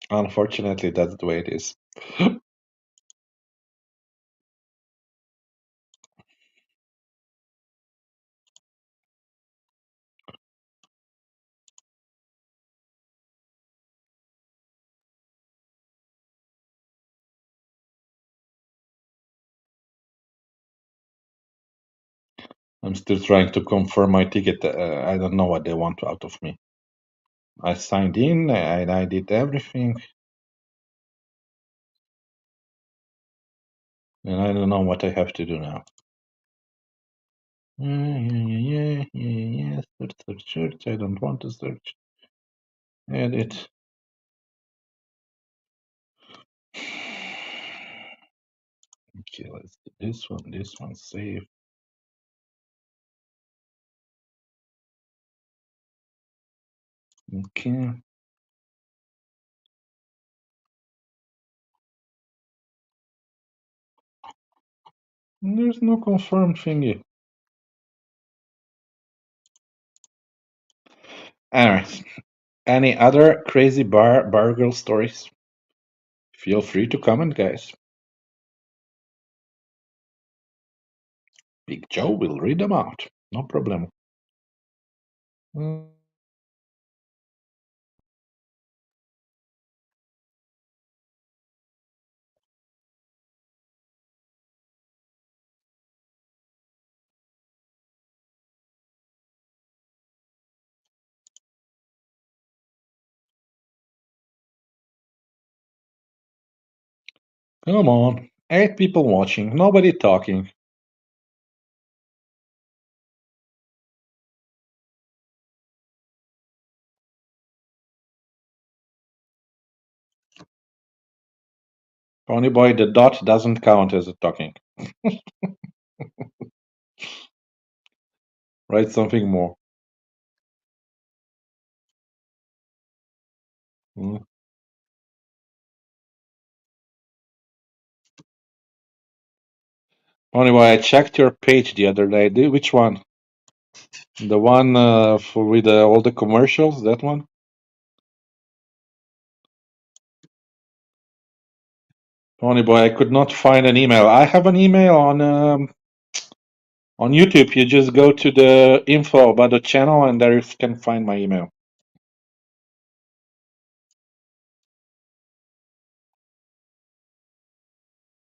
Unfortunately, that's the way it is. I'm still trying to confirm my ticket. I don't know what they want out of me. I signed in, I did everything, and I don't know what I have to do now. Yeah. Search. I don't want to search. Edit. Okay, let's do this one. This one, save. Okay. There's no confirmed thingy. Alright. Any other crazy bar girl stories? Feel free to comment, guys. Big Joe will read them out. No problem. Mm, Come on. 8 people watching, nobody talking. Ponyboy, the dot doesn't count as a talking. Write something more. Mm. Ponyboy, I checked your page the other day. Which one? The one for with all the commercials? That one? Ponyboy, I could not find an email. I have an email on YouTube. You just go to the info about the channel, and there you can find my email.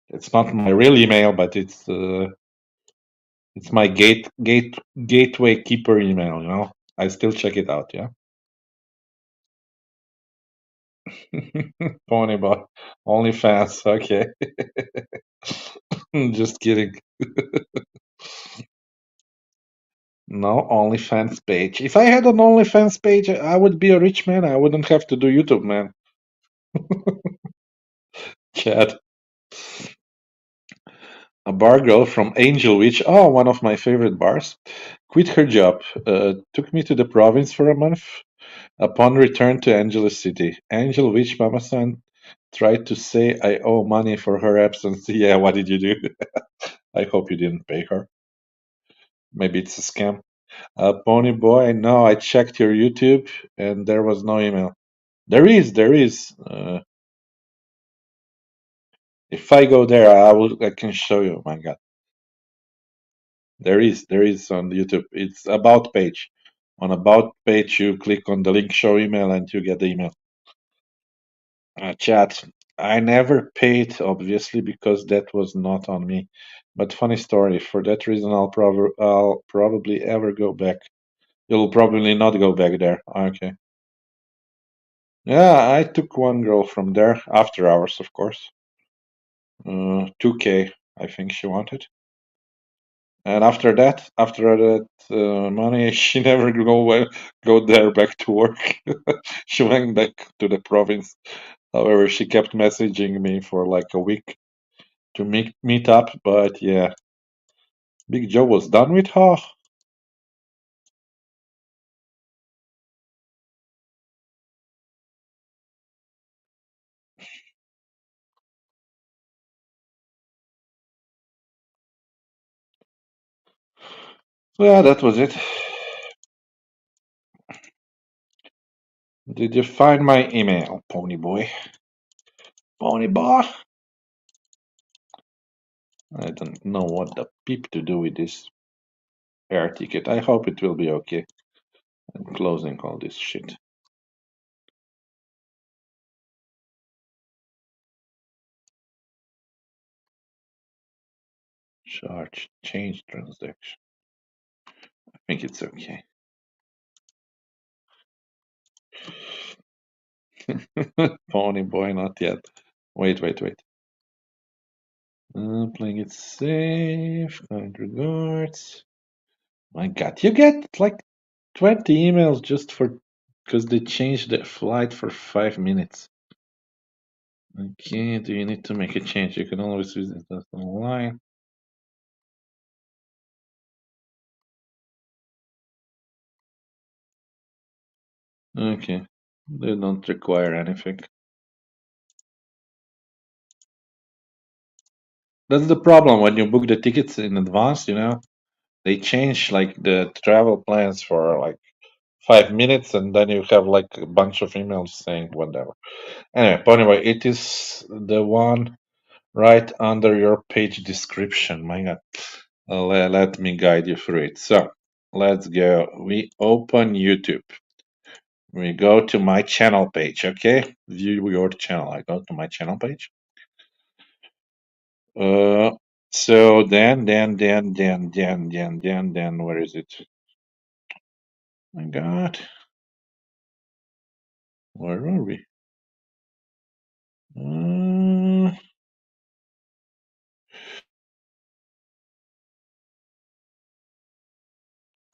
It's not my real email, but it's my gateway keeper email. You know, I still check it out. Yeah. Ponyboy, OnlyFans. Okay. Just kidding. No OnlyFans page. If I had an OnlyFans page, I would be a rich man. I wouldn't have to do YouTube, man. Chad. A bar girl from Angel Witch, oh, one of my favorite bars, quit her job, took me to the province for a month. Upon return to Angeles City, Angel Witch Mama-san tried to say I owe money for her absence. Yeah, what did you do? I hope you didn't pay her. Maybe it's a scam. Pony Boy, no, I checked your YouTube and there was no email. There is. If I go there, I can show you. My God. There is on YouTube. It's about page. On about page, you click on the link show email and you get the email. Chat. I never paid, obviously, because that was not on me. But funny story. For that reason, I'll probably ever go back. You'll probably not go back there. Okay. Yeah, I took one girl from there after hours, of course. 2K, I think she wanted. And after that money, she never go there back to work. She went back to the province. However, she kept messaging me for like a week to meet up. But yeah, Big Joe was done with her. So yeah, that was it. Did you find my email, Pony Boy? Pony Boy? I don't know what the peep to do with this air ticket. I hope it will be okay. I'm closing all this shit. Charge change transaction. I think it's okay. Pony Boy, not yet. Wait. Playing it safe. Kind regards. My God, you get like 20 emails just for because they changed the flight for 5 minutes. Okay, do you need to make a change? You can always visit us online. Okay, they don't require anything. That's the problem when you book the tickets in advance, you know. They change like the travel plans for like 5 minutes, and then you have like a bunch of emails saying whatever. Anyway, it is the one right under your page description. My God. Let me guide you through it. So let's go. We open YouTube. We go to my channel page. Okay, view your channel. I go to my channel page. So then, where is it? My God, where are we?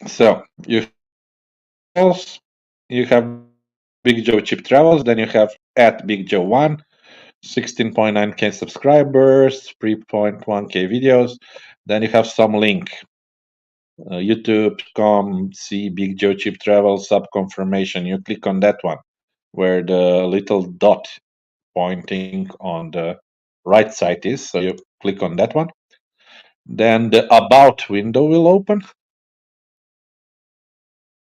So you have Big Joe Cheap Travels, then you have at Big Joe 1, 16.9K subscribers, 3.1K videos. Then you have some link. YouTube.com, see Big Joe Cheap Travel sub confirmation. You click on that one where the little dot pointing on the right side is. So you click on that one. Then the About window will open.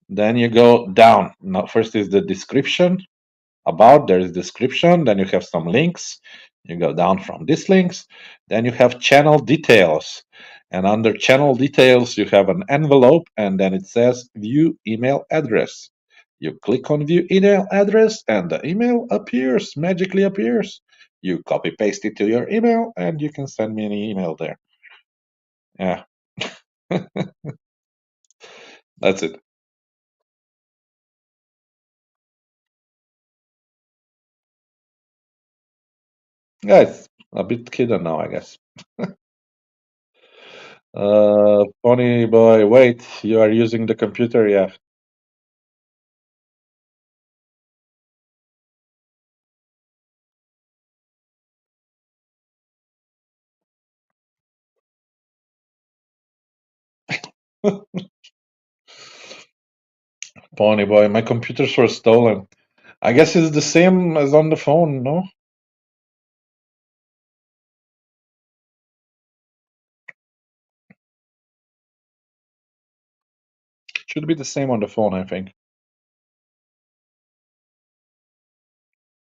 Then you go down. Now, first is the description. About, there is description. Then you have some links. You go down from these links. Then you have channel details. And under channel details, you have an envelope, and then it says view email address. You click on view email address, and the email appears, magically appears. You copy paste it to your email, and you can send me an email there. Yeah. That's it. Yeah, it's a bit hidden now, I guess. Pony boy, wait, you are using the computer? Yeah. Pony boy, my computers were stolen. I guess it's the same as on the phone, no? Should be the same on the phone, I think.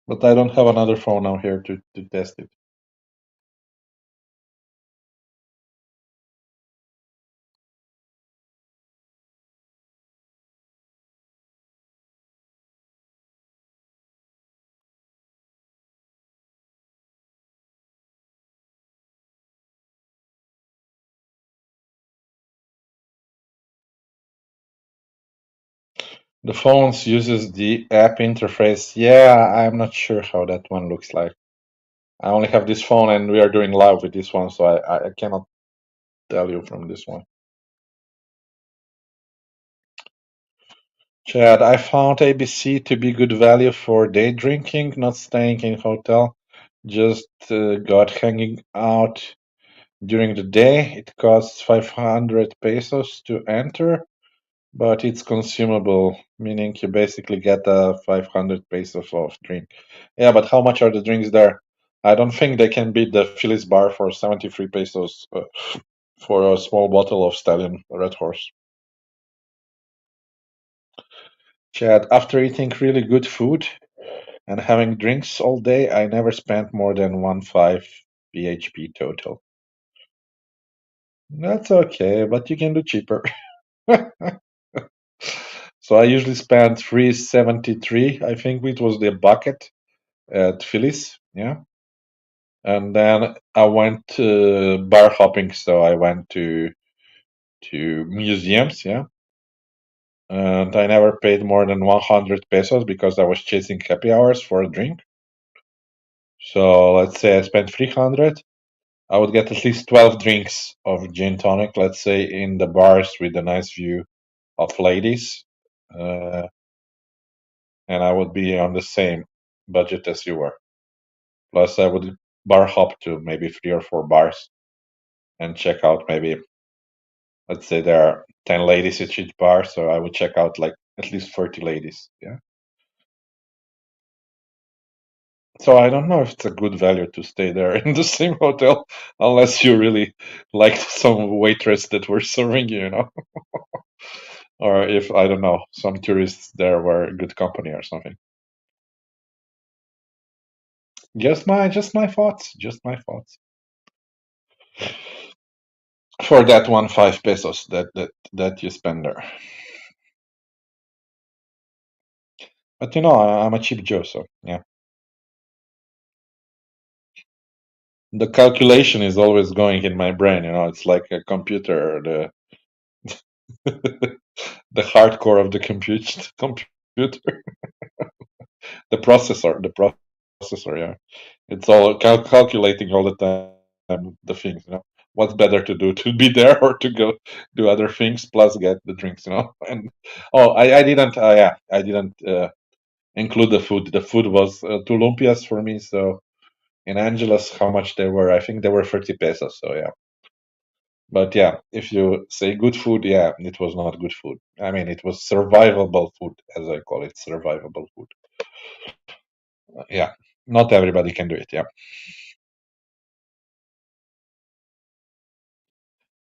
But I don't have another phone now here to test it. The phones uses the app interface. Yeah, I'm not sure how that one looks like. I only have this phone and we are doing live with this one, so I cannot tell you from this one. Chad, I found ABC to be good value for day drinking, not staying in hotel. Just got hanging out during the day. It costs 500 pesos to enter, but it's consumable, meaning you basically get a 500 pesos of drink. Yeah, but how much are the drinks there? I don't think they can beat the Phillies bar for 73 pesos for a small bottle of Stallion Red Horse. Chad, after eating really good food and having drinks all day, I never spent more than 1.5 BHP total. That's okay, but you can do cheaper. So I usually spend 373. I think it was the bucket at Phillies, yeah. And then I went bar hopping, so I went to museums, yeah. And I never paid more than 100 pesos because I was chasing happy hours for a drink. So let's say I spent 300. I would get at least 12 drinks of gin tonic, let's say, in the bars with a nice view of ladies. And I would be on the same budget as you were. Plus, I would bar hop to maybe 3 or 4 bars and check out maybe, let's say there are 10 ladies at each bar, so I would check out like at least 30 ladies. Yeah. So I don't know if it's a good value to stay there in the same hotel unless you really liked some waitress that were serving you, you know. or if I don't know, some tourists there were good company or something. Just my thoughts. Just my thoughts. For that one 5 pesos that you spend there. But I'm a cheap Joe, so yeah. The calculation is always going in my brain. It's like a computer. The hardcore of the computer, the processor. Yeah, it's all calculating all the time the things. What's better to do, to be there or to go do other things plus get the drinks. And oh, I didn't include the food. The food was 2 lumpias for me. So in Angeles, how much they were? I think they were 30 pesos. So yeah. But yeah, if you say good food, yeah, it was not good food. I mean, it was survivable food, as I call it, survivable food. Yeah, not everybody can do it. Yeah,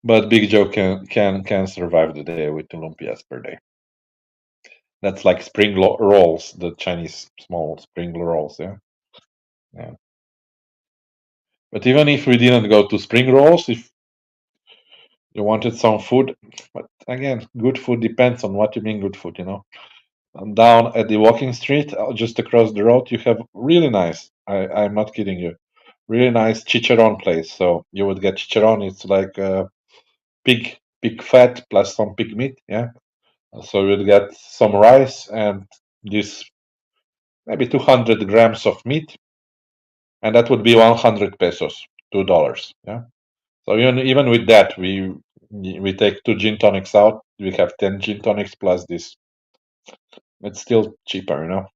but Big Joe can survive the day with 2 lumpias per day. That's like spring rolls, the Chinese small spring rolls. Yeah, yeah. But even if we didn't go to spring rolls, if you wanted some food, but again, good food depends on what you mean good food. And down at the walking street, just across the road, you have really nice. I'm not kidding you. Really nice chicharron place. So you would get chicharron. It's like pig fat plus some pig meat. Yeah. So you'd get some rice and this maybe 200 grams of meat, and that would be 100 pesos, $2. Yeah. So even with that, we take 2 gin tonics out. We have 10 gin tonics plus this. It's still cheaper.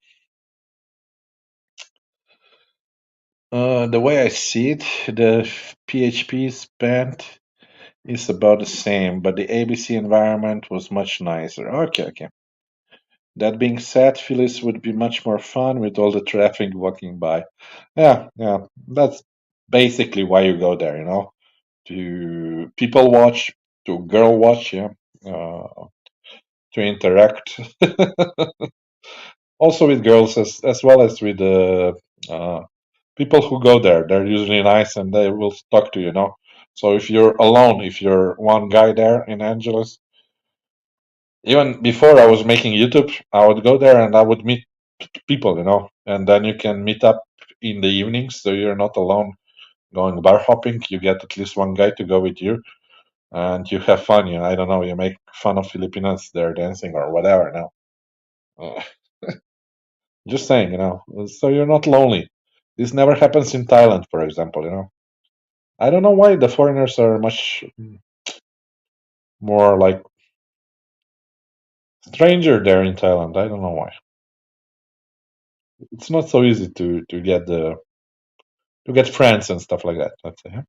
The way I see it, the PHP spent is about the same, but the ABC environment was much nicer. Okay, okay. That being said, Phyllis would be much more fun with all the traffic walking by. Yeah, yeah. That's basically why you go there, to people watch, to girl watch, yeah, to interact. Also with girls as well as with the people who go there. They're usually nice and they will talk to you. So if you're alone, if you're one guy there in Angeles, even before I was making YouTube, I would go there and I would meet people, and then you can meet up in the evenings, so you're not alone going bar hopping. You get at least one guy to go with you, and you have fun. I don't know, you make fun of Filipinos there dancing or whatever. Now, just saying. So you're not lonely. This never happens in Thailand, for example. I don't know why the foreigners are much more like stranger there in Thailand. I don't know why. It's not so easy to get friends and stuff like that. Let's say. Huh?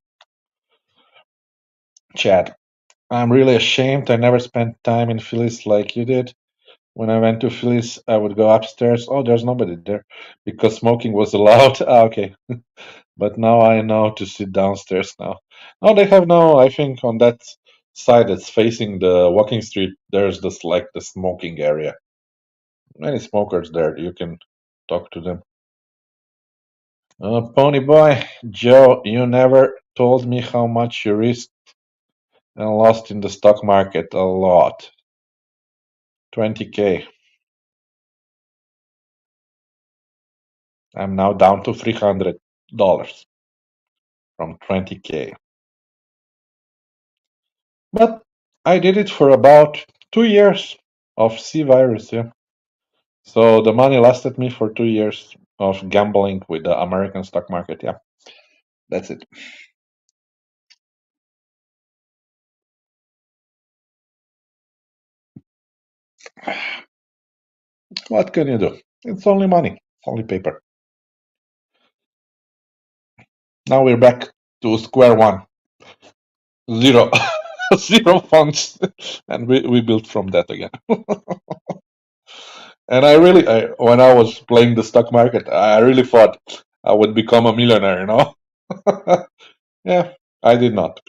Chad, I'm really ashamed. I never spent time in Phillies like you did. When I went to Phillies, I would go upstairs. Oh, there's nobody there because smoking was allowed. Okay, but now I know to sit downstairs now. No, they have no. I think on that side that's facing the walking street, there's this like the smoking area. Many smokers there. You can talk to them. Pony boy, Joe, you never told me how much you risked and lost in the stock market. A lot. 20K. I'm now down to $300 from 20K. But I did it for about 2 years of C virus, yeah. So the money lasted me for 2 years of gambling with the American stock market, yeah. That's it. What can you do? It's only money, it's only paper. Now we're back to square one. Zero. Zero funds. And we built from that again. And when I was playing the stock market, I really thought I would become a millionaire. Yeah, I did not.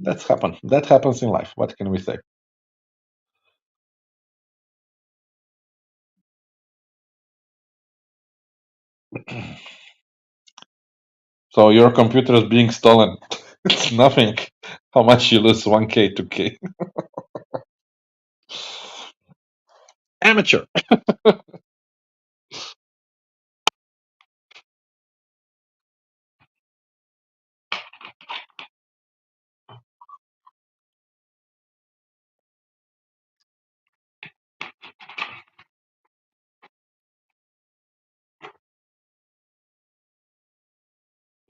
That's happen. That happens in life. What can we say? So your computer is being stolen. It's nothing. How much you lose 1K, 2K. Amateur.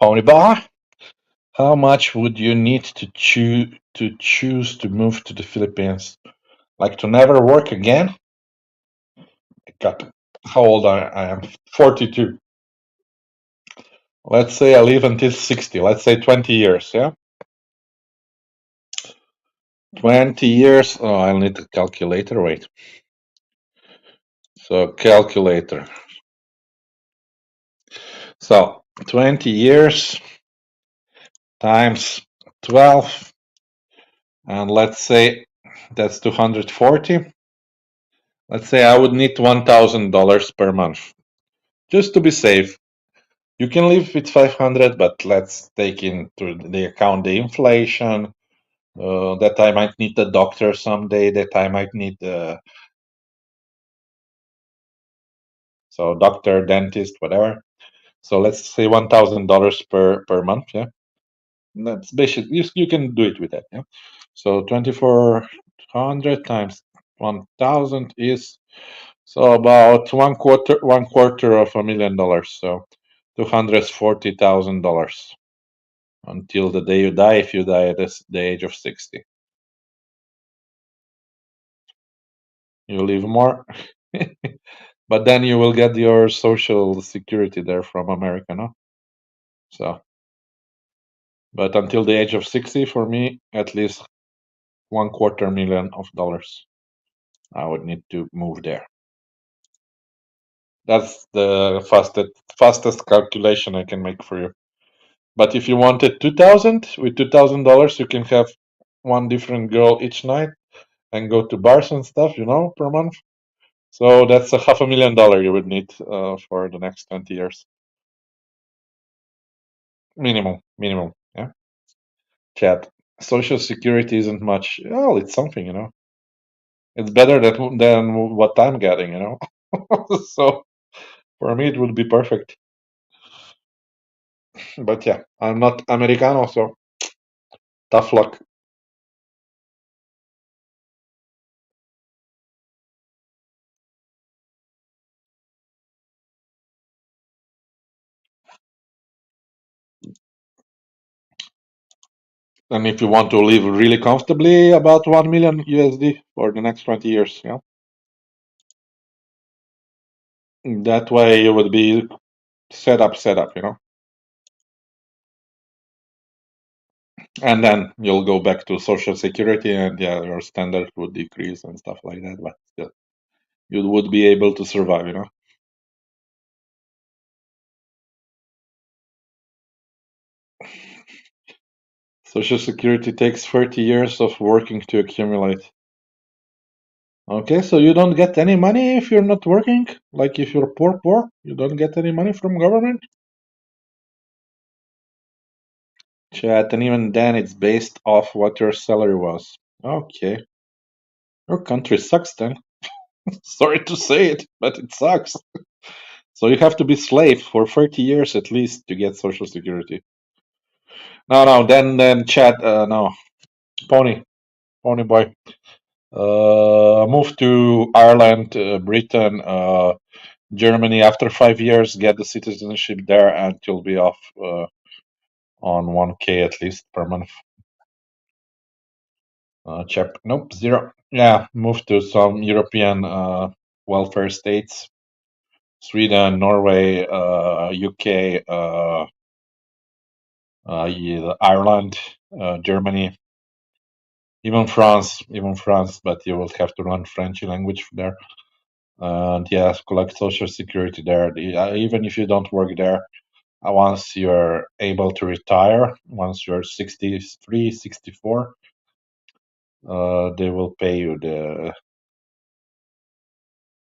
Pony bar. How much would you need to choose to move to the Philippines? Like to never work again? God, how old I am? 42. Let's say I live until 60. Let's say 20 years, yeah? 20 years. Oh, I'll need a calculator. Wait. So, calculator. So, 20 years times 12. And let's say that's 240. Let's say I would need $1,000 per month just to be safe. You can live with 500, but let's take into the account the inflation, that I might need a doctor someday, that I might need so doctor, dentist, whatever. So let's say $1,000 per month. Yeah, that's basic. You can do it with that. Yeah. So 2,400 times 1,000 is so about one quarter of $1,000,000. So $240,000 until the day you die. If you die at the age of 60, you live more. But then you will get your social security there from America, no? So, but until the age of 60, for me, at least $250,000 I would need to move there. That's the fastest calculation I can make for you. But if you wanted 2,000, with $2,000, you can have one different girl each night and go to bars and stuff, per month. So that's a $500,000 you would need for the next 20 years. Minimum, yeah. Chat. Social security isn't much. Oh, it's something. It's better than what I'm getting. So for me, it would be perfect. But yeah, I'm not Americano, so tough luck. And if you want to live really comfortably, about 1 million USD for the next 20 years, yeah. That way you would be set up. And then you'll go back to social security and yeah, your standard would decrease and stuff like that, but still, you would be able to survive. Social security takes 30 years of working to accumulate. Okay, so you don't get any money if you're not working? Like if you're poor, you don't get any money from government? Chat, and even then it's based off what your salary was. Okay. Your country sucks then. Sorry to say it, but it sucks. So you have to be slave for 30 years at least to get social security. No, then chat, no. Pony, Pony boy. Move to Ireland, Britain, Germany after 5 years, get the citizenship there, and you'll be off on 1K at least per month. Check. Nope, zero. Yeah, move to some European welfare states: Sweden, Norway, UK, yeah, Ireland, Germany, even France. But you will have to learn French language there. And yeah, collect social security there. Even if you don't work there, Once you're able to retire, once you're 63, 64, they will pay you the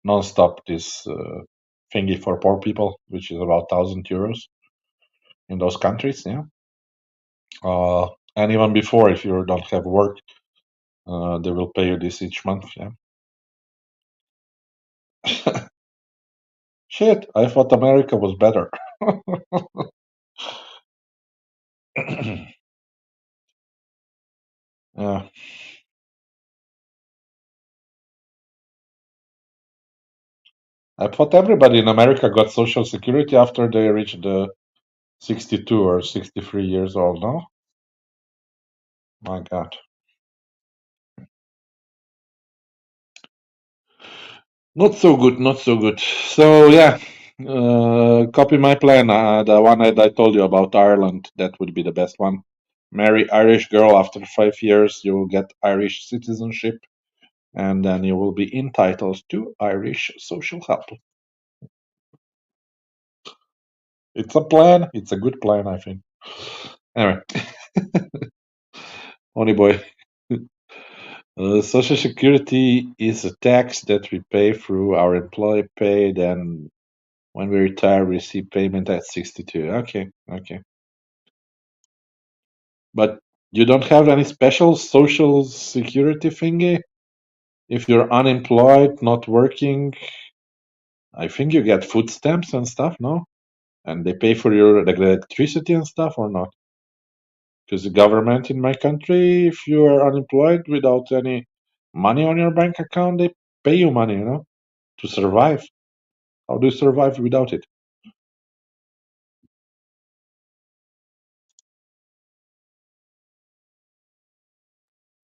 non-stop this thingy for poor people, which is about 1,000 euros in those countries. Yeah. And even before, if you don't have work, they will pay you this each month. Yeah. Shit, I thought America was better. Yeah. I thought everybody in America got Social Security after they reached the 62 or 63 years old, no? My God. Not so good, not so good. So, yeah, copy my plan. The one that I told you about Ireland, that would be the best one. Marry Irish girl after 5 years, you will get Irish citizenship, and then you will be entitled to Irish social help. It's a plan. It's a good plan, I think. Anyway, honey boy. Social Security is a tax that we pay through our employee pay. Then, when we retire, we receive payment at 62. Okay, okay. But you don't have any special Social Security thingy? If you're unemployed, not working, I think you get food stamps and stuff, no? And they pay for your electricity and stuff, or not? Because the government in my country, if you are unemployed without any money on your bank account, they pay you money, to survive. How do you survive without it?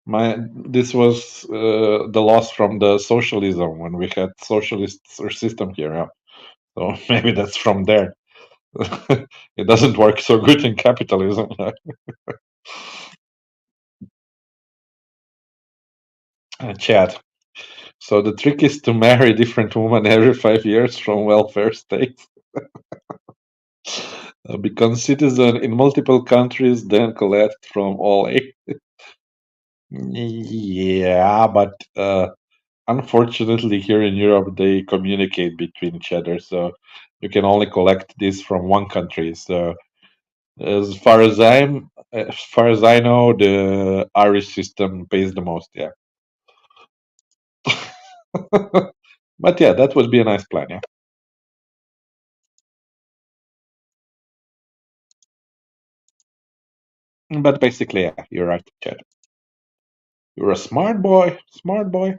This was the loss from the socialism when we had socialist system here. Yeah. So maybe that's from there. It doesn't work so good in capitalism. Chat. So the trick is to marry different women every 5 years from welfare states. Become citizen in multiple countries, then collect from all eight. Yeah, but unfortunately, here in Europe, they communicate between each other, so you can only collect this from one country. So, as far as I know, the Irish system pays the most. Yeah, but yeah, that would be a nice plan. Yeah, but basically, yeah, you're right, Chad. You're a smart boy, smart boy.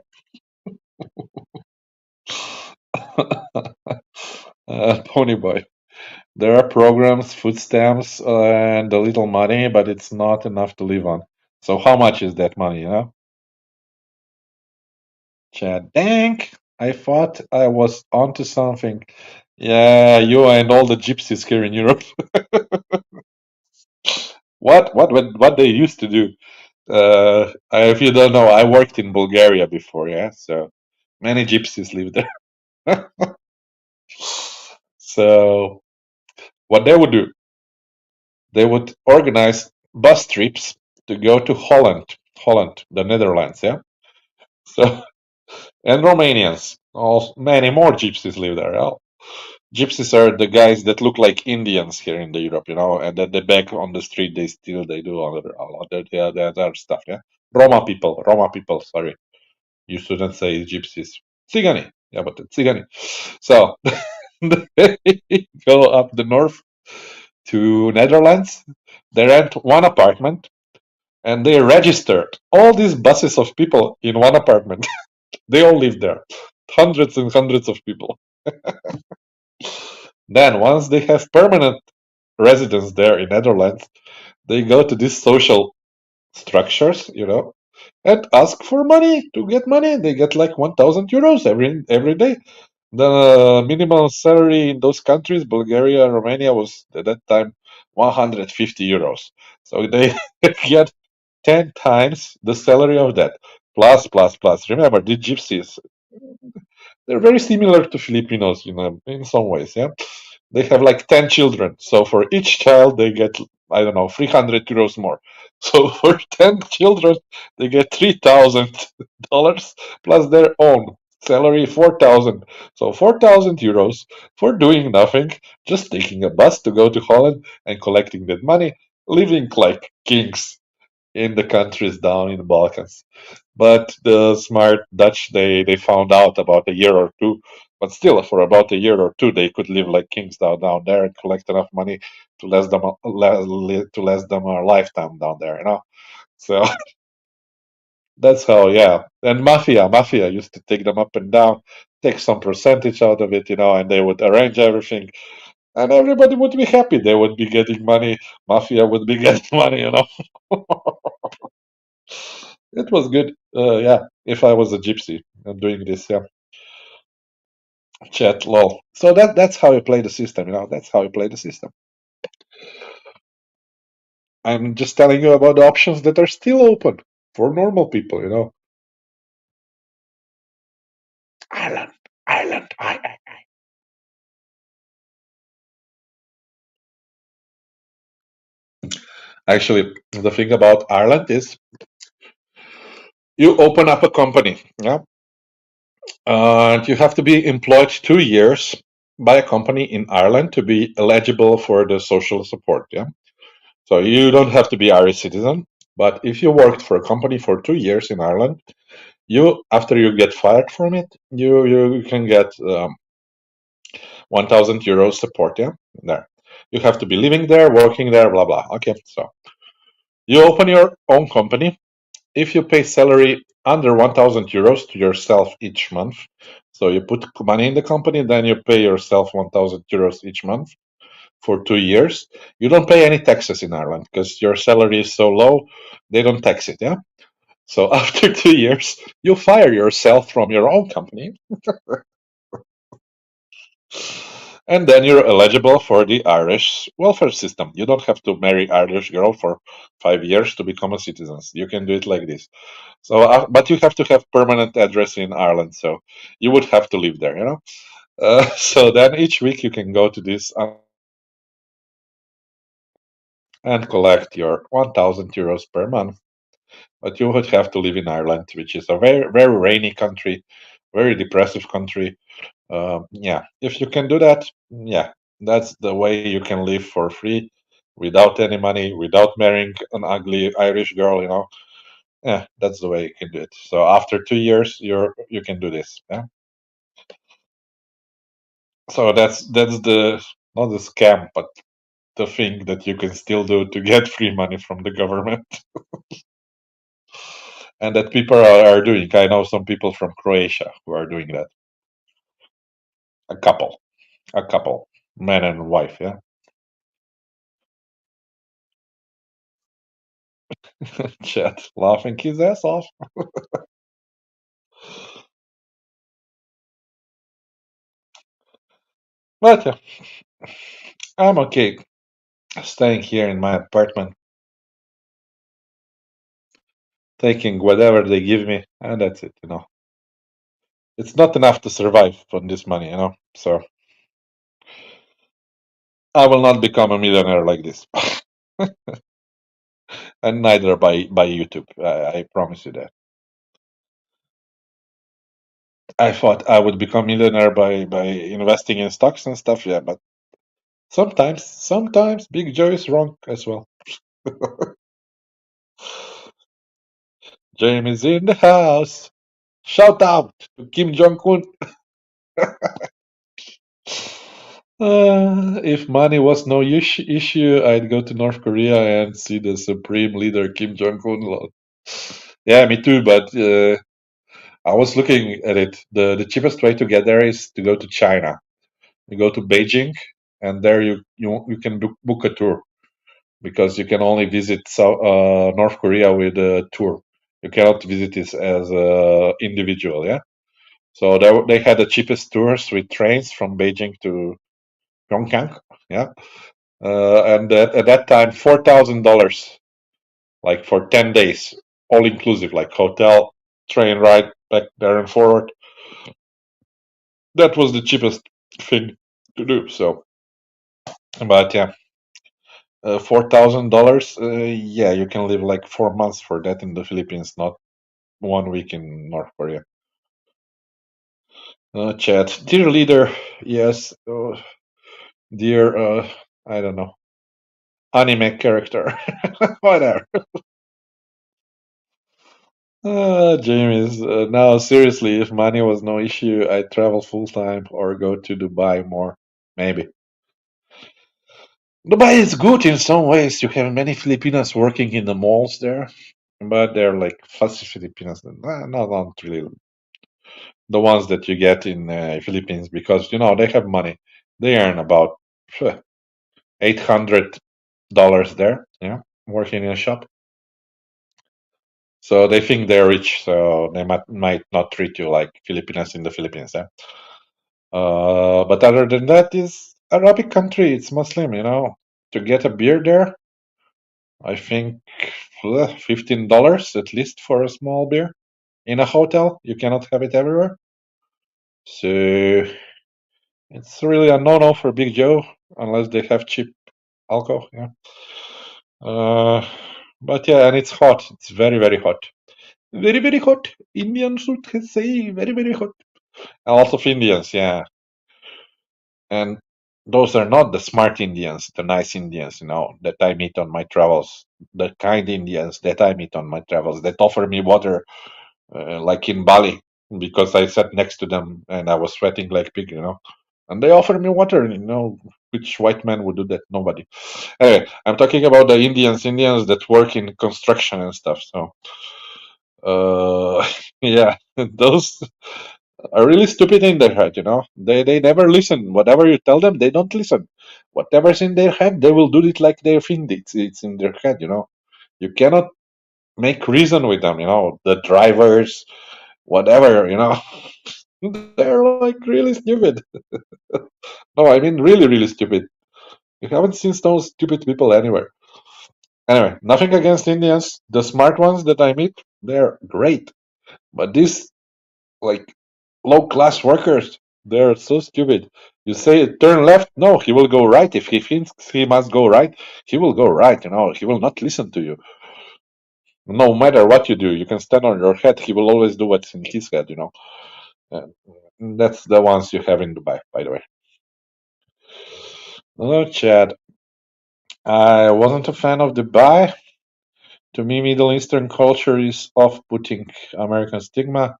Pony boy. There are programs, food stamps, and a little money, but it's not enough to live on. So how much is that money, Chad, dang! I thought I was onto something. Yeah, you and all the gypsies here in Europe. What they used to do? If you don't know, I worked in Bulgaria before, yeah. So many gypsies live there. So what they would do, they would organize bus trips to go to Holland, the Netherlands, yeah. So and Romanians, also many more gypsies live there. Yeah? Gypsies are the guys that look like Indians here in the Europe, and then they beg on the street, they steal, they do the other stuff. Yeah, Roma people. Sorry, you shouldn't say gypsies. Tsigani, yeah, but Tsigani. So they go up the north to Netherlands. They rent one apartment and they registered all these buses of people in one apartment. They all live there, hundreds and hundreds of people. Then, once they have permanent residence there in Netherlands, they go to these social structures, and ask for money to get money. They get like 1,000 euros every day. The minimum salary in those countries, Bulgaria, Romania, was at that time 150 euros. So they get 10 times the salary of that. Plus, plus, plus. Remember, the gypsies, they're very similar to Filipinos, in some ways, yeah? They have like 10 children. So for each child, they get, I don't know, 300 euros more. So for 10 children, they get $3,000 plus their own salary, 4,000. So 4,000 euros for doing nothing, just taking a bus to go to Holland and collecting that money, living like kings in the countries down in the Balkans. But the smart Dutch, they found out about a year or two. But still, for about a year or two, they could live like kings down there and collect enough money to last them a lifetime down there. So that's how, yeah. And mafia used to take them up and down, take some percentage out of it, and they would arrange everything, and everybody would be happy. They would be getting money. Mafia would be getting money. It was good. Yeah, if I was a gypsy and doing this, yeah. Chat, lol. So that's how you play the system. That's how you play the system. I'm just telling you about the options that are still open for normal people. Ireland, Ireland, I. Actually, the thing about Ireland is you open up a company, yeah, and you have to be employed 2 years by a company in Ireland to be eligible for the social support, yeah. So you don't have to be Irish citizen, but if you worked for a company for 2 years in Ireland, after you get fired from it, you can get 1,000 euros support. Yeah, there. You have to be living there, working there, blah blah. Okay, so you open your own company. If you pay salary under 1,000 euros to yourself each month, so you put money in the company, then you pay yourself 1,000 euros each month for 2 years. You don't pay any taxes in Ireland because your salary is so low, they don't tax it. Yeah. So after 2 years, you fire yourself from your own company, and then you're eligible for the Irish welfare system. You don't have to marry Irish girl for 5 years to become a citizen. You can do it like this. So, but you have to have permanent address in Ireland. So you would have to live there. So then each week you can go to this and collect your 1,000 euros per month. But you would have to live in Ireland, which is a very, very rainy country, very depressive country. Yeah, if you can do that, yeah, that's the way you can live for free without any money, without marrying an ugly Irish girl. Yeah, that's the way you can do it. So after 2 years, you can do this. Yeah. So that's the not the scam, but the thing that you can still do to get free money from the government, and that people are doing. I know some people from Croatia who are doing that. A couple, man and wife. Yeah. Chat laughing his ass off. But yeah, I'm okay staying here in my apartment, taking whatever they give me, and that's it. It's not enough to survive on this money. So I will not become a millionaire like this, and neither by YouTube. I promise you that. I thought I would become millionaire by investing in stocks and stuff. Yeah, but sometimes Big Joe is wrong as well. Jamie's in the house. Shout out to Kim Jong Un. If money was no issue, I'd go to North Korea and see the supreme leader Kim Jong Un. Yeah, me too. But I was looking at it. The cheapest way to get there is to go to China. You go to Beijing, and there you can book a tour because you can only visit North Korea with a tour. You cannot visit this as a individual. Yeah. So they had the cheapest tours with trains from Beijing to Pyongyang. Yeah. And at that time, $4,000, like for 10 days, all inclusive, like hotel, train ride back there and forward. That was the cheapest thing to do. So But yeah, $4,000. Yeah, you can live like 4 months for that in the Philippines, not 1 week in North Korea. Chat, dear leader, yes, dear, I don't know, anime character, whatever. James, now seriously, if money was no issue, I'd travel full time or go to Dubai more. Maybe. Dubai is good in some ways. You have many Filipinos working in the malls there, but they're like fussy Filipinos. Not really the ones that you get in Philippines because they have money. They earn about $800 there, working in a shop. So they think they're rich, so they might not treat you like Filipinos in the Philippines. But other than that, is Arabic country. It's Muslim. To get a beer there, I think $15 at least for a small beer in a hotel. You cannot have it everywhere. So it's really a no-no for Big Joe unless they have cheap alcohol. Yeah. Uh, but yeah, and it's hot. It's very, very hot. Very, very hot. Indians would say very, very hot. A lot of Indians, yeah. And those are not the smart Indians, the nice Indians, that I meet on my travels. The kind Indians that I meet on my travels that offer me water, like in Bali, because I sat next to them and I was sweating like pig. And they offer me water. Which white man would do that? Nobody. Anyway, I'm talking about the Indians that work in construction and stuff. So, yeah, those are really stupid in their head. They never listen. Whatever you tell them, they don't listen. Whatever's in their head, they will do it like they think it's in their head. You cannot make reason with them. The drivers, whatever. They're like really stupid. No, I mean really, really stupid. You haven't seen those stupid people anywhere. Anyway, nothing against Indians. The smart ones that I meet, they're great. But these like low class workers, they're so stupid. You say turn left, no, he will go right. If he thinks he must go right, he will go right. He will not listen to you. No matter what you do, you can stand on your head. He will always do what's in his head. And that's the ones you have in Dubai, by the way. Hello, Chad. I wasn't a fan of Dubai. To me, Middle Eastern culture is off-putting American stigma,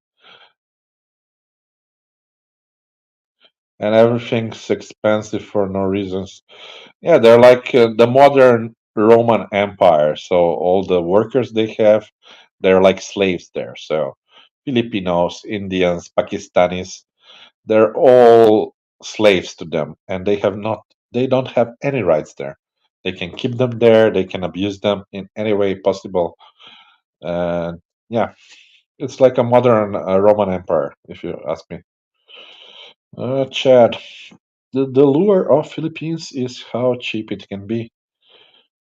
and everything's expensive for no reasons. Yeah, they're like the modern Roman Empire. So all the workers they have, they're like slaves there. So Filipinos, Indians, Pakistanis, they're all slaves to them, and they don't have any rights there. They can keep them there. They can abuse them in any way possible. And yeah, it's like a modern Roman Empire, if you ask me. Chad, the lure of Philippines is how cheap it can be.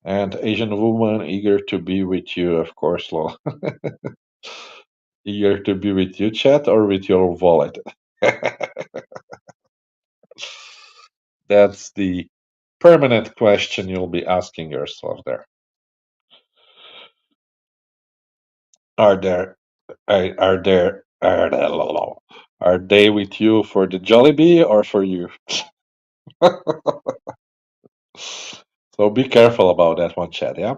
And Asian woman eager to be with you, of course, lol. Eager to be with you, Chad, or with your wallet? That's the permanent question you'll be asking yourself there. Are there are they with you for the Jollibee or for you? So be careful about that one, Chad, yeah?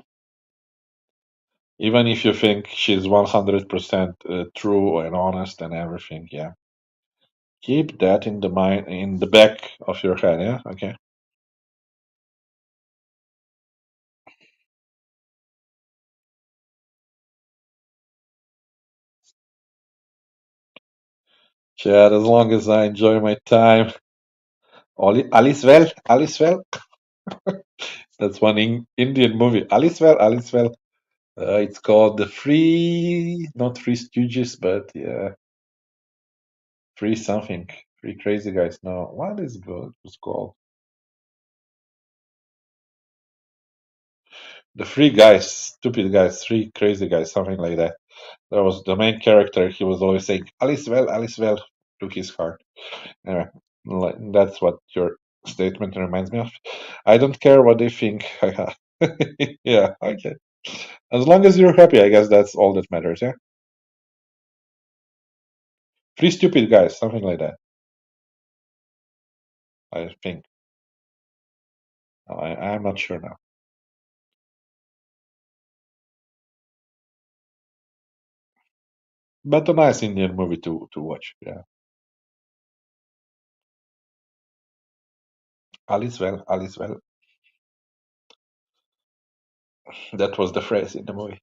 Even if you think she's 100% true and honest and everything, yeah. Keep that in the mind, in the back of your head, yeah? Okay. Chad, as long as I enjoy my time. Alice well, Alice well. That's one Indian movie. Alice well, Alice well. It's called the Free, not Free Stooges, but yeah, Free something. Free Crazy Guys. No, what is it was called? The Free Guys, Stupid Guys, Three Crazy Guys, something like that. There was the main character. He was always saying Alice well, to his heart. Anyway, that's what you're statement reminds me of. I don't care what they think. Yeah, okay. As long as you're happy, I guess that's all that matters, yeah? Three stupid guys, something like that, I think. I'm not sure now. But a nice Indian movie to watch, yeah. All is well, all is well. That was the phrase in the movie.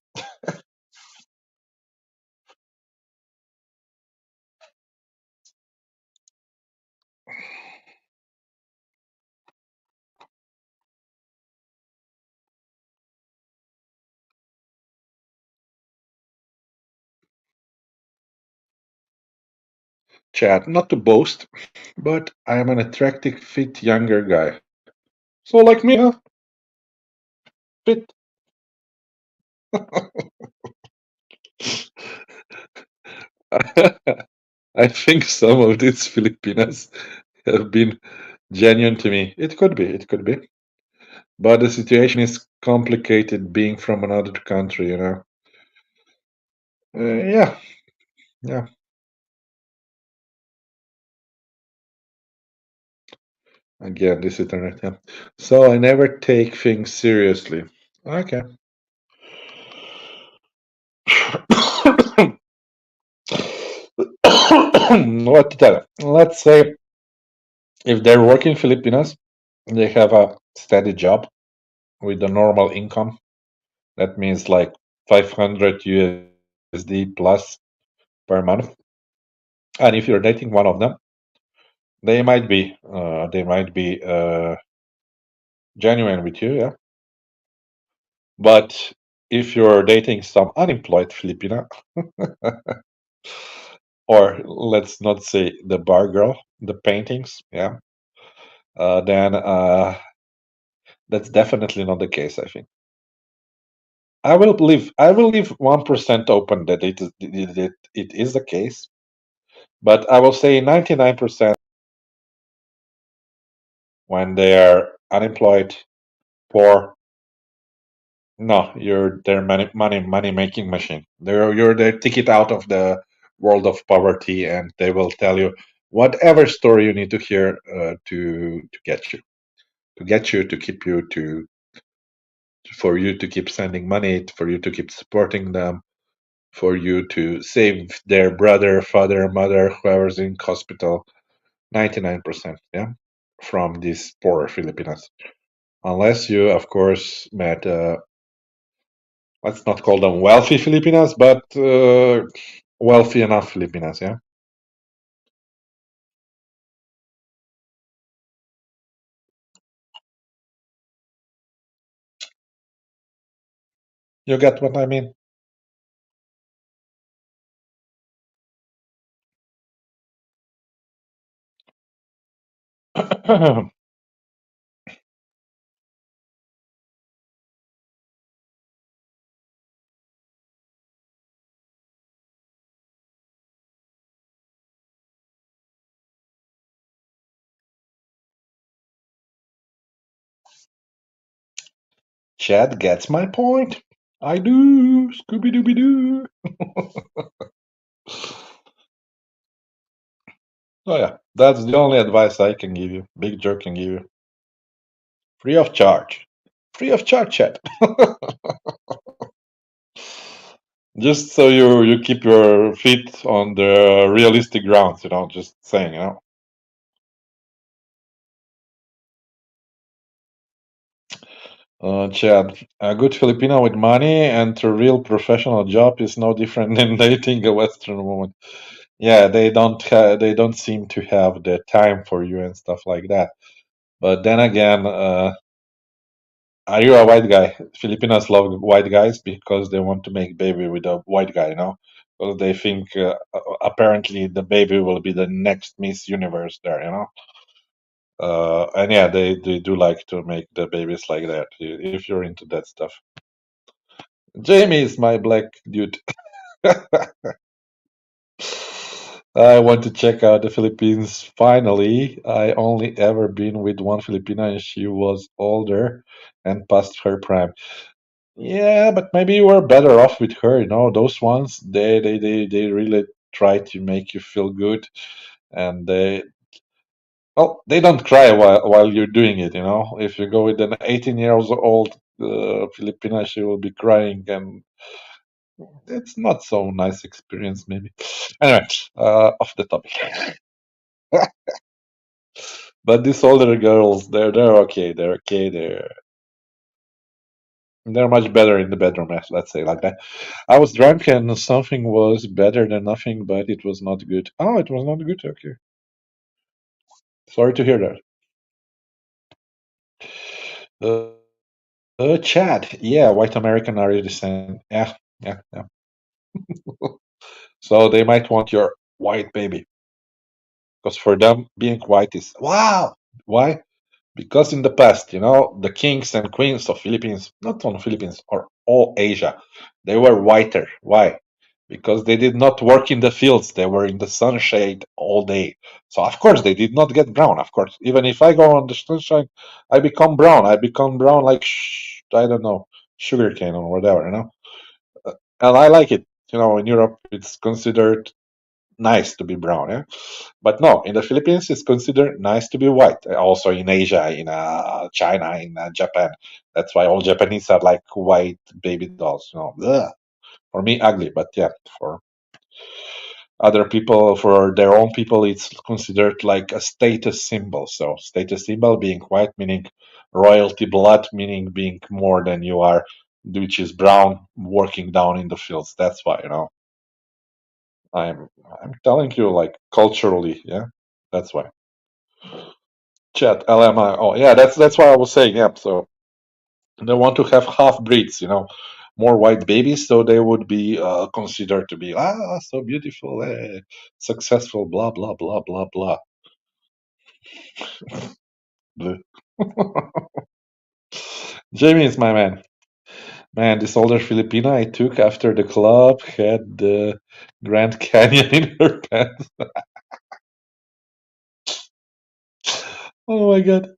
Chad, not to boast, but I am an attractive, fit, younger guy. So like me, huh? Fit. I think some of these Filipinas have been genuine to me. It could be, it could be. But the situation is complicated being from another country, you know. Yeah, yeah. Again, this internet, yeah. So I never take things seriously. Okay. What to tell you? Let's say if they're working Filipinos, they have a steady job with a normal income. That means like 500 USD plus per month. And if you're dating one of them, they might be genuine with you, yeah. But if you're dating some unemployed Filipina, or let's not say the bar girl, the paintings, yeah, then that's definitely not the case, I think. I will leave 1% open that it is the case, but I will say 99% when they are unemployed, poor. No, you're their money making machine. You're their ticket out of the world of poverty, and they will tell you whatever story you need to hear to get you, to keep you to for you to keep sending money, for you to keep supporting them, for you to save their brother, father, mother, whoever's in hospital. 99%, yeah, from these poor Filipinos. Unless you, of course, met let's not call them wealthy Filipinas, but wealthy enough Filipinas, yeah. You get what I mean? Chad gets my point. I do. Scooby Dooby Doo. Oh yeah, that's the only advice I can give you. Big Joe can give you. Free of charge. Free of charge, Chad. Just so you keep your feet on the realistic grounds, just saying. Chad, a good Filipino with money and a real professional job is no different than dating a Western woman. Yeah, they don't seem to have the time for you and stuff like that. But then again, are you a white guy? Filipinos love white guys because they want to make baby with a white guy. Because they think apparently the baby will be the next Miss Universe there. And yeah, they do like to make the babies like that. If you're into that stuff. Jamie is my black dude. I want to check out the Philippines finally. I only ever been with one Filipina and she was older and past her prime. Yeah, but maybe you were better off with her, you know. Those ones, they really try to make you feel good and they don't cry while you're doing it, you know. If you go with an 18 years old Filipina, she will be crying and it's not so nice experience maybe. Anyway, off the topic. But these older girls, they're okay. They're okay. They're much better in the bedroom. Let's say like that. I was drunk and something was better than nothing, but it was not good. Oh, it was not good. Okay, sorry to hear that. Chad. Yeah, white American Irish descent. Yeah, yeah, yeah. So they might want your white baby because for them being white is wow. Why? Because in the past, you know, the kings and queens of Philippines, not only Philippines or all Asia, they were whiter. Why? Because they did not work in the fields. They were in the sunshade all day. So of course they did not get brown. Of course, even if I go on the sunshine, I become brown. I become brown like I don't know, sugarcane or whatever. You know, and I like it. You know, in Europe it's considered nice to be brown. Yeah? But no, in the Philippines, it's considered nice to be white. Also in Asia, in China, in Japan. That's why all Japanese are like white baby dolls. You know, ugh. For me, ugly. But yeah, for other people, for their own people, it's considered like a status symbol. So status symbol being white, meaning royalty blood, meaning being more than you are, which is brown, working down in the fields. That's why, you know. I'm telling you, like culturally, yeah. That's why. Chat LMI. Oh yeah, that's what I was saying. Yeah. So they want to have half breeds, you know, more white babies, so they would be considered to be so beautiful, successful, blah blah blah blah blah. Bleh. Jamie is my man. Man, this older Filipina I took after the club had the Grand Canyon in her pants. Oh my god.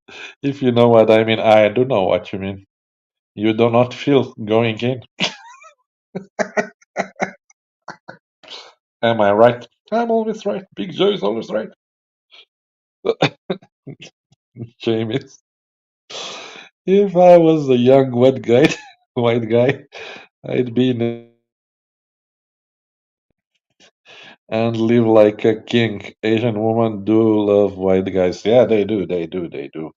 If you know what I mean, I do know what you mean. You do not feel going in. Am I right? I'm always right. Big Joe is always right. James. If I was a young white guy, white guy, I'd be in and live like a king. Asian women do love white guys. Yeah, they do. They do. They do.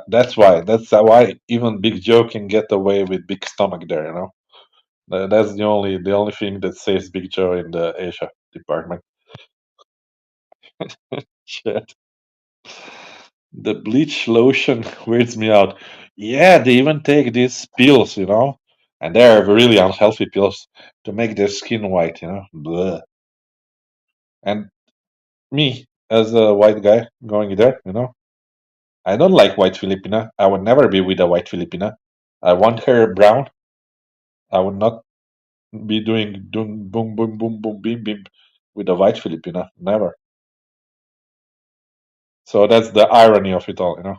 That's why. That's why even Big Joe can get away with big stomach there. You know, that's the only thing that saves Big Joe in the Asia department. Shit. The bleach lotion weirds me out. Yeah, they even take these pills, you know, and they're really unhealthy pills to make their skin white, you know. Bleh. And me, as a white guy going there, you know, I don't like white Filipina. I would never be with a white Filipina. I want her brown. I would not be doing boom boom boom boom beam beam with a white Filipina. Never. So that's the irony of it all, you know.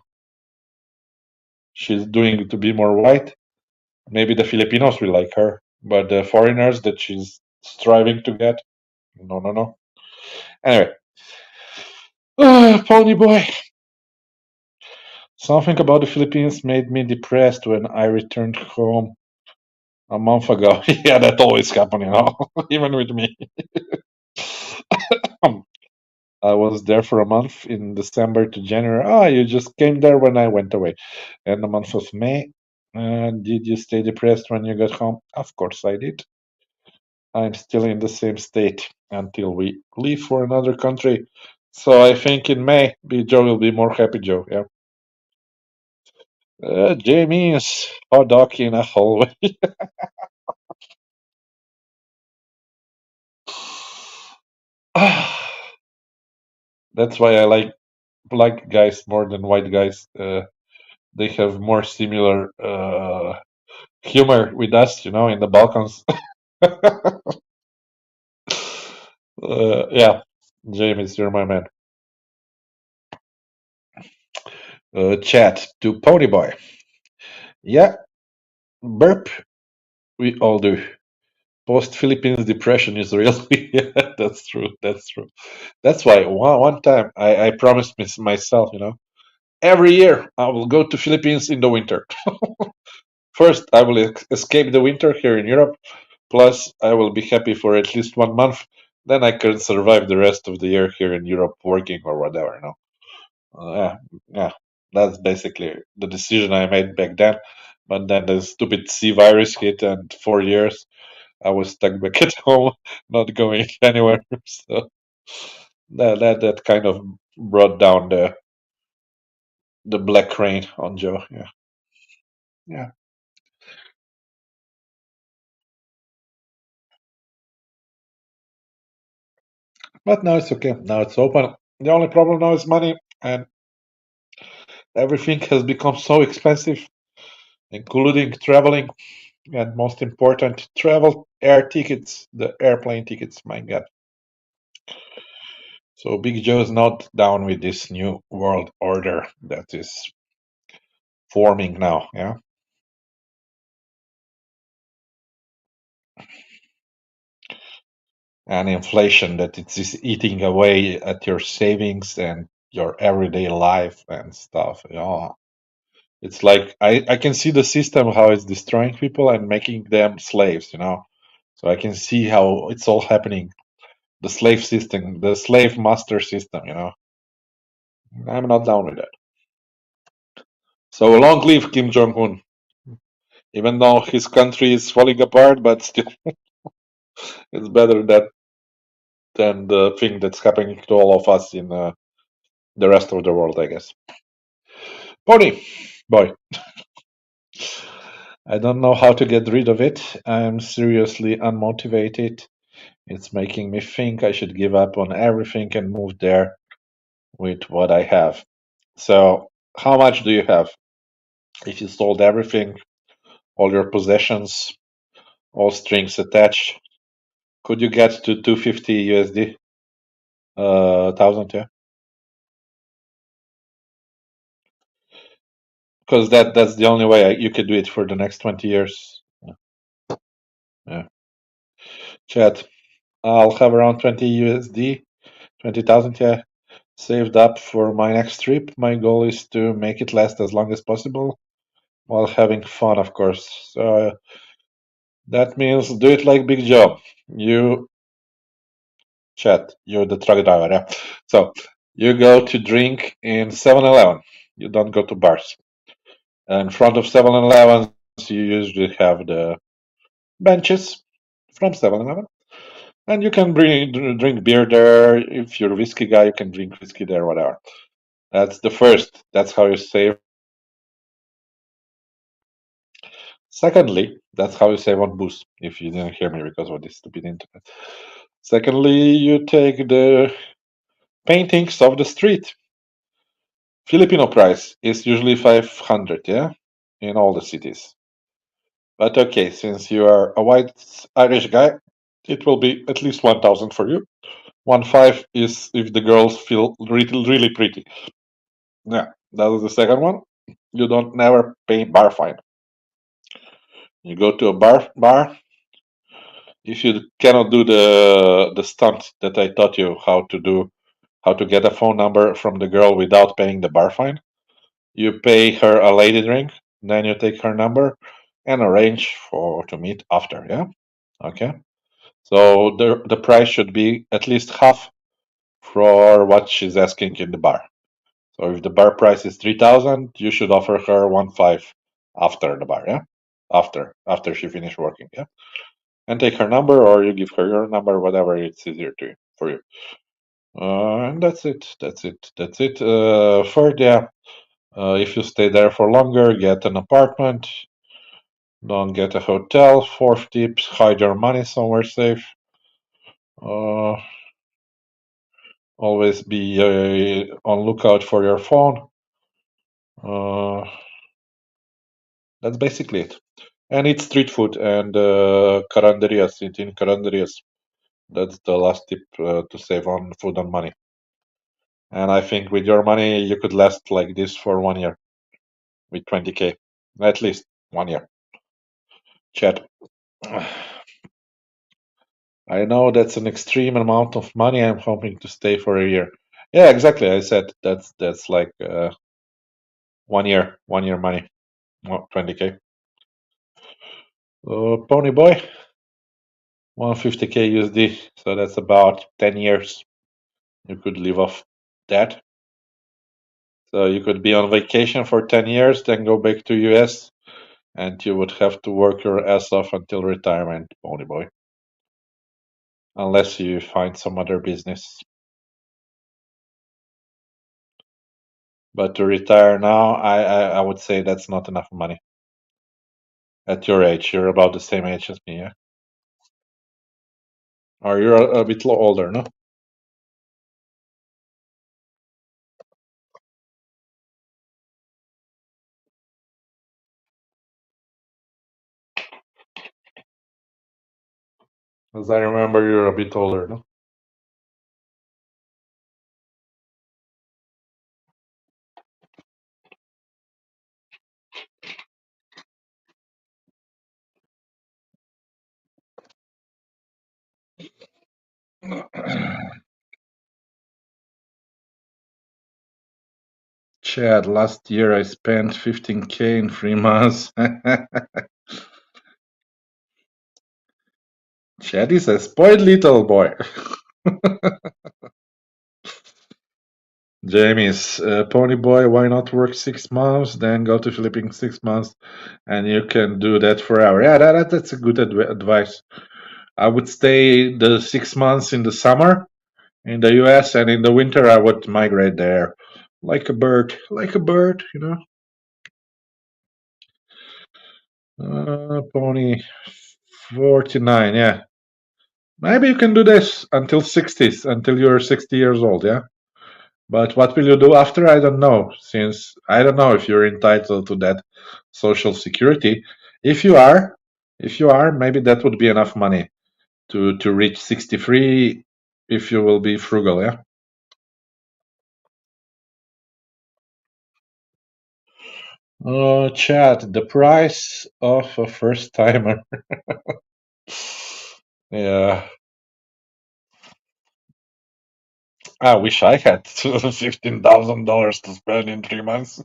She's doing to be more white. Maybe the Filipinos will like her, but the foreigners that she's striving to get, no, no, no. Anyway, Pony Boy. Something about the Philippines made me depressed when I returned home a month ago. Yeah, that always happens, you know, even with me. I was there for a month in December to January. Ah, you just came there when I went away. And the month of May. Did you stay depressed when you got home? Of course I did. I'm still in the same state until we leave for another country. So I think in May, Joe will be more happy, Joe. Yeah. Jamie's hot dog in a hallway. That's why I like black guys more than white guys. They have more similar humor with us, you know, in the Balkans. Yeah. James, you're my man. Chat to Ponyboy. Yeah, burp. We all do. Post Philippines depression is real. Yeah, that's true. That's true. That's why one time I promised myself, every year I will go to Philippines in the winter. First, I will escape the winter here in Europe. Plus, I will be happy for at least 1 month. Then I can survive the rest of the year here in Europe working or whatever. Yeah, yeah. That's basically the decision I made back then. But then the stupid C virus hit, and 4 years I was stuck back at home, not going anywhere. So that kind of brought down the black rain on Joe. Yeah, yeah. But now it's okay. Now it's open. The only problem now is money, and everything has become so expensive, including traveling, and most important, travel air tickets, the airplane tickets. My God. So Big Joe is not down with this new world order that is forming now. Yeah. And inflation that it is eating away at your savings and your everyday life and stuff. Yeah. It's like I can see the system how it's destroying people and making them slaves. So I can see how it's all happening. The slave system, the slave master system. I'm not down with that. So long live Kim Jong Un. Even though his country is falling apart, but still it's better than the thing that's happening to all of us in the rest of the world, I guess. Pony, boy, I don't know how to get rid of it. I'm seriously unmotivated. It's making me think I should give up on everything and move there with what I have. So, how much do you have? If you sold everything, all your possessions, all strings attached, could you get to 250 USD? Thousand, yeah. Because that's the only way you could do it for the next 20 years. Yeah. Chat. I'll have around 20 USD, 20,000, yeah, saved up for my next trip. My goal is to make it last as long as possible while having fun, of course. So that means do it like Big Joe. You, chat, you're the truck driver, yeah. So you go to drink in 7-Eleven. You don't go to bars. In front of 7-Elevens, you usually have the benches from 7-Eleven. And you can drink beer there. If you're a whiskey guy, you can drink whiskey there, whatever. That's the first. That's how you save. Secondly, that's how you save on booze, if you didn't hear me because of this stupid internet. Secondly, you take the paintings of the street. Filipino price is usually 500, yeah, in all the cities. But okay, since you are a white Irish guy, it will be at least 1,000 for you. 1.5 is if the girls feel really, really pretty. Yeah, that was the second one. You don't never pay bar fine. You go to a bar. If you cannot do the stunt that I taught you how to do, how to get a phone number from the girl without paying the bar fine, you pay her a lady drink, then you take her number and arrange for to meet after. Yeah, okay. So the price should be at least half for what she's asking in the bar. So if the bar price is 3,000, you should offer her 1.5 after the bar, yeah? After she finish working, yeah? And take her number or you give her your number, whatever it's easier for you. And that's it. That's it. That's it. Third, yeah. If you stay there for longer, get an apartment. Don't get a hotel. Fourth tips, hide your money somewhere safe. Uh, always be on lookout for your phone. Uh, that's basically it. And it's street food and caranderias, eating caranderias. That's the last tip to save on food and money. And I think with your money, you could last like this for 1 year with 20K, at least 1 year. Chat. I know that's an extreme amount of money. I'm hoping to stay for a year. Yeah, exactly. I said that's like 1 year money, 20K. Pony boy, 150K USD. So that's about 10 years. You could live off that. So you could be on vacation for 10 years, then go back to US, and you would have to work your ass off until retirement, Pony boy. Unless you find some other business. But to retire now, I would say that's not enough money. At your age, you're about the same age as me, yeah? Or you're a bit older, no? As I remember, you're a bit older, no? Chad, last year I spent 15K in 3 months. Chad is a spoiled little boy. Jamie's Pony Boy, why not work 6 months, then go to Philippines 6 months, and you can do that forever. Yeah, that's a good advice. I would stay the 6 months in the summer in the US, and in the winter I would migrate there like a bird, you know. Pony 49, yeah. Maybe you can do this until 60s, until you're 60 years old, yeah. But what will you do after? I don't know, since I don't know if you're entitled to that social security. If you are, maybe that would be enough money to reach 63 if you will be frugal, yeah. Chad, the price of a first timer. Yeah, I wish I had $15,000 to spend in 3 months.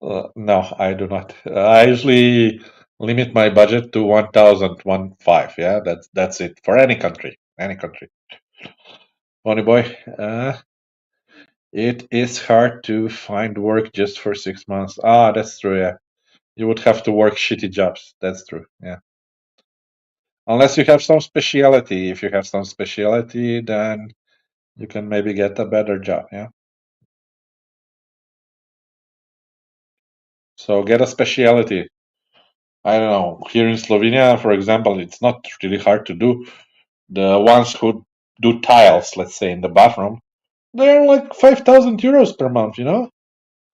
No, I do not. I usually limit my budget to 1,000, 1,500. Yeah, that's it for any country. Any country. Bonnie boy, it is hard to find work just for 6 months. Ah, that's true. Yeah, you would have to work shitty jobs. That's true. Yeah, unless you have some specialty. If you have some specialty, then you can maybe get a better job. Yeah. So get a specialty. I don't know. Here in Slovenia, for example, it's not really hard to do. The ones who do tiles, let's say, in the bathroom, they're like 5,000 euros per month, you know?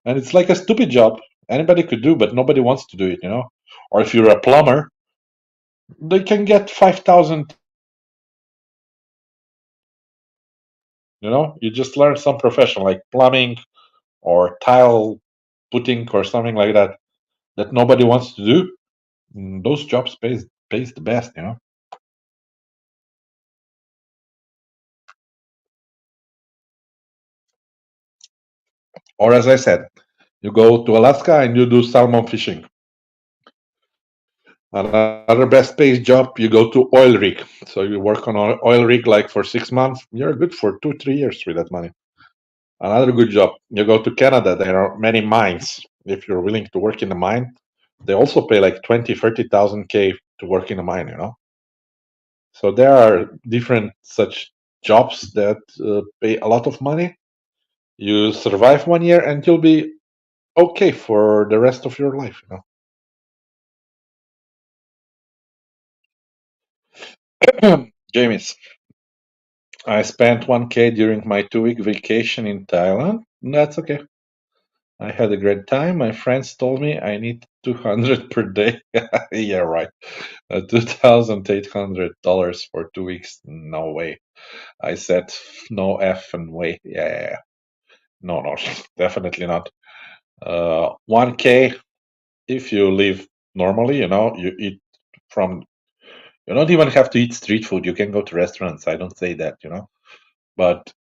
And it's like a stupid job. Anybody could do, but nobody wants to do it, you know? Or if you're a plumber, they can get 5,000, you know? You just learn some profession like plumbing or tile putting or something like that that nobody wants to do. Those jobs pays the best, you know? Or as I said, you go to Alaska and you do salmon fishing. Another best paid job, you go to oil rig. So you work on an oil rig like for 6 months. You're good for 2, 3 years with that money. Another good job, you go to Canada. There are many mines. If you're willing to work in a mine, they also pay like 20, 30,000 K to work in a mine, you know? So there are different such jobs that pay a lot of money. You survive 1 year and you'll be okay for the rest of your life, you know? James, I spent 1K during my 2 week vacation in Thailand. That's okay. I had a great time. My friends told me I need 200 per day. Yeah, right. $2,800 for 2 weeks. No way. I said no F and way. Yeah. No, no, definitely not. 1K if you live normally, you eat from, you don't even have to eat street food. You can go to restaurants. I don't say that. But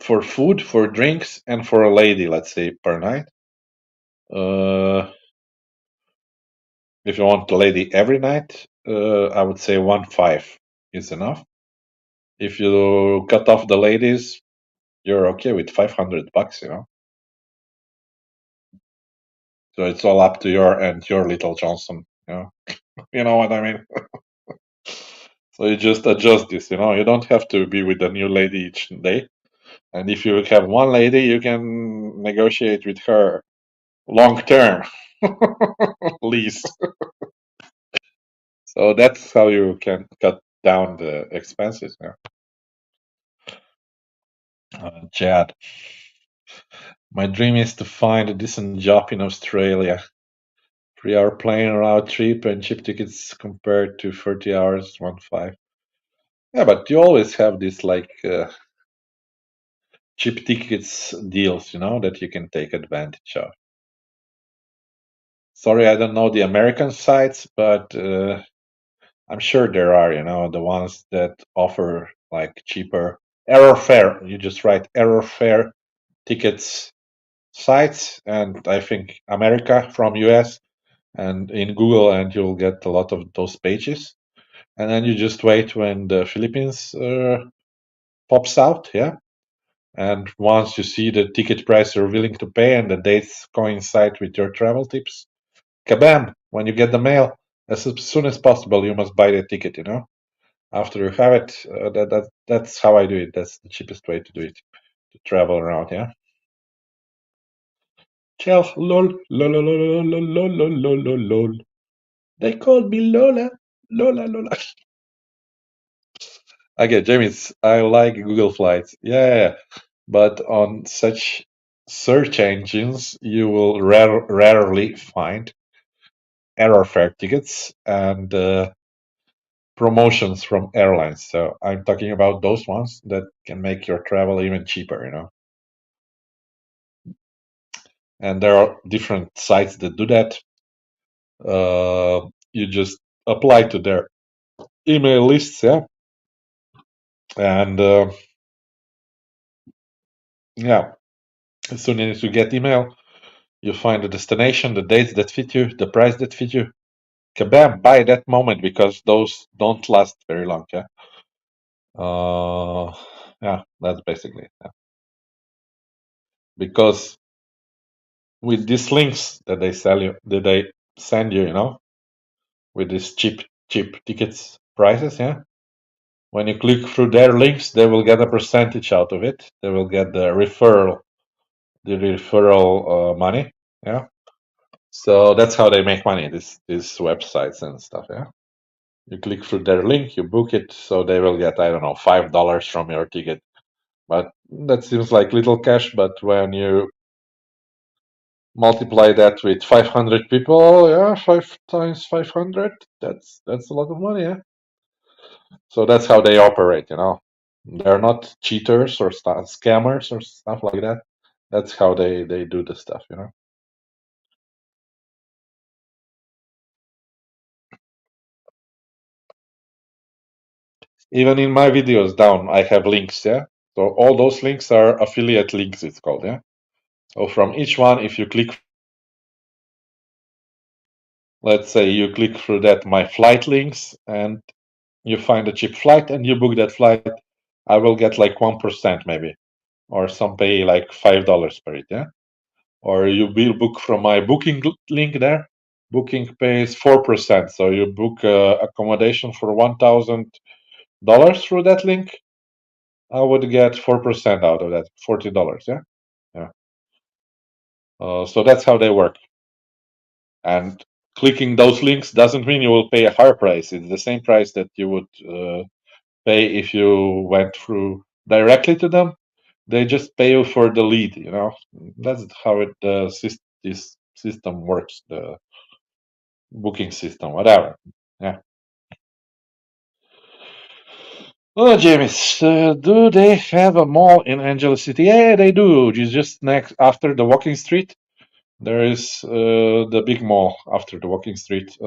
for food, for drinks, and for a lady, let's say per night, uh, if you want a lady every night, I would say 1.5 is enough. If you cut off the ladies, you're okay with $500. So it's all up to your little Johnson. You know what I mean? So you just adjust this. You don't have to be with a new lady each day. And if you have one lady, you can negotiate with her long term lease. So that's how you can cut down the expenses. Chad, my dream is to find a decent job in Australia. 3 hour plane round trip and cheap tickets compared to 30 hours, 1.5. Yeah, but you always have this cheap tickets deals, that you can take advantage of. Sorry, I don't know the American sites, but I'm sure there are, the ones that offer like cheaper airfare. You just write airfare tickets sites, and I think America from US and in Google, and you'll get a lot of those pages. And then you just wait when the Philippines pops out, yeah. And once you see the ticket price you're willing to pay and the dates coincide with your travel tips, kabam! When you get the mail, as soon as possible, you must buy the ticket. After you have it, that's how I do it. That's the cheapest way to do it, to travel around. Yeah. Chel, lol, lol, lol, lol, lol, lol, lol, lol, lol, lol. They called me Lola, Lola, Lola. Okay, James, I like Google Flights. Yeah, but on such search engines, you will rarely find airfare tickets and promotions from airlines. So I'm talking about those ones that can make your travel even cheaper. And there are different sites that do that. You just apply to their email lists, yeah, and yeah, as soon as you get email, you find the destination, the dates that fit you, the price that fit you. Kabam! Buy that moment, because those don't last very long. Yeah. Yeah, that's basically it. Yeah. Because with these links that they send you, with these cheap tickets prices, yeah. When you click through their links, they will get a percentage out of it. They will get the referral money. Yeah. So that's how they make money. These websites and stuff. Yeah. You click through their link, you book it, so they will get, I don't know, $5 from your ticket. But that seems like little cash. But when you multiply that with 500 people, yeah, 5 times 500, that's a lot of money. Yeah. So that's how they operate. They're not cheaters or scammers or stuff like that. That's how they do the stuff. Even in my videos down, I have links. Yeah. So all those links are affiliate links, it's called. Yeah. So from each one, if you click, let's say you click through that my flight links, and you find a cheap flight and you book that flight, I will get like 1% maybe, or some pay like $5 per it. Yeah. Or you will book from my booking link there. Booking pays 4%. So you book accommodation for $1,000 through that link. I would get 4% out of that, $40. Yeah. Yeah. So that's how they work. And clicking those links doesn't mean you will pay a higher price. It's the same price that you would pay if you went through directly to them. They just pay you for the lead, you know. That's how this system works, the booking system, whatever. Yeah. Oh, James, do they have a mall in Angeles City? Yeah, they do. It's just next after the walking street. There is the big mall after the walking street,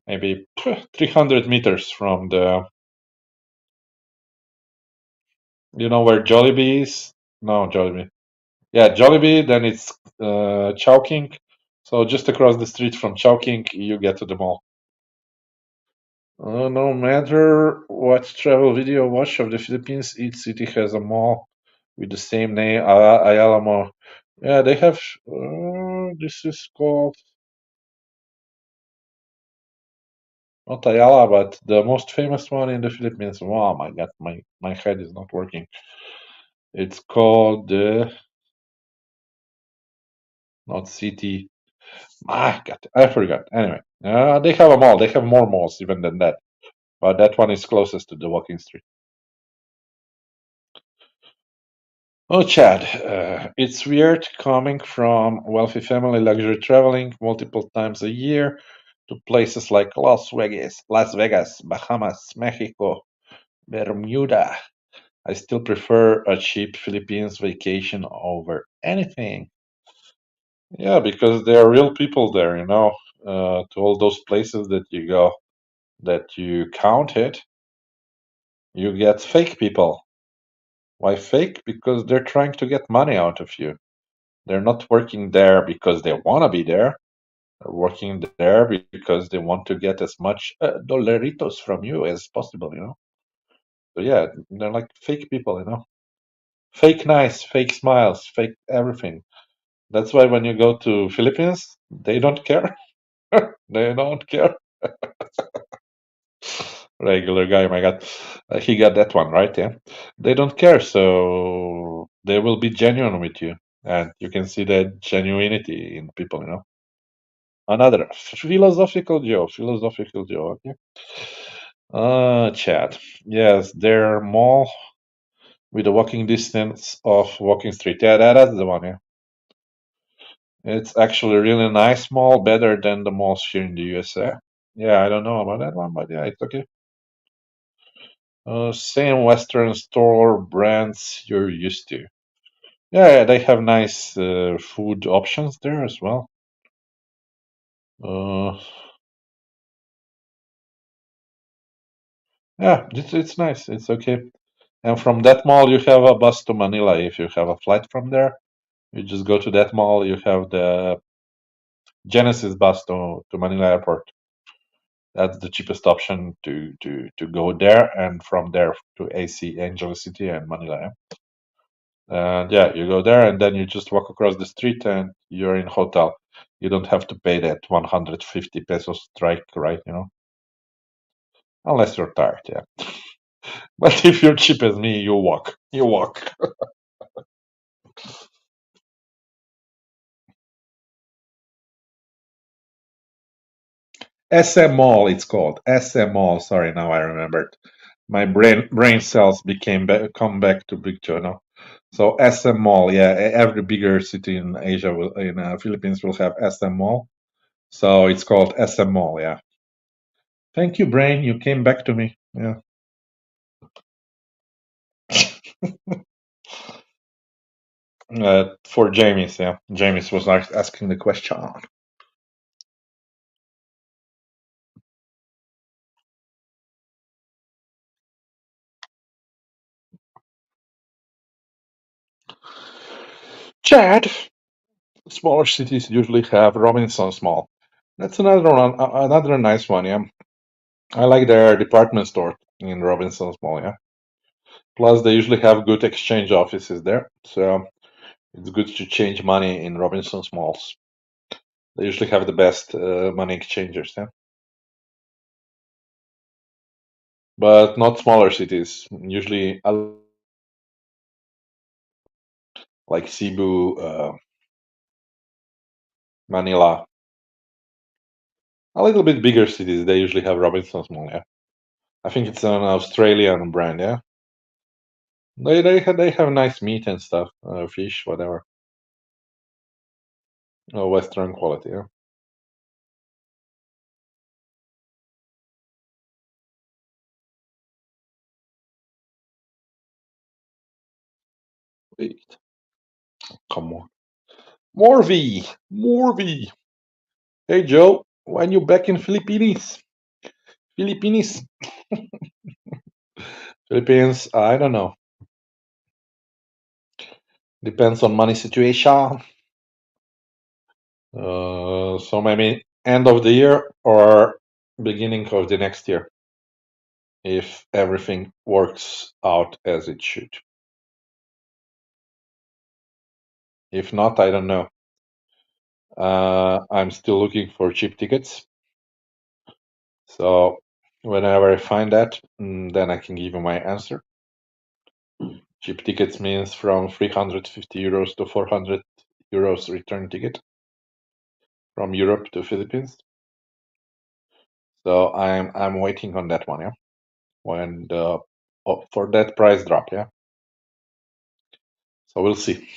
maybe 300 meters from the. You know where Jollibee is? No, Jollibee. Yeah, Jollibee. Then it's Chowking. So just across the street from Chowking, you get to the mall. No matter what travel video you watch of the Philippines, each city has a mall with the same name, Ayala Mall. Yeah, they have. This is called not Ayala, but the most famous one in the Philippines. Wow, my God, my head is not working. It's called not city. God, I forgot. Anyway, they have a mall. They have more malls even than that, but that one is closest to the walking street. Oh, Chad, it's weird coming from wealthy family luxury traveling multiple times a year to places like Las Vegas, Bahamas, Mexico, Bermuda. I still prefer a cheap Philippines vacation over anything. Yeah, because there are real people there, you know, to all those places that you go, that you counted, you get fake people. Why fake? Because they're trying to get money out of you. They're not working there because they want to be there. They're working there because they want to get as much dolaritos from you as possible, you know? So yeah, they're like fake people, you know? Fake nice, fake smiles, fake everything. That's why when you go to Philippines, they don't care. They don't care. Regular guy, my God. He got that one right, yeah. They don't care, so they will be genuine with you. And you can see that genuinity in people, you know. Another philosophical Joe, okay. Chat. Yes, their mall with a walking distance of walking street. Yeah, that's the one, yeah. It's actually a really nice mall, better than the malls here in the USA. Yeah, I don't know about that one, but yeah, it's okay. Same Western store brands you're used to. Yeah, they have nice food options there as well. Uh, yeah, it's nice. It's okay. And from that mall, you have a bus to Manila if you have a flight from there. You just go to that mall. You have the Genesis bus to Manila Airport. That's the cheapest option to go there, and from there to AC Angeles City and Manila. Yeah? And yeah, you go there, and then you just walk across the street, and you're in hotel. You don't have to pay that 150 pesos strike, right? You know, unless you're tired. Yeah, but if you're cheap as me, you walk. You walk. SM Mall, it's called SM Mall. Sorry, now I remembered. My brain cells come back to Big Jono. So SM Mall, yeah, every bigger city in Asia in Philippines will have SM Mall. So it's called SM Mall, yeah. Thank you, brain. You came back to me. Yeah. For James, yeah. James was like asking the question. Chad, smaller cities usually have Robinsons Mall. That's another one, another nice one, yeah. I like their department store in Robinsons Mall, yeah. Plus, they usually have good exchange offices there, so it's good to change money in Robinsons Malls. They usually have the best money exchangers, yeah. But not smaller cities. Usually, like Cebu, Manila, a little bit bigger cities. They usually have Robinsons Mall, yeah. I think it's an Australian brand, yeah. They have nice meat and stuff, fish, whatever. Western quality. Yeah. Wait, come on, more V, more V. Hey Joe, when you back in Philippines? Philippines, Philippines. I don't know. Depends on money situation. So maybe end of the year or beginning of the next year, if everything works out as it should. If not, I don't know. I'm still looking for cheap tickets. So whenever I find that, then I can give you my answer. Cheap tickets means from 350 euros to 400 euros return ticket from Europe to Philippines. So I'm waiting on that one, yeah. When for that price drop, yeah. So we'll see.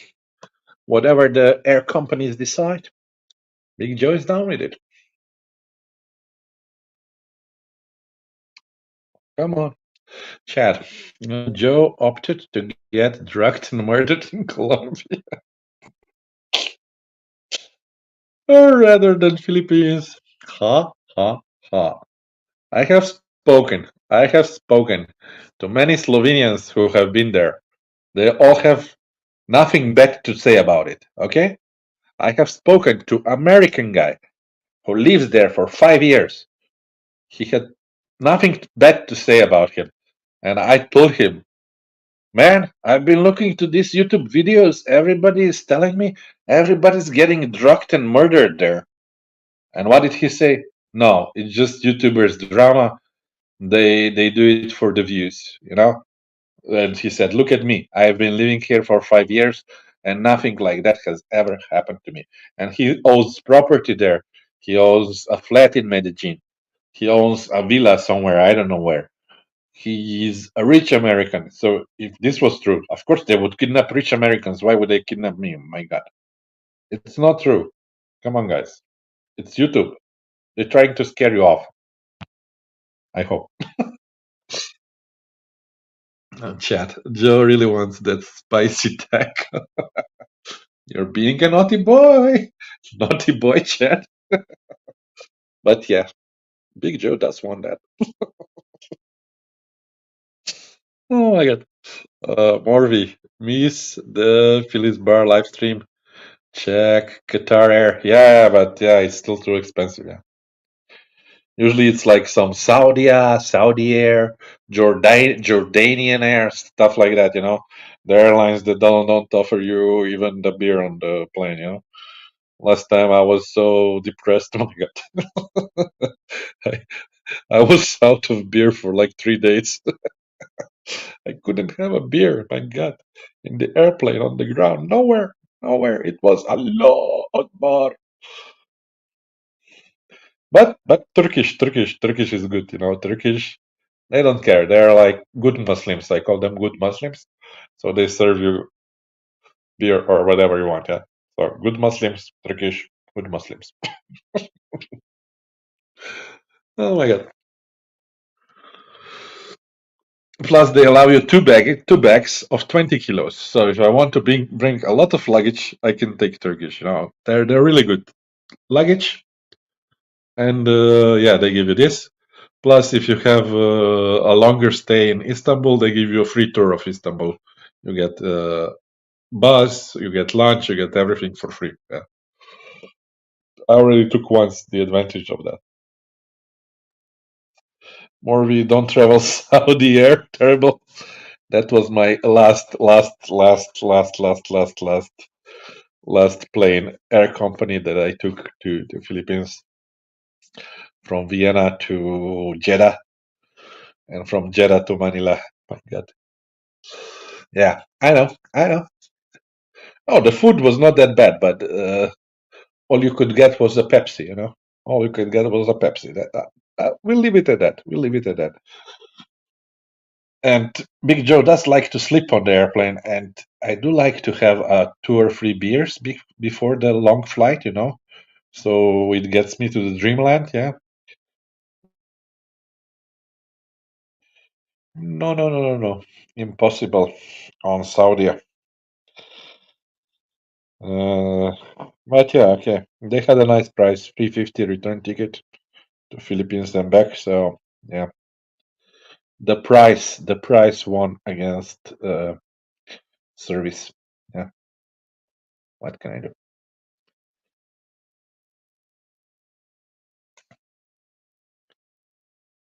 Whatever the air companies decide, Big Joe is down with it. Come on, Chad. Joe opted to get drugged and murdered in Colombia, rather than Philippines. Ha ha ha. I have spoken. I have spoken to many Slovenians who have been there. They all have nothing bad to say about it. Okay? I have spoken to American guy who lives there for 5 years. He had nothing bad to say about him. And I told him, man, I've been looking to these YouTube videos. Everybody is telling me everybody's getting drugged and murdered there. And what did he say? No, it's just YouTubers drama. They do it for the views, you know? And he said, look at me. I've been living here for 5 years and nothing like that has ever happened to me. And he owns property there. He owns a flat in Medellin. He owns a villa somewhere, I don't know where. He is a rich American. So if this was true, of course they would kidnap rich Americans. Why would they kidnap me? My God. It's not true. Come on, guys. It's YouTube. They're trying to scare you off. I hope. Chat. Joe really wants that spicy tag. You're being a naughty boy. Naughty boy, chat. But yeah, Big Joe does want that. Oh my god. Morvi, miss the Phillies Bar live stream. Check Qatar Air. Yeah, but yeah, it's still too expensive. Yeah. Usually it's like some Saudi Air, Jordanian Air, stuff like that. You know, the airlines that don't offer you even the beer on the plane. You know, last time I was so depressed. Oh my god, I, I was out of beer for like 3 days. I couldn't have a beer. My god, in the airplane on the ground, nowhere, nowhere. It was Allah Akbar. But Turkish is good. You know, Turkish. They don't care. They're like good Muslims. I call them good Muslims. So they serve you beer or whatever you want. Yeah. So good Muslims, Turkish, good Muslims. Oh my god. Plus, they allow you two bags of 20 kilos. So if I want to bring a lot of luggage, I can take Turkish. You know, they're really good luggage, and yeah, they give you this. Plus, if you have a longer stay in Istanbul, they give you a free tour of Istanbul. You get bus, you get lunch, you get everything for free. Yeah. I already took once the advantage of that. More we don't travel Saudi Air. Terrible. That was my last plane air company that I took to the Philippines from Vienna to Jeddah and from Jeddah to Manila. My God. Yeah, I know. Oh, the food was not that bad, but all you could get was a Pepsi. You know, all you could get was a Pepsi. We'll leave it at that. We'll leave it at that. And Big Joe does like to sleep on the airplane, and I do like to have 2 or 3 beers before the long flight, so it gets me to the dreamland. Yeah. No, no, no, no, no. Impossible on Saudi. Uh, but yeah, okay. They had a nice price, 350 return ticket to Philippines and back. So yeah, the price won against service. Yeah, what can I do?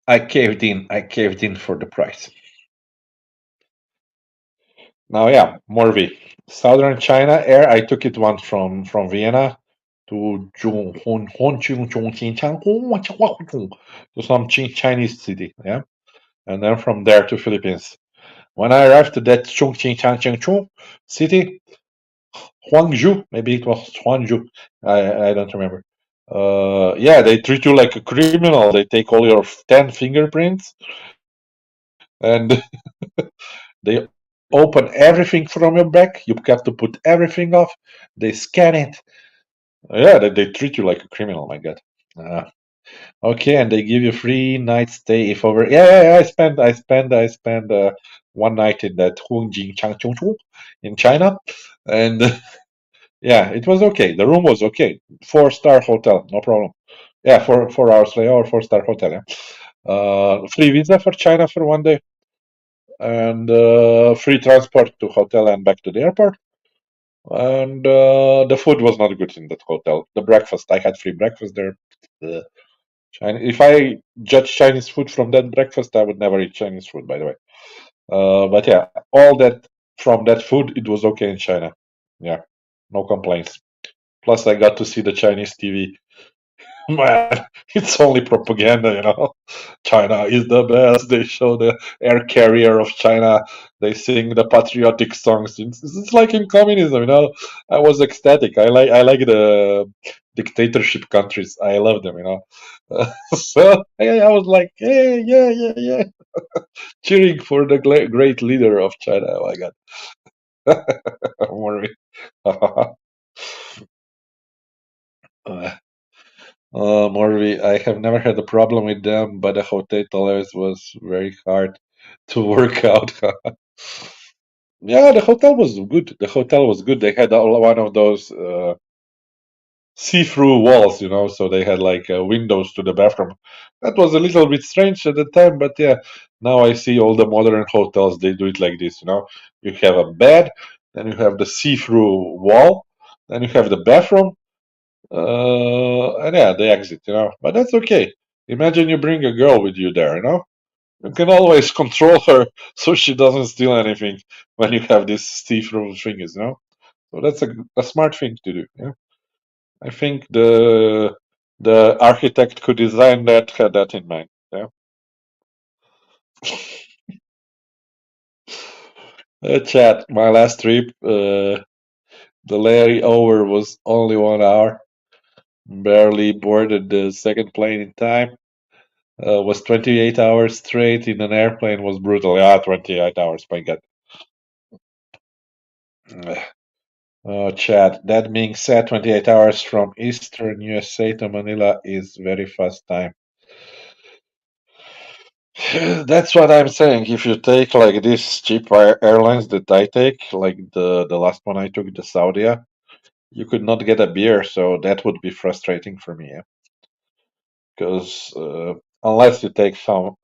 I caved in. I caved in for the price. Now, yeah, Morvi, Southern China Air. I took it once from Vienna to to some Chinese city. Yeah, and then from there to Philippines. When I arrived to that Chongqing city, Huangzhou, maybe it was Huangzhou. I don't remember. Yeah, they treat you like a criminal. They take all your 10 fingerprints and they open everything from your back. You have to put everything off. They scan it. Yeah, they treat you like a criminal. My God. Uh, okay, and they give you free night stay if over. Yeah, yeah, yeah. I spent one night in that Huangjing Changchongchu in China, and yeah, it was okay. The room was okay. 4-star hotel, no problem. Yeah, 4 hours layover, 4-star hotel. Yeah, free visa for China for one day, and free transport to hotel and back to the airport. And the food was not good in that hotel. The breakfast, I had free breakfast there. Ugh. If I judge Chinese food from that breakfast, I would never eat Chinese food, by the way. But yeah, all that from that food, it was okay in China. Yeah, no complaints. Plus, I got to see the Chinese TV. Man, it's only propaganda. China is the best. They show the air carrier of China. They sing the patriotic songs. It's like in communism. I was ecstatic. I like the dictatorship countries. I love them. So I was like, hey, yeah, yeah, yeah, cheering for the great leader of China. Oh my God, don't worry. Morvi, I have never had a problem with them, but the hotel always was very hard to work out. Yeah, the hotel was good. The hotel was good. They had one of those see-through walls, so they had like windows to the bathroom. That was a little bit strange at the time, but yeah, now I see all the modern hotels, they do it like this. You have a bed, then you have the see-through wall, then you have the bathroom, and yeah, they exit. But that's okay. Imagine you bring a girl with you there. You can always control her so she doesn't steal anything when you have this see-through thing. So that's a smart thing to do. Yeah, I think the architect who designed that had that in mind. Yeah. Chat. My last trip, the layover was only 1 hour. Barely boarded the second plane in time. Was 28 hours straight in an airplane was brutal. Yeah, 28 hours. My God. Chat. That being said, 28 hours from Eastern USA to Manila is very fast time. That's what I'm saying. If you take like these cheap airlines that I take, like the last one I took, the Saudia, you could not get a beer, so that would be frustrating for me. Yeah? Because unless you take some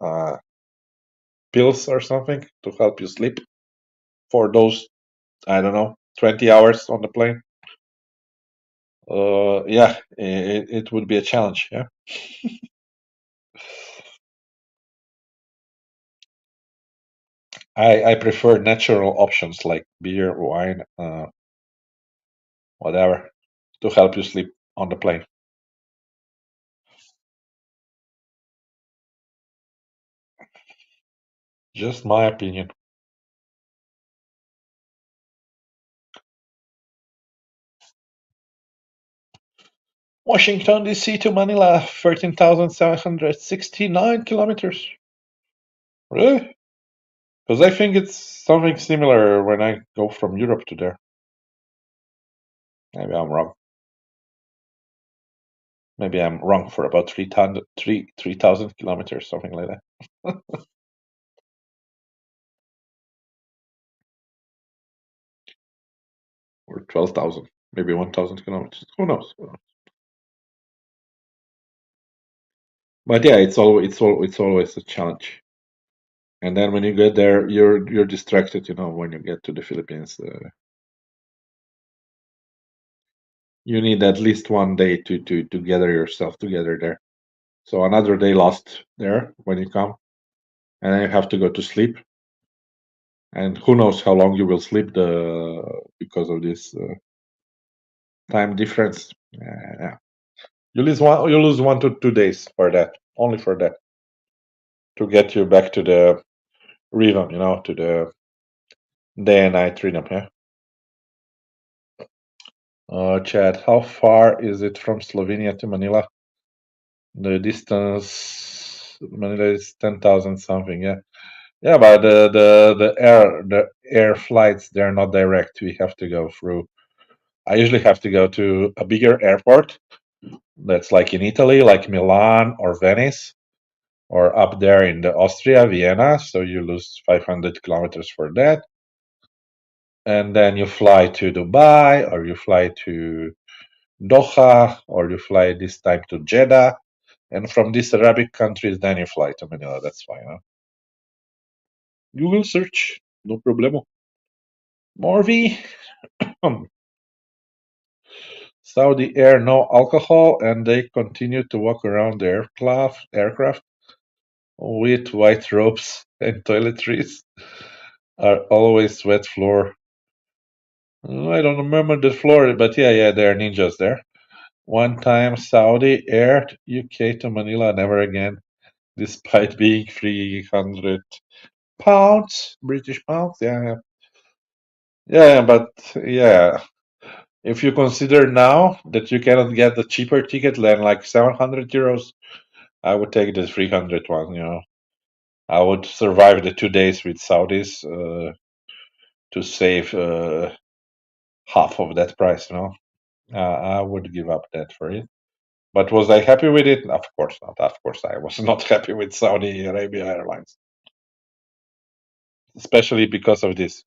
pills or something to help you sleep for those, I don't know, 20 hours on the plane, yeah, it would be a challenge. Yeah, I prefer natural options like beer, wine, whatever, to help you sleep on the plane. Just my opinion. Washington D.C. to Manila, 13,769 kilometers. Really? Because I think it's something similar when I go from Europe to there. Maybe I'm wrong. Maybe I'm wrong for about 3,000 kilometers, something like that. Or 12,000, maybe 1,000 kilometers. Who knows? Who knows? But yeah, it's always a challenge. And then when you get there, you're distracted. When you get to the Philippines, you need at least one day to gather yourself together there. So another day lost there when you come, and then you have to go to sleep. And who knows how long you will sleep because of this time difference. Yeah, you lose 1 to 2 days for that, only for that, to get you back to the rhythm, to the day and night rhythm. Yeah. Chad, how far is it from Slovenia to Manila? The distance Manila is 10,000 something. Yeah. Yeah, but the air flights, they're not direct. We have to go through. I usually have to go to a bigger airport that's like in Italy, like Milan or Venice, or up there in the Austria, Vienna. So you lose 500 kilometers for that, and then you fly to Dubai, or you fly to Doha, or you fly this time to Jeddah, and from these Arabic countries, then you fly to Manila. That's fine. Huh? Google search, no problemo. Morvi. Saudi Air, no alcohol, and they continue to walk around the aircraft with white robes and toiletries. Are always wet floor. I don't remember the floor, but yeah, there are ninjas there. One time, Saudi Air UK to Manila, never again, despite being 300 pounds, British pounds. Yeah, but yeah, if you consider now that you cannot get the cheaper ticket than like 700 euros, I would take the 300 one. I would survive the 2 days with Saudis to save half of that price. I would give up that for it. But was I happy with it? Of course not. Of course, I was not happy with Saudi Arabia Airlines, especially because of this.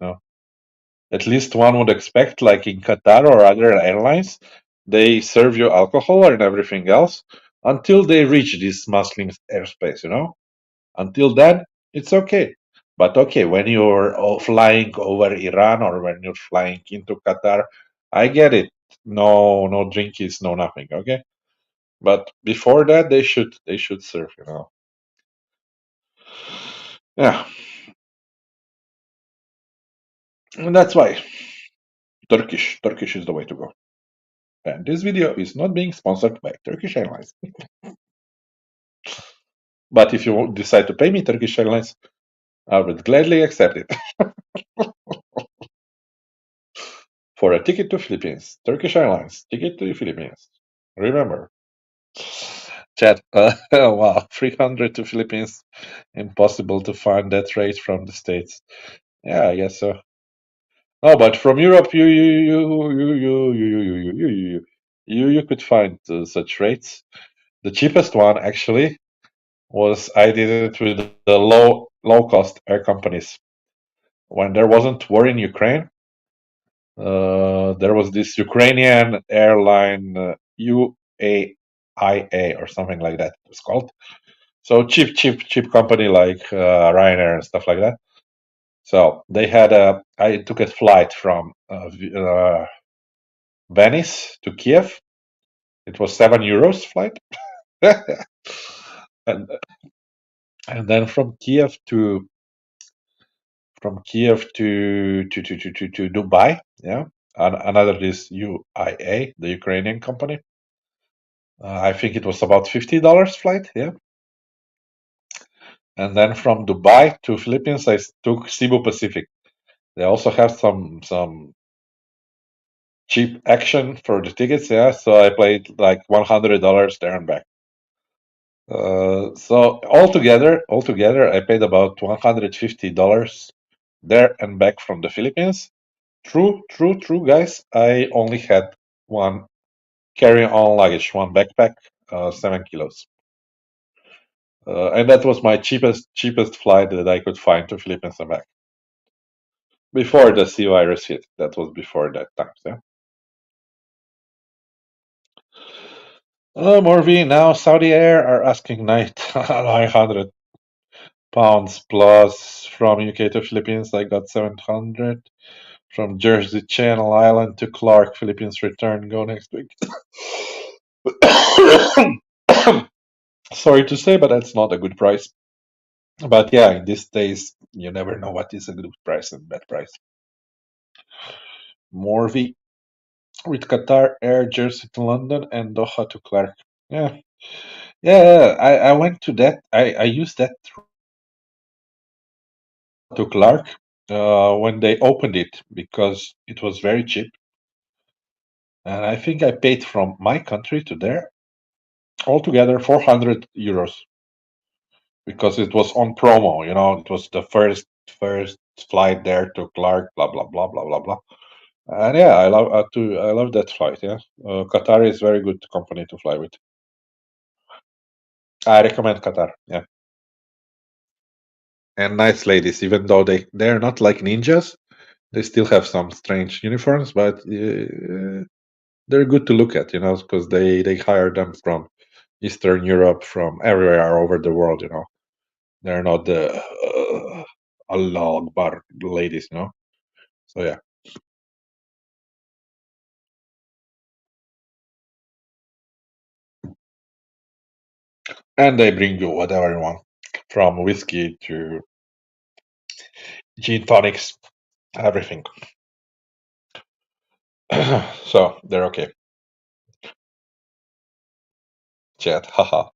At least one would expect, like in Qatar or other airlines, they serve you alcohol and everything else until they reach this Muslim airspace. Until then, it's okay. But okay, when you're flying over Iran or when you're flying into Qatar, I get it. No drinkies, no nothing. Okay, but before that, they should serve. Yeah, and that's why Turkish is the way to go. And this video is not being sponsored by Turkish Airlines. But if you decide to pay me Turkish Airlines, I would gladly accept it. For a ticket to Philippines, Turkish Airlines, ticket to Philippines. Remember. Chat, wow, 300 to Philippines. Impossible to find that rate from the States. Yeah, I guess so. No, but from Europe, you could find such rates. The cheapest one actually was I did it with the low cost air companies. When there wasn't war in Ukraine, there was this Ukrainian airline UAIA or something like that it's called. So cheap company like Ryanair and stuff like that. So they had I took a flight from Venice to Kiev. It was €7 flight, and then from Kiev to Dubai. Yeah, another this UIA, the Ukrainian company. I think it was about $50 flight. Yeah, and then from Dubai to Philippines, I took Cebu Pacific. They also have some cheap action for the tickets. Yeah, so I paid like $100 there and back. So altogether, I paid about $150 there and back from the Philippines. True, guys. I only had one carry-on luggage, one backpack, 7 kilos, and that was my cheapest flight that I could find to Philippines and back before the sea virus hit. That was before that time. Yeah. Morvi, now Saudi Air are asking 900 pounds plus from UK to Philippines. I got 700 from Jersey Channel Island to Clark, Philippines. Return go next week. Sorry to say, but that's not a good price. But yeah, in these days, you never know what is a good price and bad price. Morvi with Qatar Air, Jersey to London, and Doha to Clark. Yeah, yeah. I went to that. I used that to Clark when they opened it because it was very cheap, and I think I paid from my country to there altogether 400 euros because it was on promo. You know, it was the first flight there to Clark. Blah blah blah blah blah blah. And yeah, I love that flight. Yeah, Qatar is very good company to fly with. I recommend Qatar. Yeah, and nice ladies, even though they're not like ninjas. They still have some strange uniforms, but they're good to look at, you know, because they hire them from Eastern Europe, from everywhere over the world, you know. They're not the Allah Akbar ladies, you know. So yeah, and they bring you whatever you want, from whiskey to gin tonics, everything. So they're okay. Chat, haha,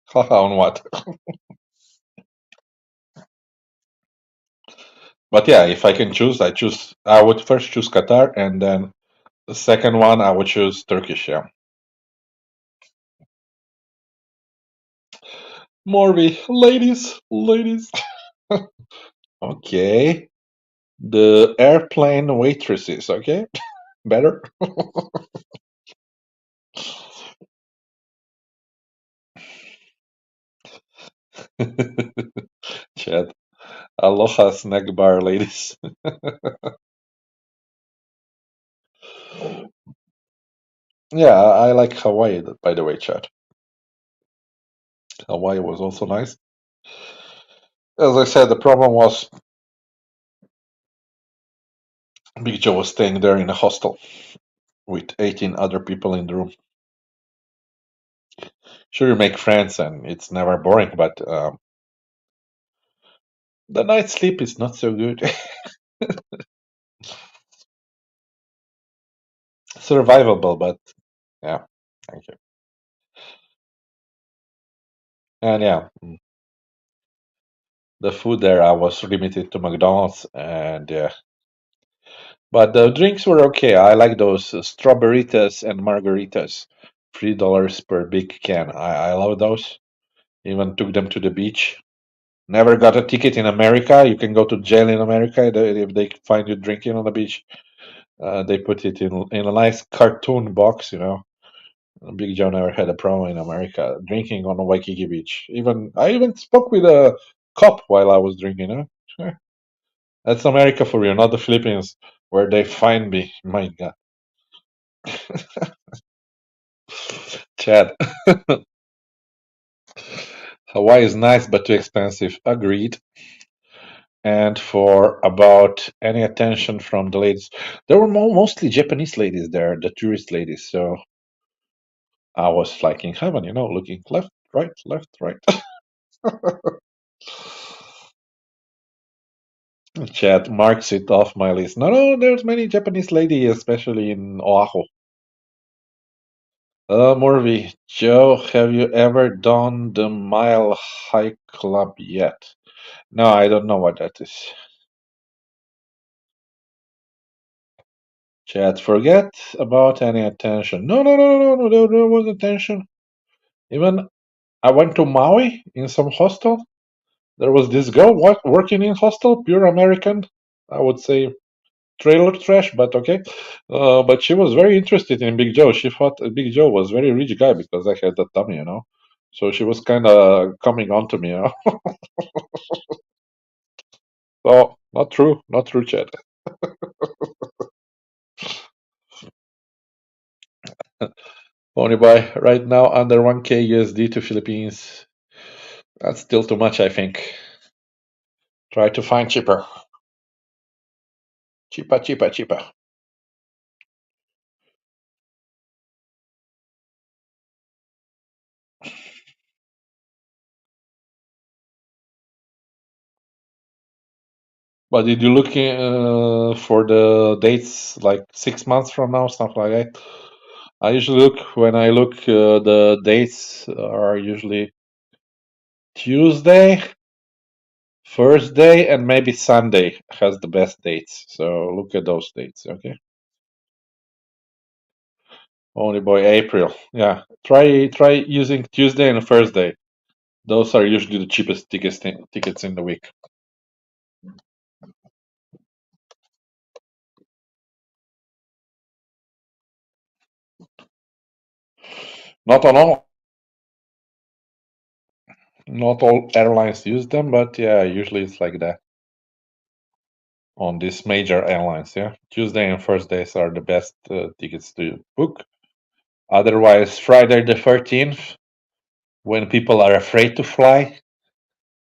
haha on what? But yeah, if I can choose, I would first choose Qatar, and then the second one I would choose Turkish. Yeah. Morby, ladies. Okay. The airplane waitresses, okay? Better? Chad. Aloha snack bar, ladies. Yeah, I like Hawaii, by the way, Chad. Hawaii was also nice. As I said, the problem was Big Joe was staying there in a hostel with 18 other people in the room. Sure, you make friends and it's never boring, but the night sleep is not so good. Survivable, but yeah, thank you. And yeah, the food there I was limited to McDonald's, and yeah, but the drinks were okay. I like those strawberritas and margaritas, $3 per big can. I love those. Even took them to the beach. Never got a ticket in America. You can go to jail in America if they find you drinking on the beach. They put it in a nice cartoon box, you know. Big Joe never had a problem in America drinking on a Waikiki beach. Even I even spoke with a cop while I was drinking. Huh? Sure. That's America for you, not the Philippines, where they find me. My God, Chad. Hawaii is nice but too expensive. Agreed. And for about any attention from the ladies, there were mostly Japanese ladies there, the tourist ladies. So I was like in heaven, you know, looking left, right, left, right. Chat marks it off my list. No, there's many Japanese lady, especially in Oahu. Morvi, Joe, have you ever done the Mile High Club yet? No, I don't know what that is. Chat, forget about any attention. No, there was attention. Even I went to Maui in some hostel. There was this girl working in hostel, pure American. I would say trailer trash, but okay. But she was very interested in Big Joe. She thought Big Joe was very rich guy because I had the tummy, you know. So she was kind of coming on to me, you know. So not true, Chad. Only by right now under 1K USD to Philippines. That's still too much, I think. Try to find cheaper. Cheaper, cheaper, cheaper. But did you look for the dates like 6 months from now, stuff like that? I usually look when I look. The dates are usually Tuesday, Thursday, and maybe Sunday has the best dates. So look at those dates, okay? Only by April. Yeah, try using Tuesday and Thursday. Those are usually the cheapest tickets in the week. Not on all, not all airlines use them, but yeah, usually it's like that on these major airlines. Yeah, Tuesday and Thursdays are the best tickets to book. Otherwise, Friday the 13th, when people are afraid to fly.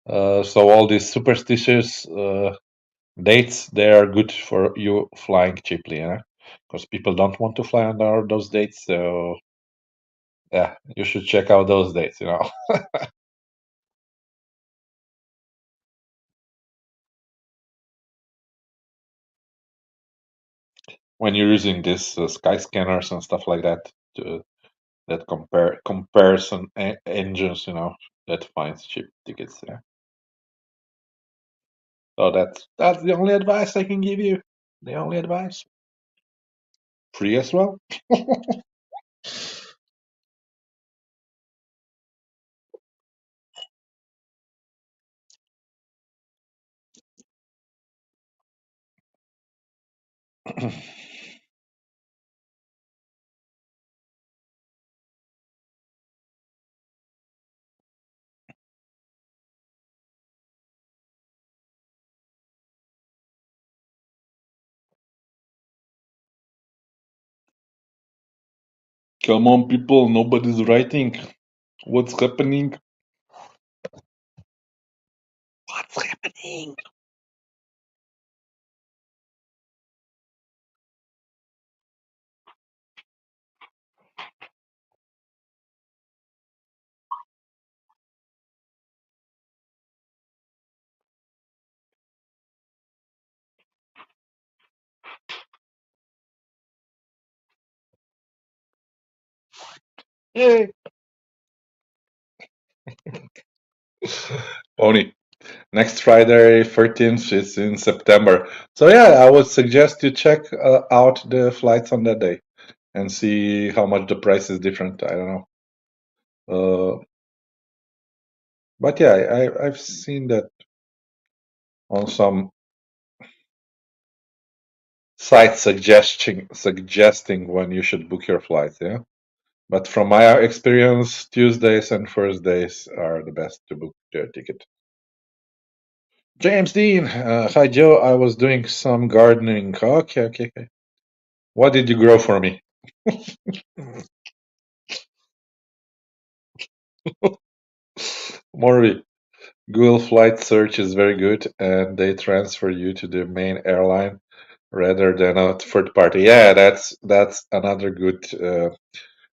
So all these superstitious dates, they are good for you flying cheaply, yeah, because people don't want to fly on those dates. So yeah, you should check out those dates. You know, when you're using this sky scanners and stuff like that, that comparison engines, you know, that finds cheap tickets. Yeah. So that's the only advice I can give you. The only advice. Free as well. Come on, people. Nobody's writing. What's happening? What's happening? Yay! Only next Friday, 13th, is in September. So yeah, I would suggest you check out the flights on that day and see how much the price is different. I don't know. But yeah, I've seen that on some sites suggesting when you should book your flights. Yeah. But from my experience, Tuesdays and Thursdays are the best to book their ticket. James Dean, hi Joe. I was doing some gardening. Okay, okay, okay. What did you grow for me? Morvi, Google Flight Search is very good, and they transfer you to the main airline rather than a third party. Yeah, that's another good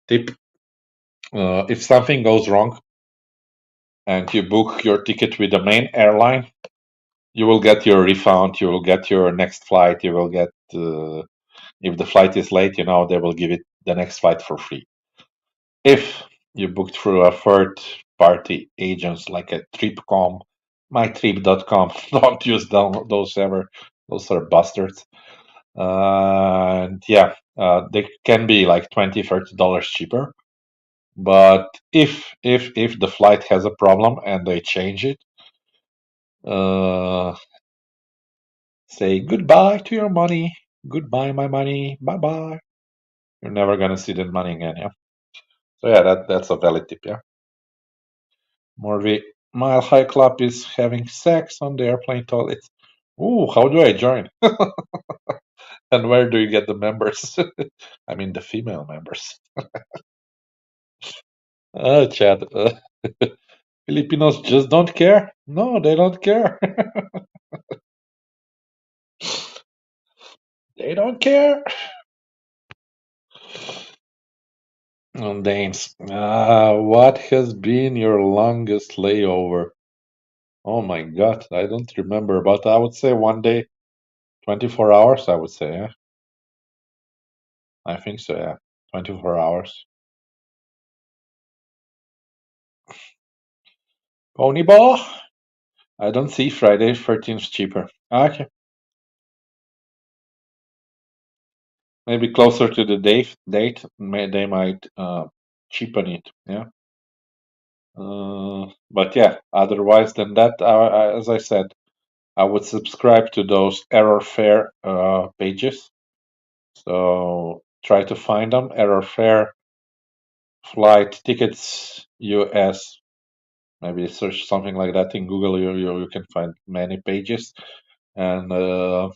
tip. If something goes wrong and you book your ticket with the main airline, you will get your refund. You will get your next flight. You will get if the flight is late, you know they will give it the next flight for free. If you booked through a third party agents like a Trip.com, mytrip.com, don't use those ever. Those are bastards. And yeah, they can be like $20, $30 cheaper. But if the flight has a problem and they change it, uh, say goodbye to your money, goodbye my money, bye bye. You're never gonna see that money again. Yeah. So yeah, that's a valid tip. Yeah. Morvi, Mile High Club is having sex on the airplane toilets. Ooh, how do I join? And where do you get the members? I mean, the female members. Chad. Filipinos just don't care. No, they don't care. They don't care. Danes. What has been your longest layover? Oh my God, I don't remember, but I would say one day, 24 hours, I would say, yeah. I think so, yeah. 24 hours. Ponyba? I don't see Friday 13th cheaper. Okay. Maybe closer to the date, they might cheapen it, yeah. But yeah, otherwise than that, as I said, I would subscribe to those error fare pages. So try to find them. Error fare, flight tickets, US. Maybe search something like that in Google. You can find many pages and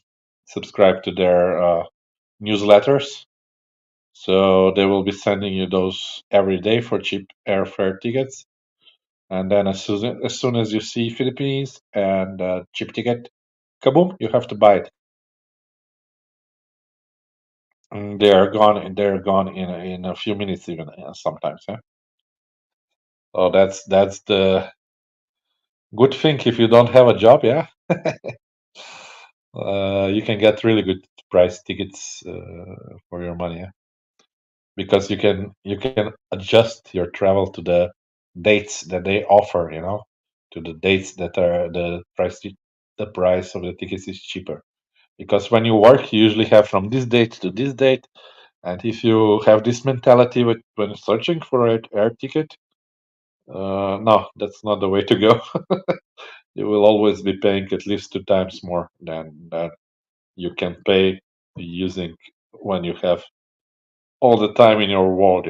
subscribe to their newsletters. So they will be sending you those every day for cheap airfare tickets. And then as soon as you see Philippines and cheap ticket, kaboom, you have to buy it. They are gone. They're gone in a few minutes, even sometimes. Yeah. So that's the good thing if you don't have a job. Yeah, you can get really good price tickets for your money. Yeah? Because you can adjust your travel to the dates that they offer. To the dates that are the price of the tickets is cheaper. Because when you work, you usually have from this date to this date. And if you have this mentality when searching for an air ticket, no, that's not the way to go. You will always be paying at least 2 times more than you can pay using when you have all the time in your world.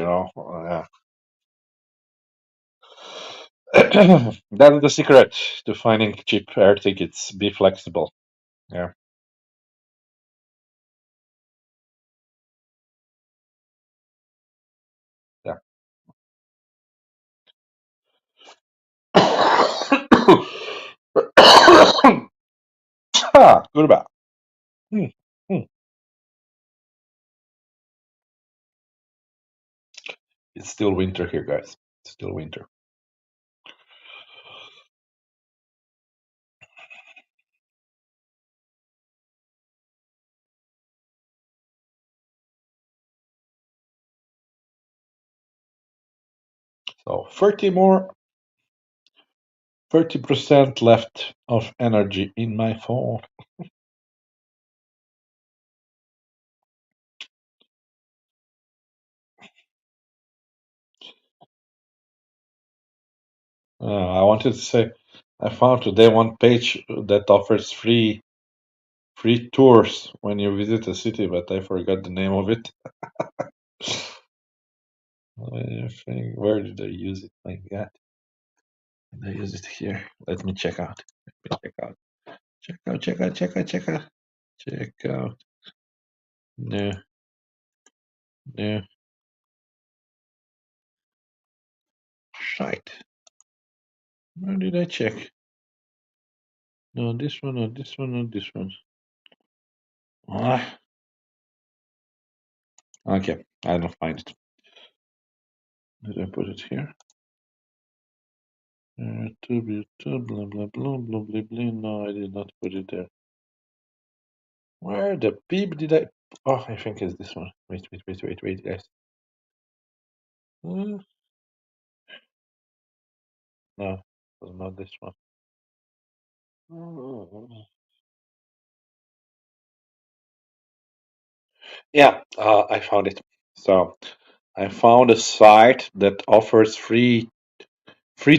That's the secret to finding cheap air tickets. Be flexible. Yeah. Yeah. Goodbye. Hmm, hmm. It's still winter here, guys. It's still winter. So 30% left of energy in my phone. I wanted to say I found today one page that offers free tours when you visit a city, but I forgot the name of it. I think, where did I use it? My God, did I use it here? Let me check out. Let me check out. Check out. Check out. Check out. Check out. Check out. No. No. Shite. Where did I check? No, this one, or this one, or this one. Ah, okay, I don't find it. Did I put it here? Blah blah blah blah blah blah. No, I did not put it there. Where the beep did I? Oh, I think it's this one. Wait, guys. Uh, no, it was not this one. Yeah, I found it. So I found a site that offers free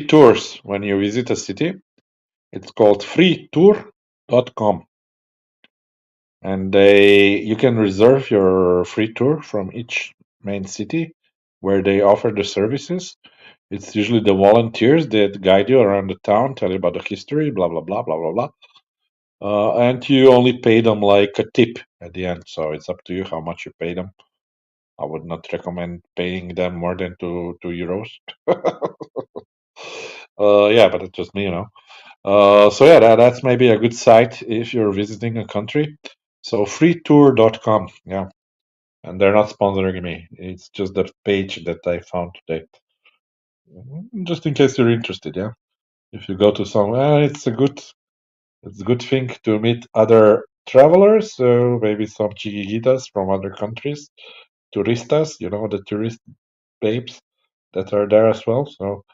tours when you visit a city. It's called freetour.com. And you can reserve your free tour from each main city where they offer the services. It's usually the volunteers that guide you around the town, tell you about the history, blah blah blah blah blah blah. And you only pay them like a tip at the end, so it's up to you how much you pay them. I would not recommend paying them more than two euros. Yeah, but it's just me, you know. So yeah, that's maybe a good site if you're visiting a country. So freetour.com, yeah. And they're not sponsoring me. It's just that page that I found today. Just in case you're interested, yeah. If you go to somewhere, it's a good thing to meet other travelers. So maybe some chiquititas from other countries, turistas, the tourist babes that are there as well. So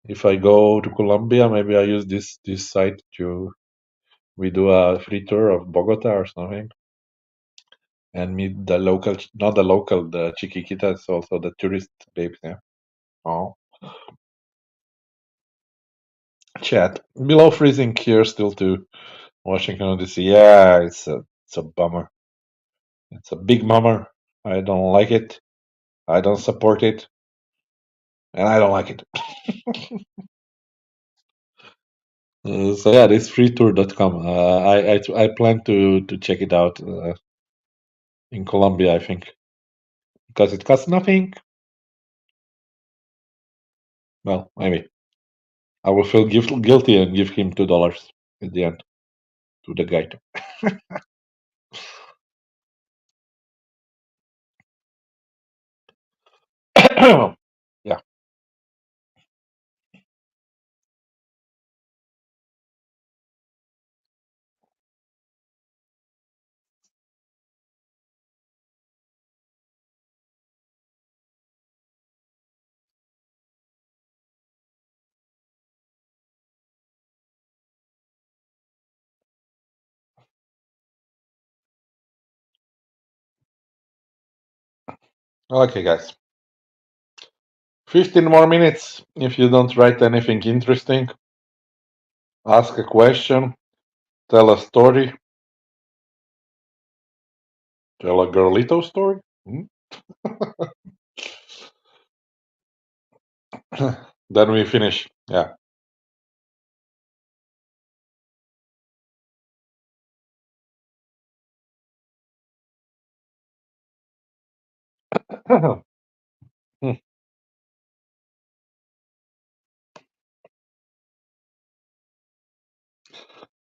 if I go to Colombia, maybe I use this site to we do a free tour of Bogota or something, and meet the local, not the local, the chiquititas, also the tourist babes. Yeah. Oh, chat below freezing here still too. Washington DC. Yeah, it's a bummer. It's a big bummer. I don't like it. I don't support it, and I don't like it. So yeah, this freetour.com. I plan to check it out in Colombia, I think, because it costs nothing. Well, maybe I will feel guilty and give him $2 at the end to the guide. Yeah. Okay, guys. 15 more minutes. If you don't write anything interesting, ask a question, tell a story, tell a girlito story. Hmm? Then we finish. Yeah.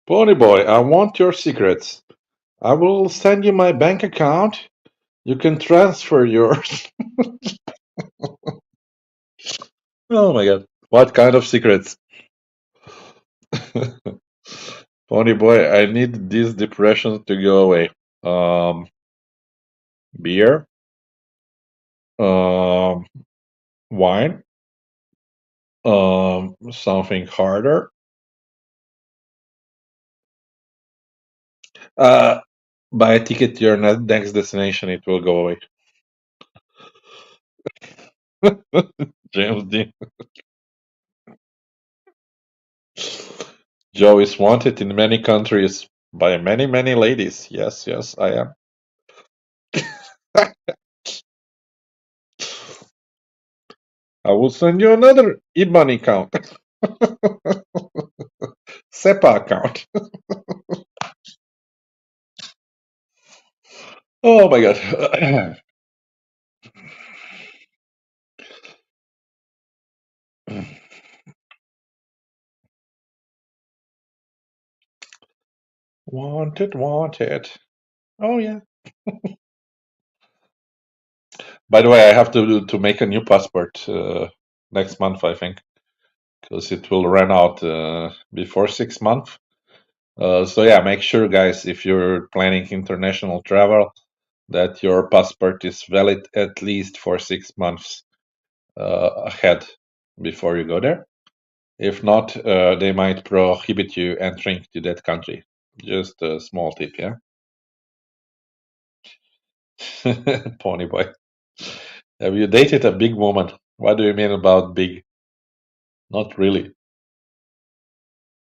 Pony boy, I want your secrets. I will send you my bank account. You can transfer yours. Oh my god. What kind of secrets? Pony boy, I need this depression to go away. Beer, um, wine, something harder. Uh, Buy a ticket to your next destination. It will go away. James Dean. Joe is wanted in many countries by many, many ladies. Yes, yes, I am. I will send you another IBAN account, SEPA account. Oh my god. Wanted, wanted. Oh yeah. By the way, I have to make a new passport next month, I think, because it will run out before 6 months. So yeah, make sure, guys, if you're planning international travel, that your passport is valid at least for 6 months ahead before you go there. If not, they might prohibit you entering to that country. Just a small tip, yeah. Pony boy. Have you dated a big woman? What do you mean about big? Not really.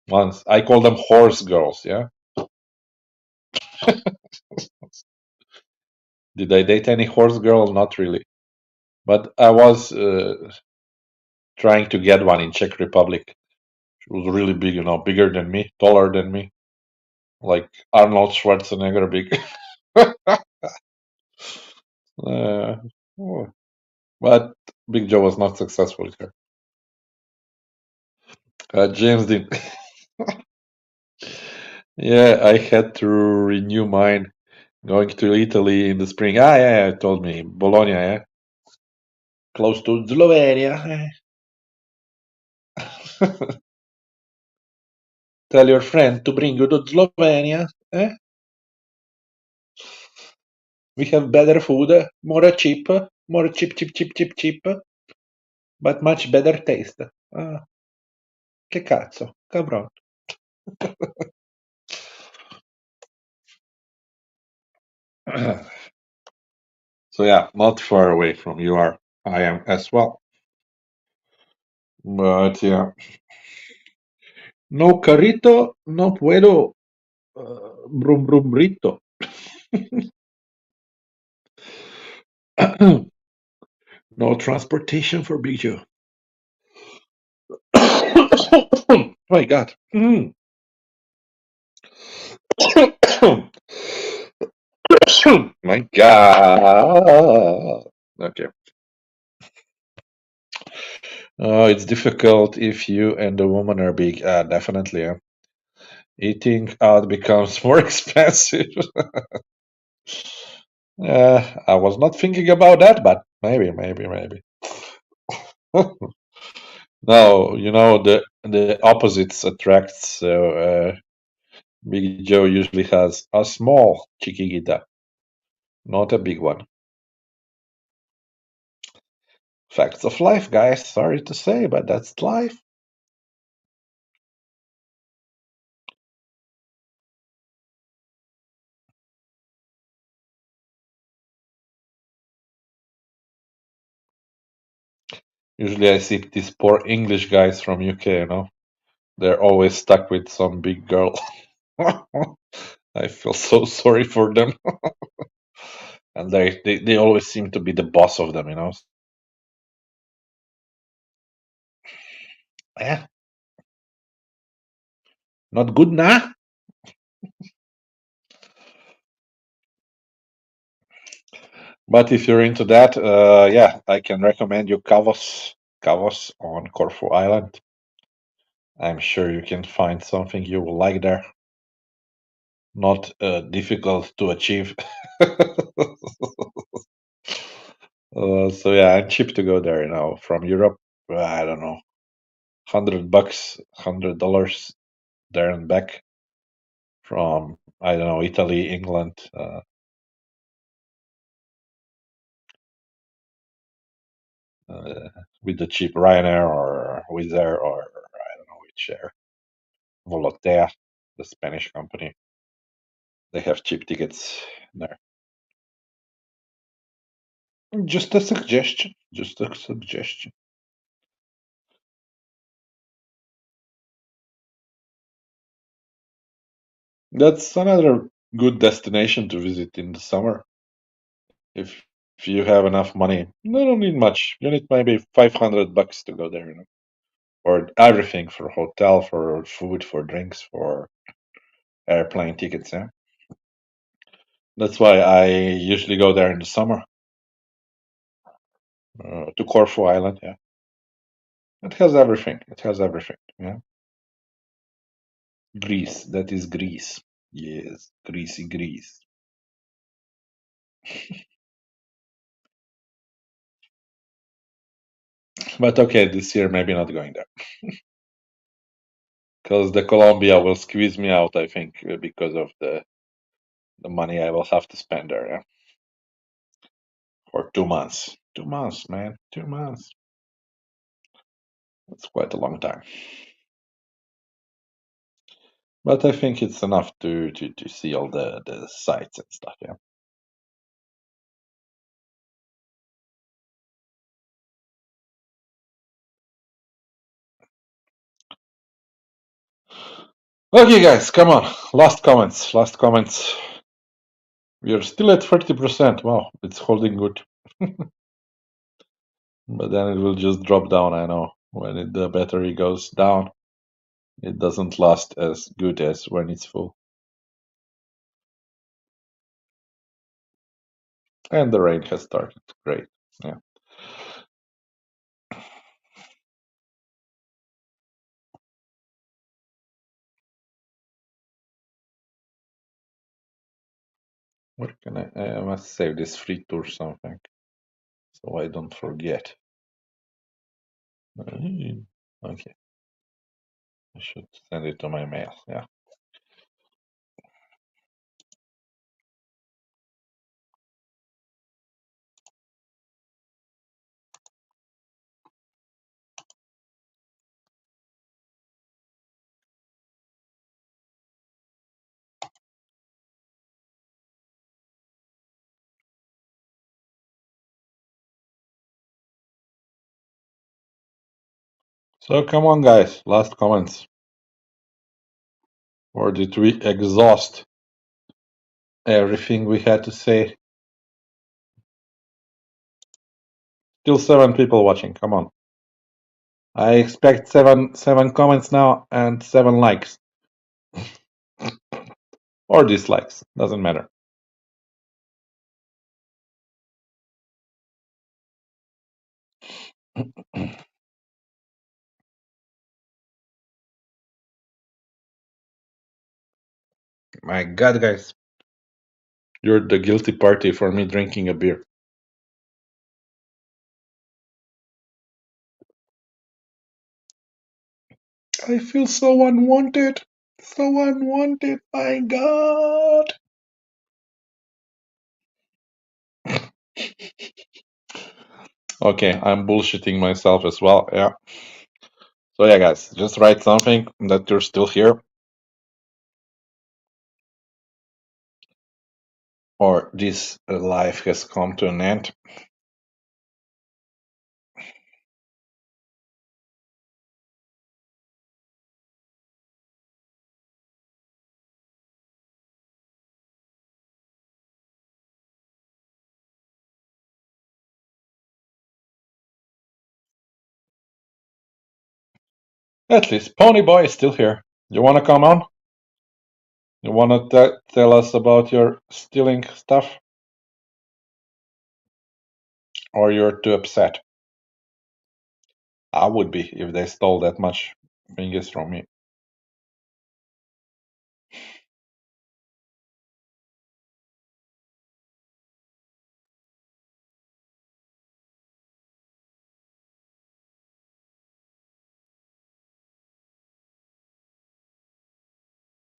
Once. I call them horse girls, yeah? Did I date any horse girl? Not really. But I was trying to get one in Czech Republic. She was really big, bigger than me, taller than me, like Arnold Schwarzenegger big. uh, oh, but Big Joe was not successful with her. James Dean. Yeah, I had to renew mine going to Italy in the spring. Yeah, told me. Bologna, yeah. Close to Slovenia. Tell your friend to bring you to Slovenia. Eh? We have better food, more cheap, but much better taste. Ah, che cazzo, cabron. So yeah, not far away from you are. I am as well. But yeah, no carrito, no puedo brum brumrito. No transportation for Big Joe. My God. My God. Okay. It's difficult if you and the woman are big. Definitely. Yeah. Eating out becomes more expensive. I was not thinking about that, but maybe. No, the opposites attract. So Big Joe usually has a small chiquita, not a big one. Facts of life, guys. Sorry to say, but that's life. Usually, I see these poor English guys from UK. They're always stuck with some big girl. I feel so sorry for them, and they always seem to be the boss of them. Yeah, not good, nah. But if you're into that, yeah, I can recommend you Kavos on Corfu Island. I'm sure you can find something you will like there. Not difficult to achieve. So yeah, I'm cheap to go there. From Europe. I don't know, $100, $100 there and back. From I don't know, Italy, England. With the cheap Ryanair or Wizz Air or I don't know which air. Volotea, the Spanish company. They have cheap tickets there. Just a suggestion. Just a suggestion. That's another good destination to visit in the summer. If if you have enough money, you don't need much. You need maybe $500 to go there, for everything, for hotel, for food, for drinks, for airplane tickets. Yeah, that's why I usually go there in the summer to Corfu Island. Yeah, it has everything. It has everything. Yeah, Greece. That is Greece. Yes, greasy Greece. But okay, this year maybe not going there because the Colombia will squeeze me out. I think because of the money I will have to spend there. Yeah, for 2 months. 2 months, man. 2 months. That's quite a long time. But I think it's enough to see all the sites and stuff. Yeah. Okay, guys, come on. Last comments. Last comments. We are still at 30%. Wow, it's holding good. But then it will just drop down, I know. When the battery goes down, it doesn't last as good as when it's full. And the rain has started. Great. Yeah. Where can I must save this free tour something so I don't forget. Okay. I should send it to my mail. Yeah. So come on, guys. Last comments. Or did we exhaust everything we had to say? Still 7 people watching. Come on. I expect seven comments now and 7 likes. Or dislikes. Doesn't matter. My God, guys. You're the guilty party for me drinking a beer. I feel so unwanted. So unwanted. My God. Okay, I'm bullshitting myself as well. Yeah. So yeah, guys, just write something that you're still here. Or this life has come to an end. At least Ponyboy is still here. You want to come on? You want to tell us about your stealing stuff? Or you're too upset? I would be if they stole that much fingers from me.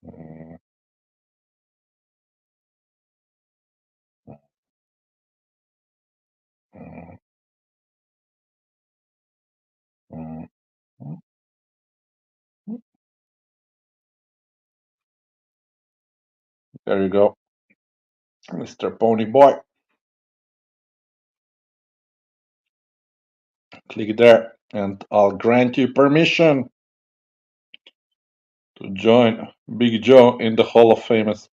Mm, mm, mm, mm, mm. There you go, Mr. Ponyboy. Click there, and I'll grant you permission to join Big Joe in the Hall of Famous.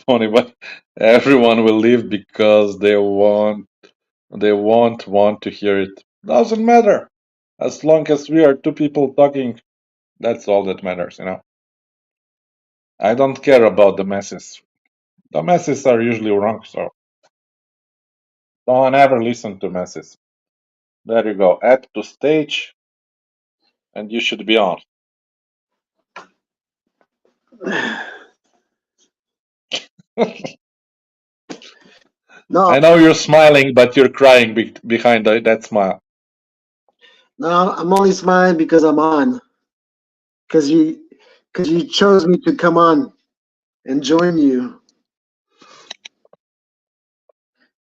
Ponyboy, everyone will leave because they won't want to hear it. Doesn't matter. As long as we are 2 people talking, that's all that matters, you know. I don't care about the masses. The masses are usually wrong, so don't ever listen to masses. There you go. Add to stage, and you should be on. No, I know you're smiling, but you're crying behind that smile. no, I'm only smiling because I'm on. Because you chose me to come on and join you.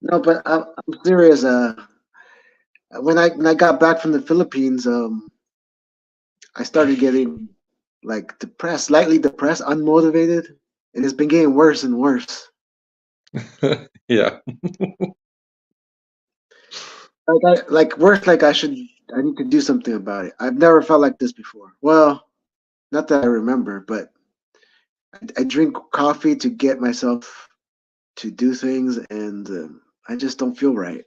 No, but I'm serious. When I got back from the Philippines, I started getting like depressed, slightly depressed, unmotivated, and it's been getting worse and worse. Yeah. Like worse, like I need to do something about it. I've never felt like this before. Well, not that I remember, but I drink coffee to get myself to do things, and I just don't feel right.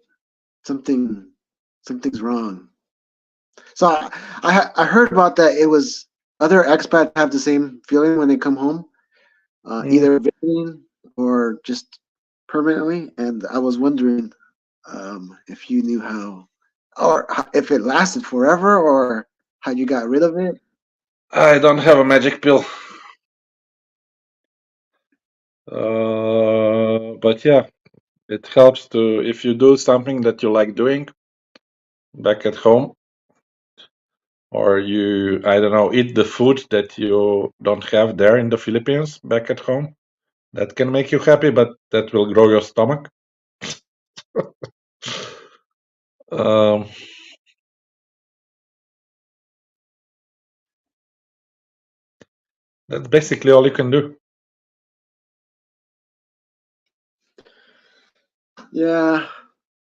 Something's wrong. So I heard about that. It was other expats have the same feeling when they come home, either visiting or just permanently. And I was wondering if you knew how, or if it lasted forever, or how you got rid of it. I don't have a magic pill. But yeah, it helps to, if you do something that you like doing back at home, or you, I don't know, eat the food that you don't have there in the Philippines back at home, that can make you happy, but that will grow your stomach. Um, that's basically all you can do. Yeah.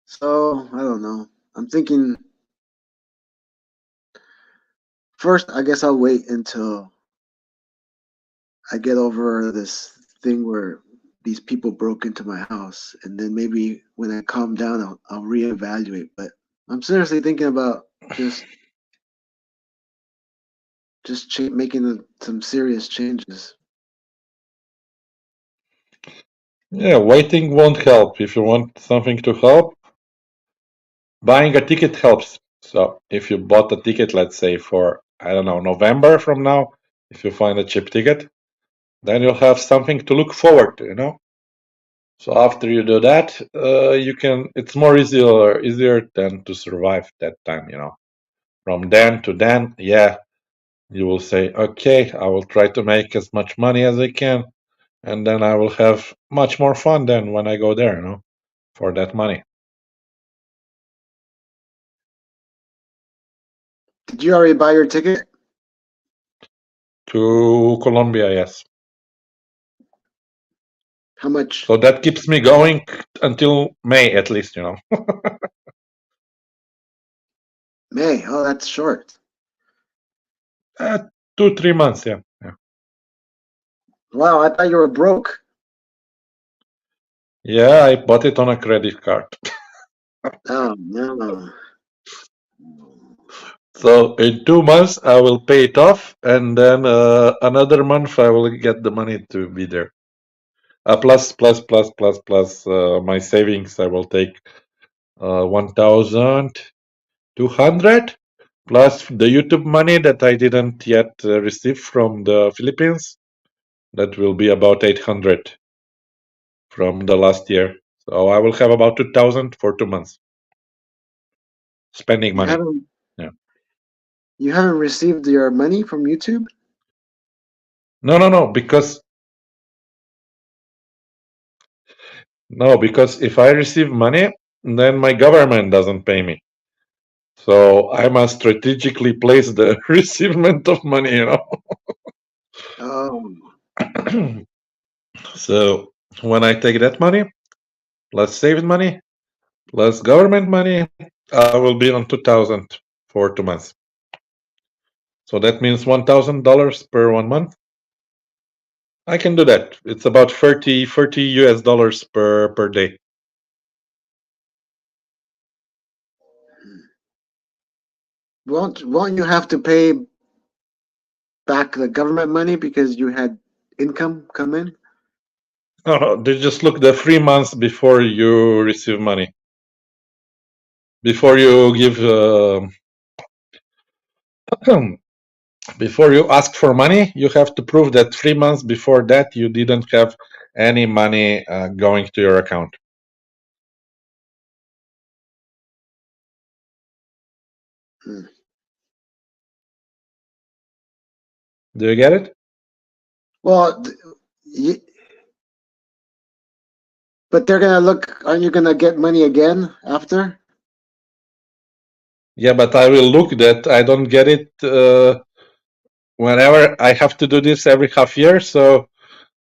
So I don't know. I'm thinking first. I guess I'll wait until I get over this thing where these people broke into my house, and then maybe when I calm down, I'll reevaluate. But I'm seriously thinking about making some serious changes. Yeah, waiting won't help. If you want something to help, buying a ticket helps. So if you bought a ticket, let's say for, I don't know, November from now, if you find a cheap ticket, then you'll have something to look forward to, you know? So after you do that, you can, it's more easier than to survive that time, you know? From then to then, yeah, you will say, okay, I will try to make as much money as I can, and then I will have much more fun than when I go there, you know, for that money. Did you already buy your ticket? To Colombia, yes. How much? So that keeps me going until May at least, you know. May. Oh, that's short. 2-3 months, yeah. Wow, I thought you were broke. Yeah, I bought it on a credit card. Oh no. So in 2 months I will pay it off, and then another month I will get the money to be there. Plus my savings. I will take 1,200 plus the YouTube money that I didn't yet receive from the Philippines. That will be about 800 from the last year. So I will have about 2,000 for 2 months spending You money. haven't Yeah. you haven't received your money from YouTube? No, because if I receive money, then my government doesn't pay me. So I must strategically place the receivement of money, you know. Oh. So when I take that money, plus saved money, plus government money, I will be on 2,000 for 2 months. So that means $1,000 per 1 month. I can do that. It's about 30 US dollars per day. Won't you have to pay back the government money because you had income come in? No, they just look the 3 months before you receive money. Before you give, before you ask for money, you have to prove that 3 months before that you didn't have any money going to your account. Hmm. Do you get it? Well, but they're gonna look. Aren't you gonna get money again after? Yeah, but I will look that I don't get it whenever I have to do this every half year. So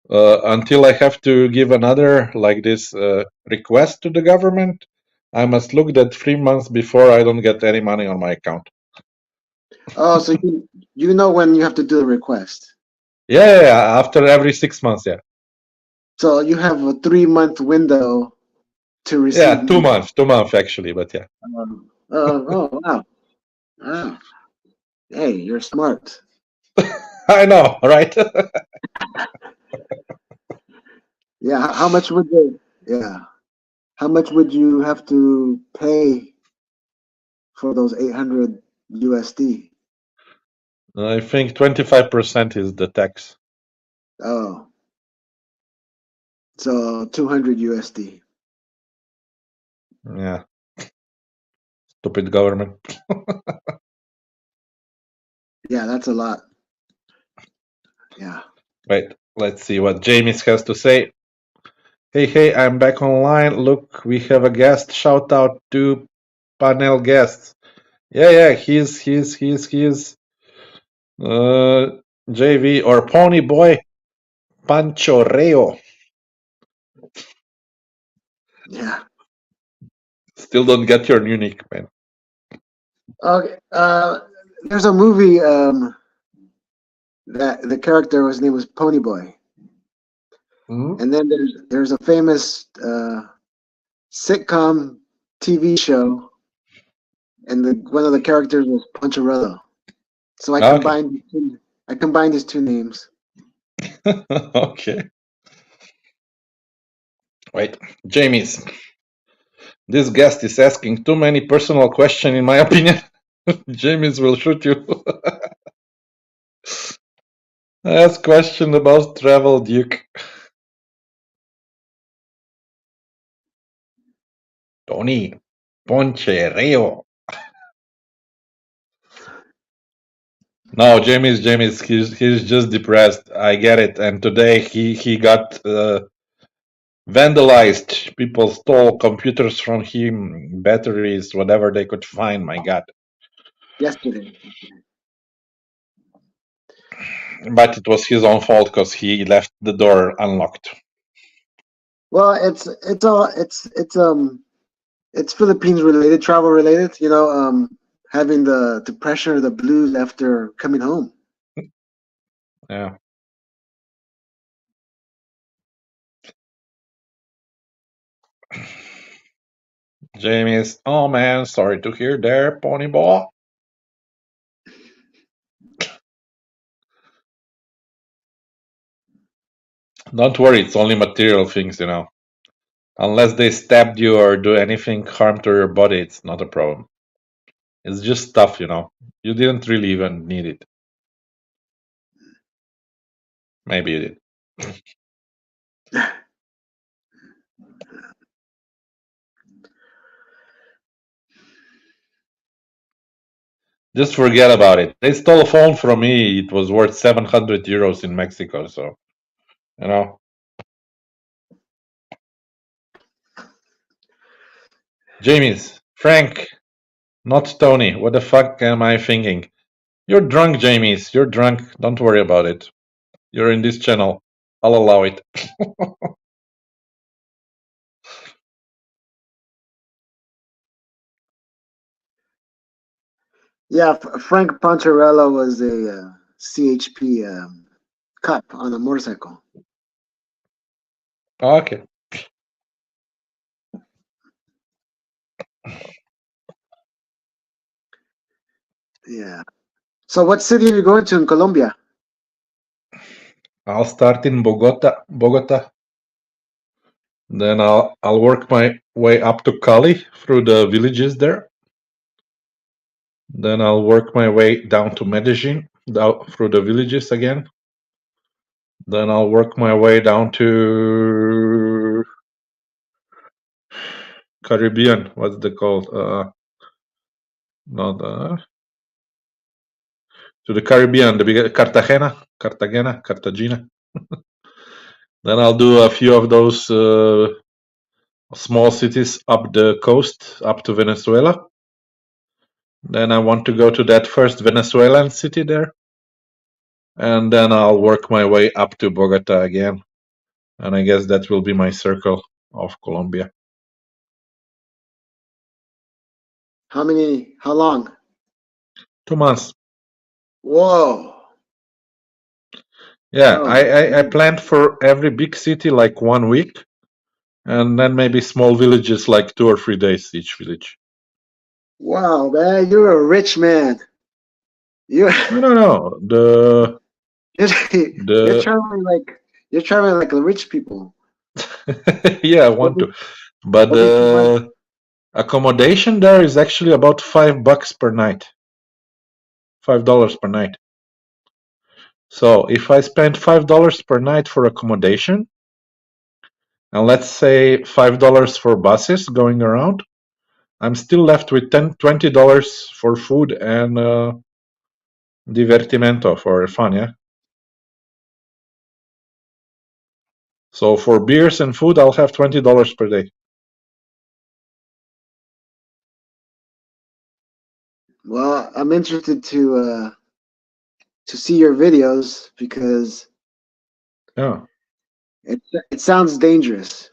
until I have to give another like this request to the government, I must look that 3 months before I don't get any money on my account. Oh, so you know when you have to do the request. Yeah, after every 6 months, yeah. So you have a 3-month window to receive. Yeah, 2 months, 2 months actually, but yeah. Oh, wow. Wow. Hey, you're smart. I know, right? Yeah, how much would how much would you have to pay for those 800 USD? I think 25% is the tax. Oh, so 200 USD. Yeah. Stupid government. Yeah, that's a lot. Yeah. Wait, let's see what James has to say. Hey, I'm back online. Look, we have a guest. Shout out to panel guests. Yeah, he's JV or Pony Boy Pancho Reo. Yeah. Still don't get your new nick, man. Okay. There's a movie that the character, his name was Ponyboy. And then there's a famous sitcom TV show, and one of the characters was Poncherello. So I combined his two names. Okay. Wait, James. This guest is asking too many personal questions, in my opinion. James will shoot you. Ask question about travel, Duke. Tony Ponchereo. No, James, he's just depressed. I get it. And today he got vandalized. People stole computers from him, batteries, whatever they could find. My God. Yesterday. But it was his own fault because he left the door unlocked. Well, it's Philippines related, travel related. You know, having the pressure, the blues after coming home. Yeah. James, oh man, sorry to hear there, Pony Boy. Don't worry, it's only material things, you know. Unless they stabbed you or do anything harm to your body, it's not a problem. It's just stuff, you know. You didn't really even need it. Maybe you did. Just forget about it. They stole a phone from me. It was worth 700 euros in Mexico, so, you know. James, Frank, not Tony. What the fuck am I thinking? You're drunk, James. You're drunk. Don't worry about it. You're in this channel. I'll allow it. Yeah, Frank Poncherello was a CHP cop on a motorcycle. Okay. Yeah. So what city are you going to in Colombia? I'll start in Bogota. Then I'll work my way up to Cali through the villages there. Then I'll work my way down to Medellin, down through the villages again. Then I'll work my way down to Caribbean. What's it called? Not to the Caribbean, the big Cartagena. Then I'll do a few of those small cities up the coast, up to Venezuela. Then I want to go to that first Venezuelan city there. And then I'll work my way up to Bogota again. And I guess that will be my circle of Colombia. How long? 2 months. Whoa. Yeah, Oh, I planned for every big city like 1 week, and then maybe small villages like 2 or 3 days each village. wow, man, you're a rich man. You No. you're traveling like the rich people. Yeah, I want to. But Every 2 months. the accommodation there is actually about $5 per night. $5 per night. So if I spend $5 per night for accommodation, and let's say $5 for buses going around, I'm still left with $20 for food and divertimento for fun, yeah. So for beers and food, I'll have $20 per day. Well, I'm interested to see your videos because Yeah. it sounds dangerous.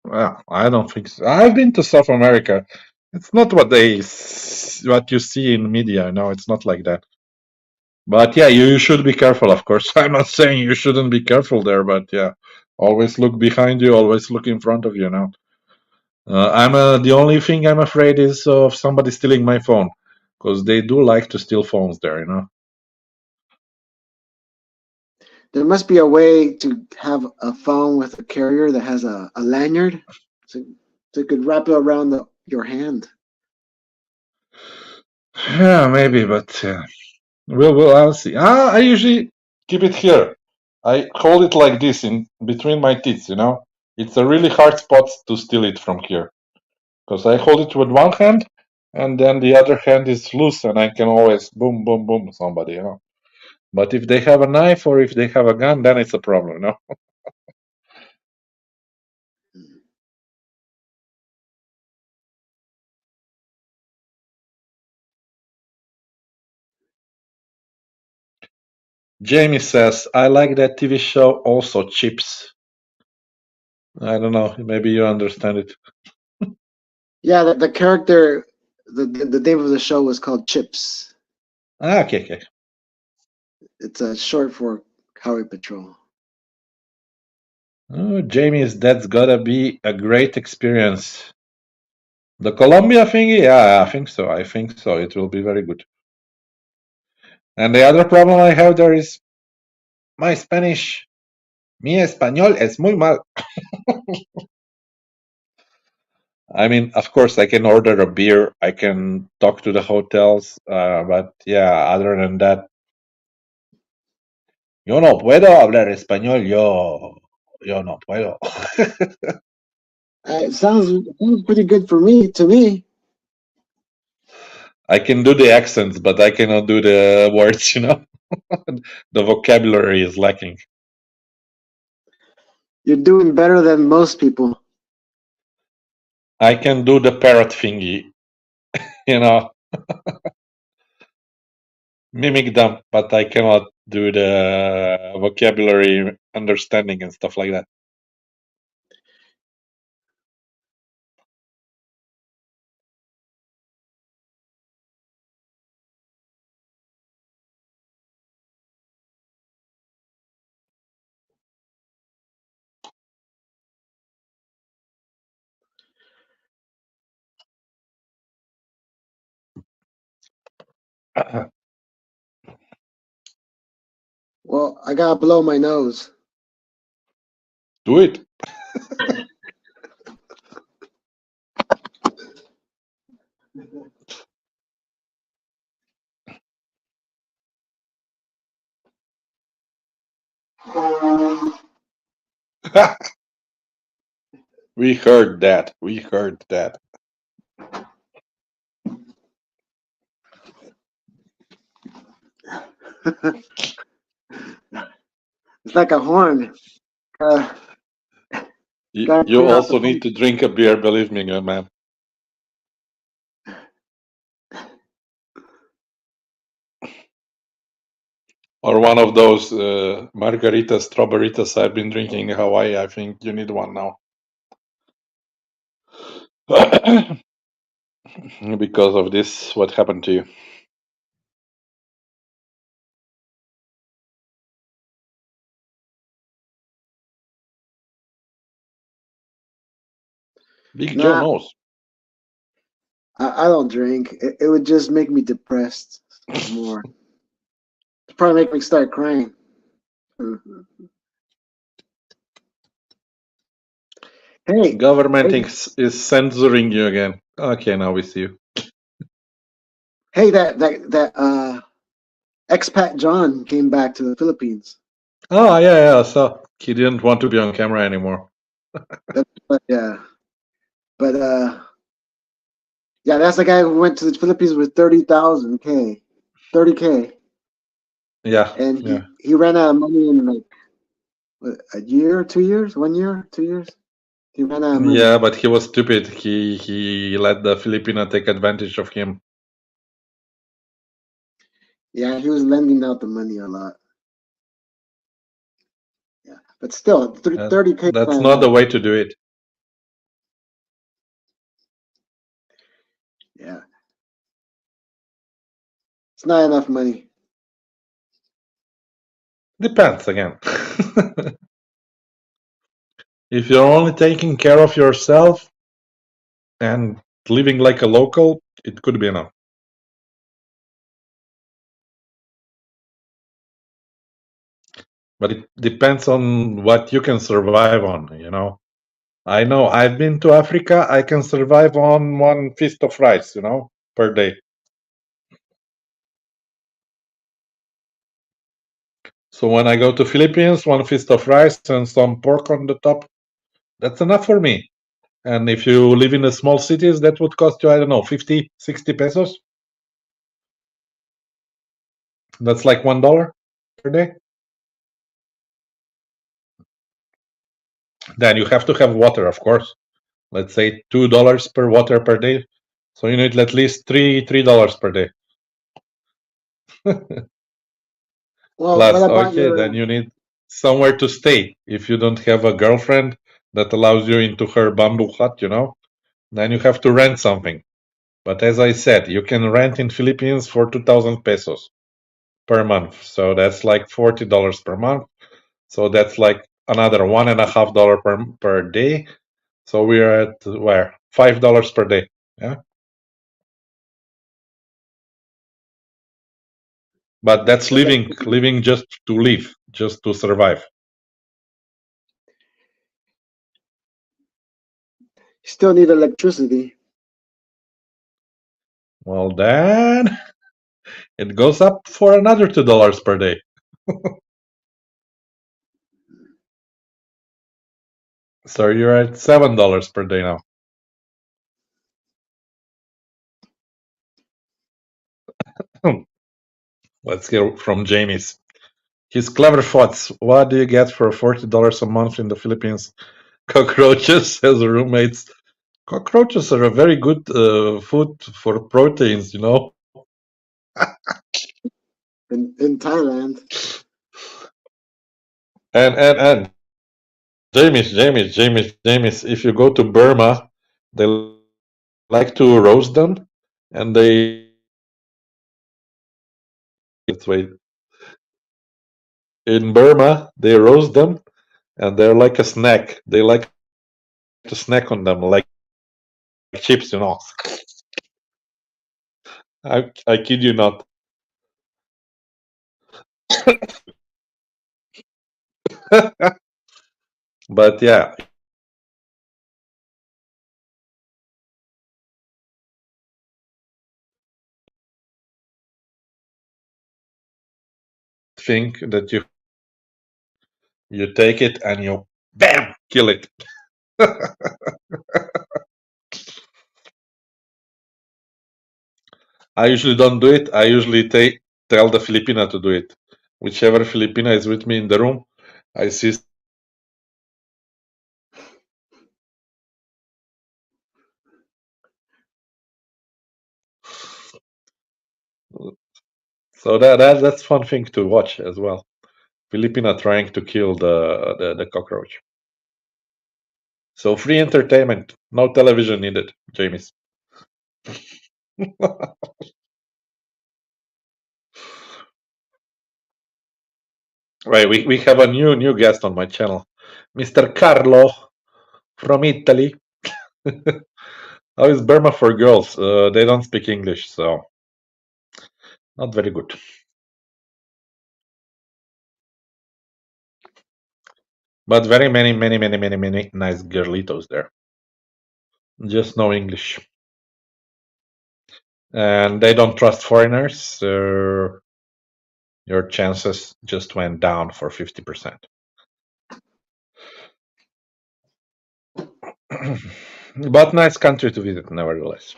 Well, I don't think so. I've been to South America. It's not what you see in media. No, it's not like that. But yeah, you should be careful, of course. I'm not saying you shouldn't be careful there, but yeah, always look behind you, always look in front of you now. The only thing I'm afraid is of somebody stealing my phone, because they do like to steal phones there, you know. There must be a way to have a phone with a carrier that has a lanyard, so you could wrap it around your hand. Yeah, maybe, but I'll see. I usually keep it here. I hold it like this in between my teeth, you know. It's a really hard spot to steal it from here, because I hold it with one hand, and then the other hand is loose, and I can always boom, boom, boom somebody, you know. But if they have a knife or if they have a gun, then it's a problem, you know. Jamie says, I like that TV show also, Chips. I don't know, maybe you understand it. Yeah, the character, the name of the show was called Chips. Okay. It's a short for Highway Patrol. Oh, Jamie's, that's gotta be a great experience. The Colombia thingy, yeah, I think so. It will be very good. And the other problem I have there is my Spanish. Mi español es muy mal. I mean, of course, I can order a beer, I can talk to the hotels, but yeah, other than that, yo no puedo hablar español, yo no puedo. It sounds pretty good to me. I can do the accents, but I cannot do the words, you know? The vocabulary is lacking. You're doing better than most people. I can do the parrot thingy, you know? Mimic them, but I cannot do the vocabulary understanding and stuff like that. Well, I gotta blow my nose. Do it. We heard that. It's like a horn. You also need to drink a beer, believe me, man. Or one of those margaritas, strawberritas I've been drinking in Hawaii. I think you need one now. Because of this, what happened to you? Big Joe Nah, knows. I don't drink. It would just make me depressed more. It'd probably make me start crying. Mhm. Hey, Government hey, is censoring you again. Okay, now we see you. hey! That expat John came back to the Philippines. Oh, yeah. So he didn't want to be on camera anymore. Yeah, but yeah, that's the guy who went to the Philippines with 30K, Yeah, and yeah. he ran out of money in like what, a year, 2 years, 1 year, 2 years. He ran out of money. Yeah, but he was stupid. He let the Filipino take advantage of him. Yeah, he was lending out the money a lot. Yeah, but still, 30K is That's not not the enough. way to do it. Yeah, it's not enough money. Depends again. If you're only taking care of yourself and living like a local, it could be enough. But it depends on what you can survive on, you know. I know I've been to Africa, I can survive on one fist of rice, per day. So when I go to Philippines, one fist of rice and some pork on the top, that's enough for me. And if you live in the small cities, that would cost you, I don't know, 50, 60 pesos. That's like $1 per day. Then you have to have water, of course. Let's say $2 per water per day. So you need at least $3 per day. Well, what Plus, about okay, your? then you need somewhere to stay. If you don't have a girlfriend that allows you into her bamboo hut, then you have to rent something. But as I said, you can rent in Philippines for 2,000 pesos per month. So that's like $40 per month. So that's like another $1.50 per day. So we're at where? $5 per day. Yeah. But that's But that, living just to live, just to survive. you still need electricity. Well, then it goes up for another $2 per day. So you're at $7 per day now. Let's hear from Jamie's. His clever thoughts. What do you get for $40 a month in the Philippines? Cockroaches as roommates. Cockroaches are a very good food for proteins, In Thailand. And James, if you go to Burma, they like to roast them, and let's wait. In Burma, they roast them, and they're like a snack. They like to snack on them like chips, I kid you not. But yeah, think that you take it and you bam kill it. I usually don't do it. I usually tell the Filipina to do it. Whichever Filipina is with me in the room, I see So that's fun thing to watch as well. Filipina trying to kill the cockroach. So free entertainment, no television needed, James. Right, we have a new guest on my channel, Mr. Carlo from Italy. How is Burma for girls? They don't speak English, so not very good. But very many nice girlitos there. Just no English. And they don't trust foreigners, so your chances just went down for 50%. But nice country to visit, nevertheless.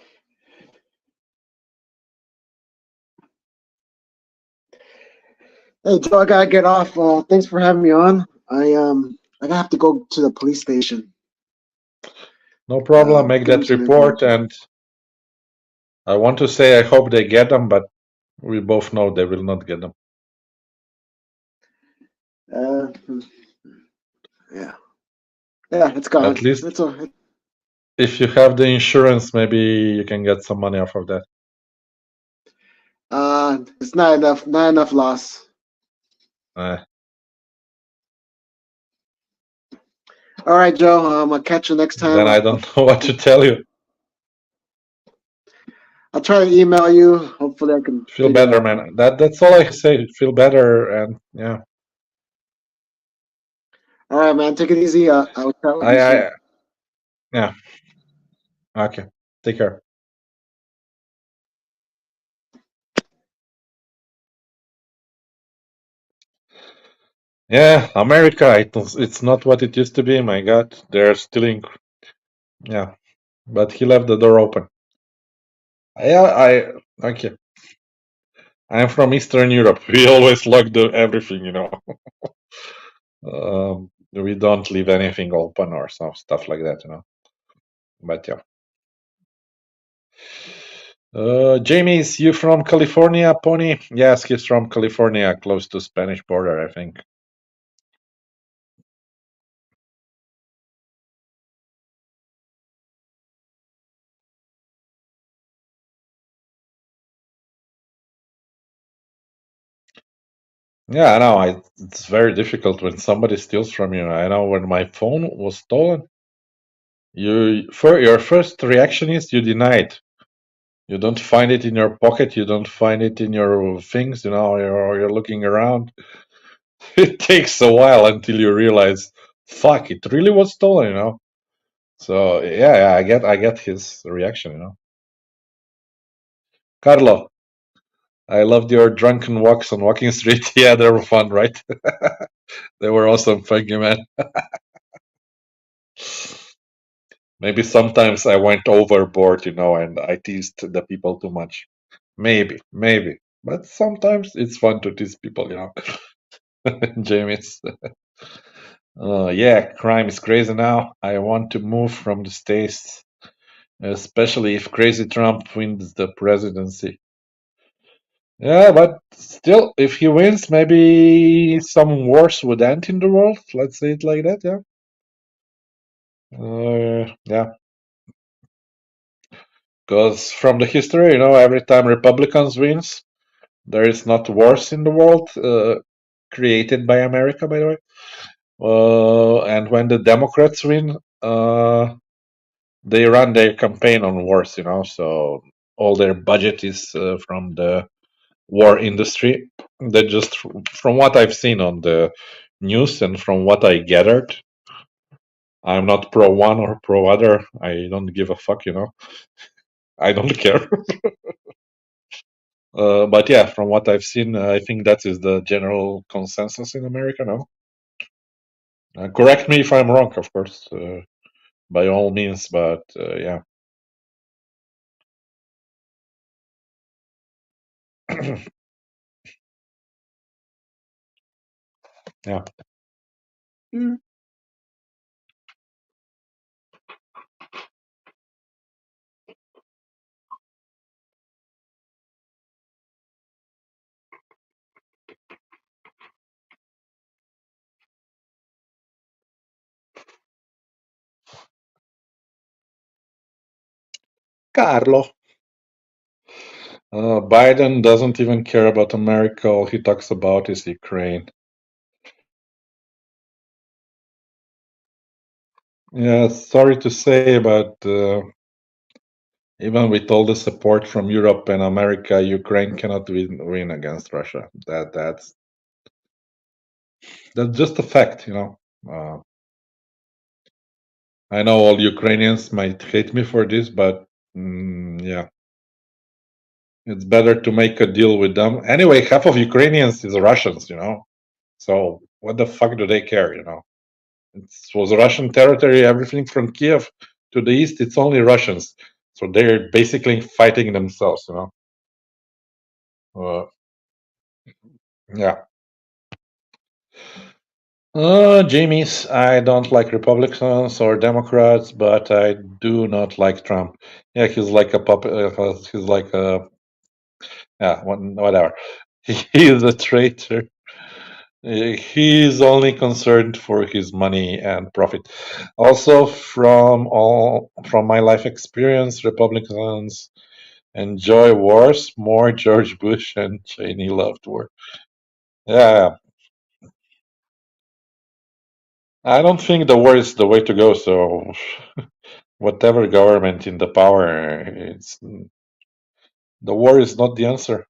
Hey Joe, I gotta get off. Thanks for having me on. I have to go to the police station. No problem. Make Give them that some report, information. and I want to say I hope they get them, but we both know they will not get them. Uh, yeah, yeah, it's gone. At least It's a, if you have the insurance, maybe you can get some money off of that. it's not enough. Not enough loss. Uh, All right, Joe. I'll catch you next time. then I don't know what to tell you. I'll try to email you. Hopefully, I can Feel figure it better, out. man. That's all I say. Feel better, and yeah. All right, man. Take it easy. I will chat with you soon. Yeah. Okay. Take care. Yeah, America. It's not what it used to be. My God, they're stealing. Yeah, but he left the door open. Yeah, okay. I'm from Eastern Europe. We always lock everything, we don't leave anything open or some stuff like that. But yeah. Jamie, is you from California, Pony? Yes, he's from California, close to Spanish border, I think. Yeah, I know. It's very difficult when somebody steals from you. I know when my phone was stolen, your first reaction is you deny it. You don't find it in your pocket. You don't find it in your things. You're looking around. It takes a while until you realize, fuck, it really was stolen. So yeah, I get his reaction. Carlo, I loved your drunken walks on Walking Street. Yeah, they were fun, right? They were awesome. Thank you, man. Maybe sometimes I went overboard, and I teased the people too much. Maybe. But sometimes it's fun to tease people. James. Yeah, crime is crazy now. I want to move from the States, especially if crazy Trump wins the presidency. Yeah, but still, if he wins, maybe some wars would end in the world. Let's say it like that, yeah. Yeah, because from the history, every time Republicans wins, there is not wars in the world created by America, by the way. And when the Democrats win, they run their campaign on wars, so all their budget is from the war industry. That just from what I've seen on the news and from what I gathered, I'm not pro one or pro other. I don't give a fuck. I don't care. But yeah, from what I've seen, I think that is the general consensus in America now. Correct me if I'm wrong, of course, by all means. But yeah. Yeah. Mm. Carlo. Biden doesn't even care about America. All he talks about is Ukraine. Yeah, sorry to say, but even with all the support from Europe and America, Ukraine cannot win against Russia. That's just a fact, you know. I know all Ukrainians might hate me for this, but yeah, it's better to make a deal with them. Anyway, half of Ukrainians is Russians, you know. So what the fuck do they care, you know? It was Russian territory. Everything from Kiev to the east, it's only Russians. So they're basically fighting themselves, you know. Yeah. Jamie's, I don't like Republicans or Democrats, but I do not like Trump. Yeah, he's like a puppet. He's like a yeah, whatever. He is a traitor. He's only concerned for his money and profit. Also, from my life experience, Republicans enjoy wars more. George Bush and Cheney loved war. Yeah, I don't think the war is the way to go. So whatever government in the power, it's the war is not the answer.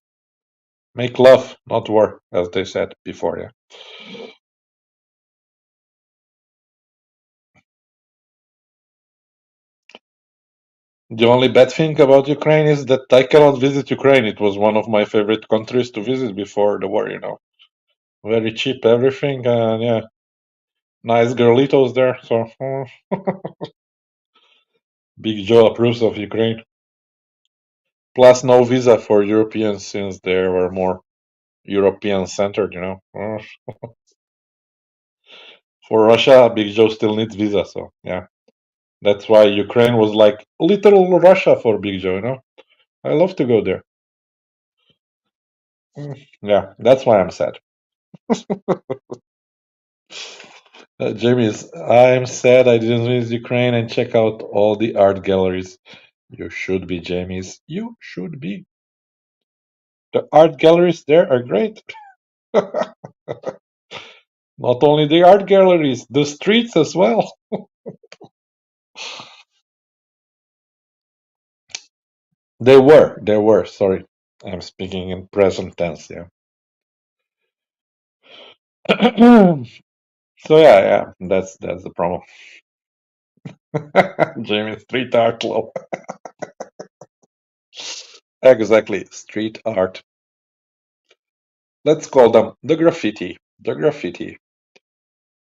Make love, not war, as they said before. Yeah. The only bad thing about Ukraine is that I cannot visit Ukraine. It was one of my favorite countries to visit before the war. You know, very cheap everything, and yeah, nice girlitos there. So Big Joe approves of Ukraine. Plus, no visa for Europeans since they were more European centered. You know. For Russia, Big Joe still needs visa, so yeah. That's why Ukraine was like little Russia for Big Joe, you know? I love to go there. Yeah, that's why I'm sad. Jamie's, I'm sad I didn't visit Ukraine and check out all the art galleries. You should be, Jamie's. You should be. The art galleries there are great. Not only the art galleries, the streets as well. They were, sorry. I'm speaking in present tense, yeah. So yeah, that's the problem. Jamie, street art club. Exactly, street art. Let's call them the graffiti. The graffiti.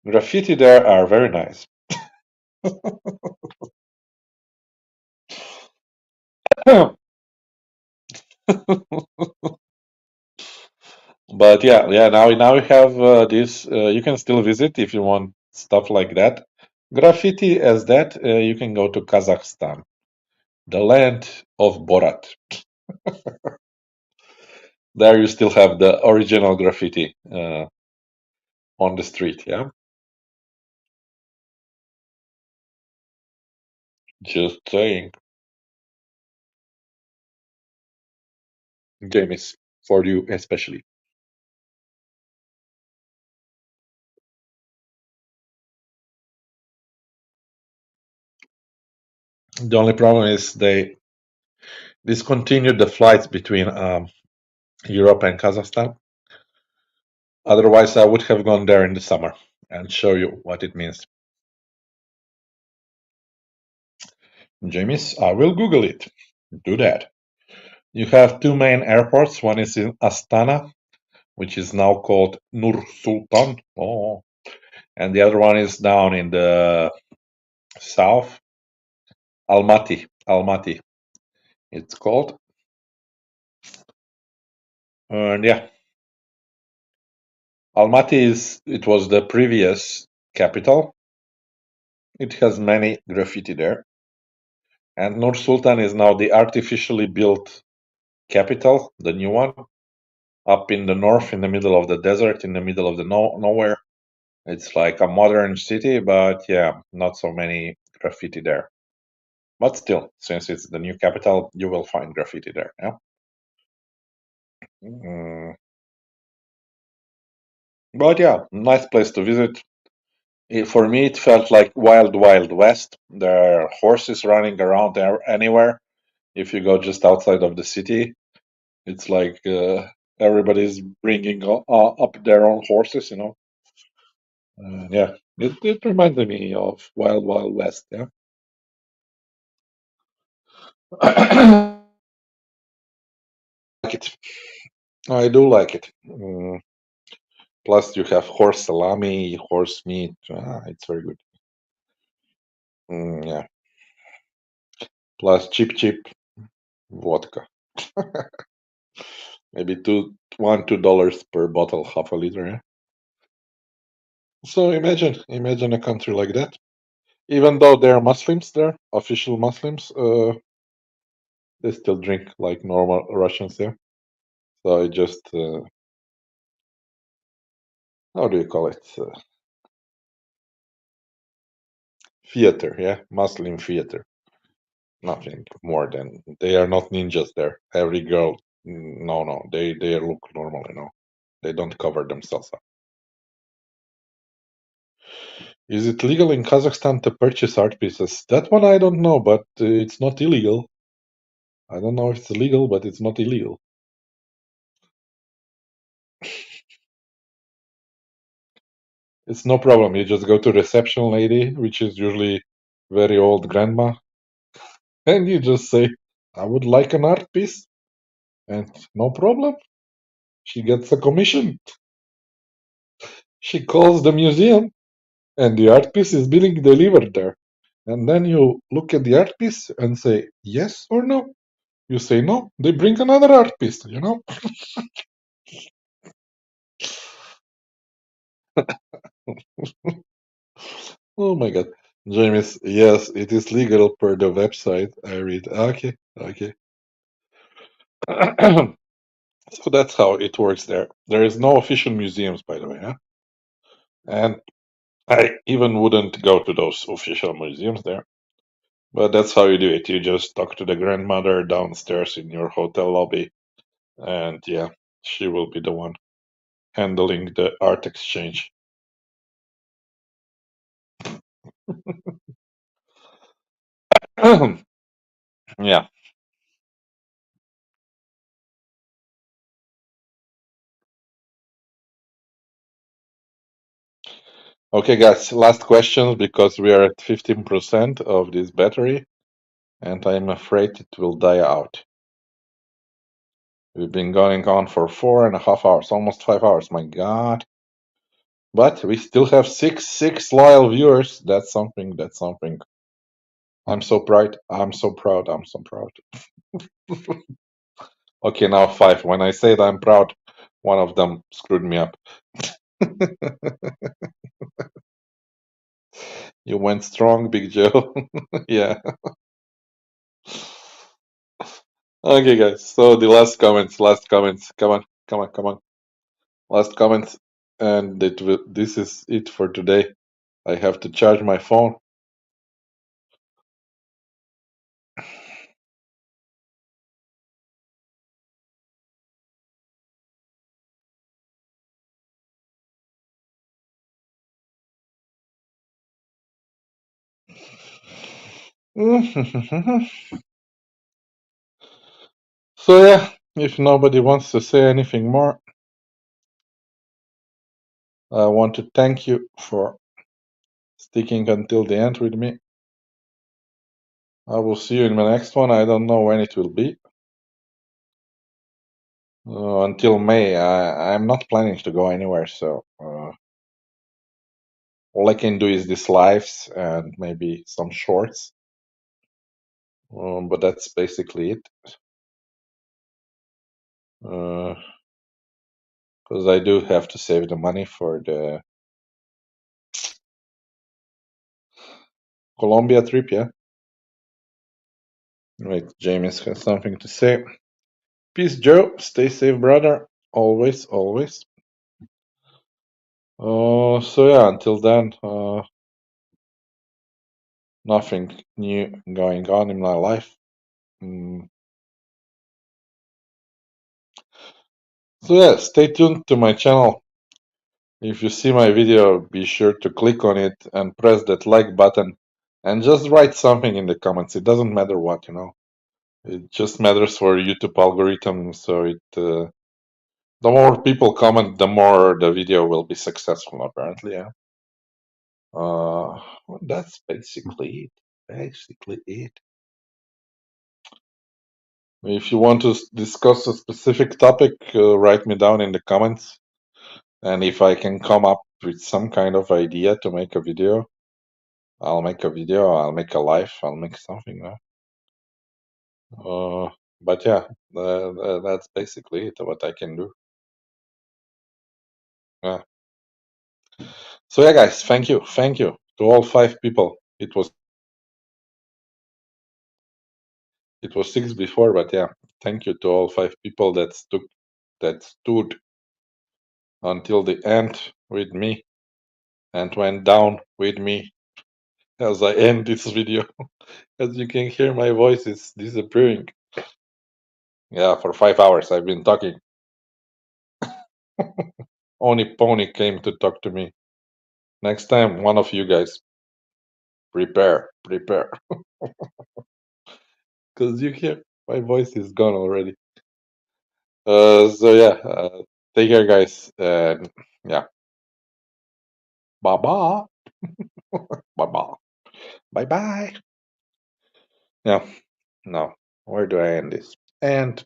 Graffiti there are very nice. But yeah. Now we have this. You can still visit if you want stuff like that. Graffiti as that. You can go to Kazakhstan, the land of Borat. There you still have the original graffiti on the street. Yeah, just saying. James, for you especially. The only problem is they discontinued the flights between Europe and Kazakhstan. Otherwise, I would have gone there in the summer and show you what it means. James, I will Google it. Do that. You have two main airports. One is in Astana, which is now called Nur Sultan. Oh. And the other one is down in the south, Almaty. Almaty, it's called. And yeah, Almaty it was the previous capital. It has many graffiti there. And Nur Sultan is now the artificially built capital, the new one, up in the north, in the middle of the desert, in the middle of the nowhere. It's like a modern city, but yeah, not so many graffiti there. But still, since it's the new capital, you will find graffiti there. Yeah. But yeah, nice place to visit. For me, it felt like wild, wild west. There are horses running around there anywhere. If you go just outside of the city, it's like everybody's bringing up their own horses. Yeah, it reminded me of Wild Wild West. Yeah. Like it. I do like it. Plus, you have horse salami, horse meat. It's very good. Yeah. Plus, cheap vodka. Maybe $2 per bottle, half a liter. Yeah? So imagine a country like that. Even though they are Muslims, there official Muslims, they still drink like normal Russians there. So I just how do you call it? Theater, yeah, Muslim theater. Nothing more than they are not ninjas there. Every girl, no, they look normal, They don't cover themselves up. Is it legal in Kazakhstan to purchase art pieces? That one I don't know, but it's not illegal. I don't know if it's legal, but it's not illegal. It's no problem. You just go to reception lady, which is usually very old grandma, and you just say, "I would like an art piece," and no problem. She gets a commission. She calls the museum, and the art piece is being delivered there. And then you look at the art piece and say yes or no. You say no, they bring another art piece. Oh my god. James, yes, it is legal per the website. I read. Okay. So that's how it works there. There is no official museums, by the way, huh? And I even wouldn't go to those official museums there. But that's how you do it. You just talk to the grandmother downstairs in your hotel lobby, and yeah, she will be the one handling the art exchange. Yeah. Okay, guys, last questions because we are at 15% of this battery, and I'm afraid it will die out. We've been going on for 4.5 hours, almost 5 hours. My God. But we still have six loyal viewers. That's something. I'm so proud. I'm so proud. Okay, now 5. When I said I'm proud, one of them screwed me up. You went strong, Big Joe. Yeah. Okay, guys. So the last comments. Come on. Last comments, and this is it for today. I have to charge my phone. So yeah, if nobody wants to say anything more, I want to thank you for sticking until the end with me. I will see you in the next one. I don't know when it will be. Until May. I'm not planning to go anywhere, so all I can do is these lives and maybe some shorts. But that's basically it. Because I do have to save the money for the Colombia trip, yeah. Wait, James has something to say. Peace, Joe. Stay safe, brother. Always. So yeah, until then, Nothing new going on in my life. So yeah, stay tuned to my channel. If you see my video, be sure to click on it and press that like button and just write something in the comments. It doesn't matter what, It just matters for YouTube algorithm. So the more people comment, the more the video will be successful, apparently. Yeah. That's basically it. If you want to discuss a specific topic, write me down in the comments. And if I can come up with some kind of idea to make a video, I'll make a video, I'll make a live, I'll make something. But yeah, that's basically it, what I can do. Yeah. So yeah, guys, thank you to all 5 people. It was 6 before, but yeah, thank you to all 5 people that stood until the end with me and went down with me as I end this video. As you can hear, my voice is disappearing. Yeah, for 5 hours I've been talking. Only Pony came to talk to me. Next time, one of you guys prepare. Because you hear my voice is gone already. So yeah, take care, guys, and yeah, bye bye, bye bye. Yeah, now where do I end this? And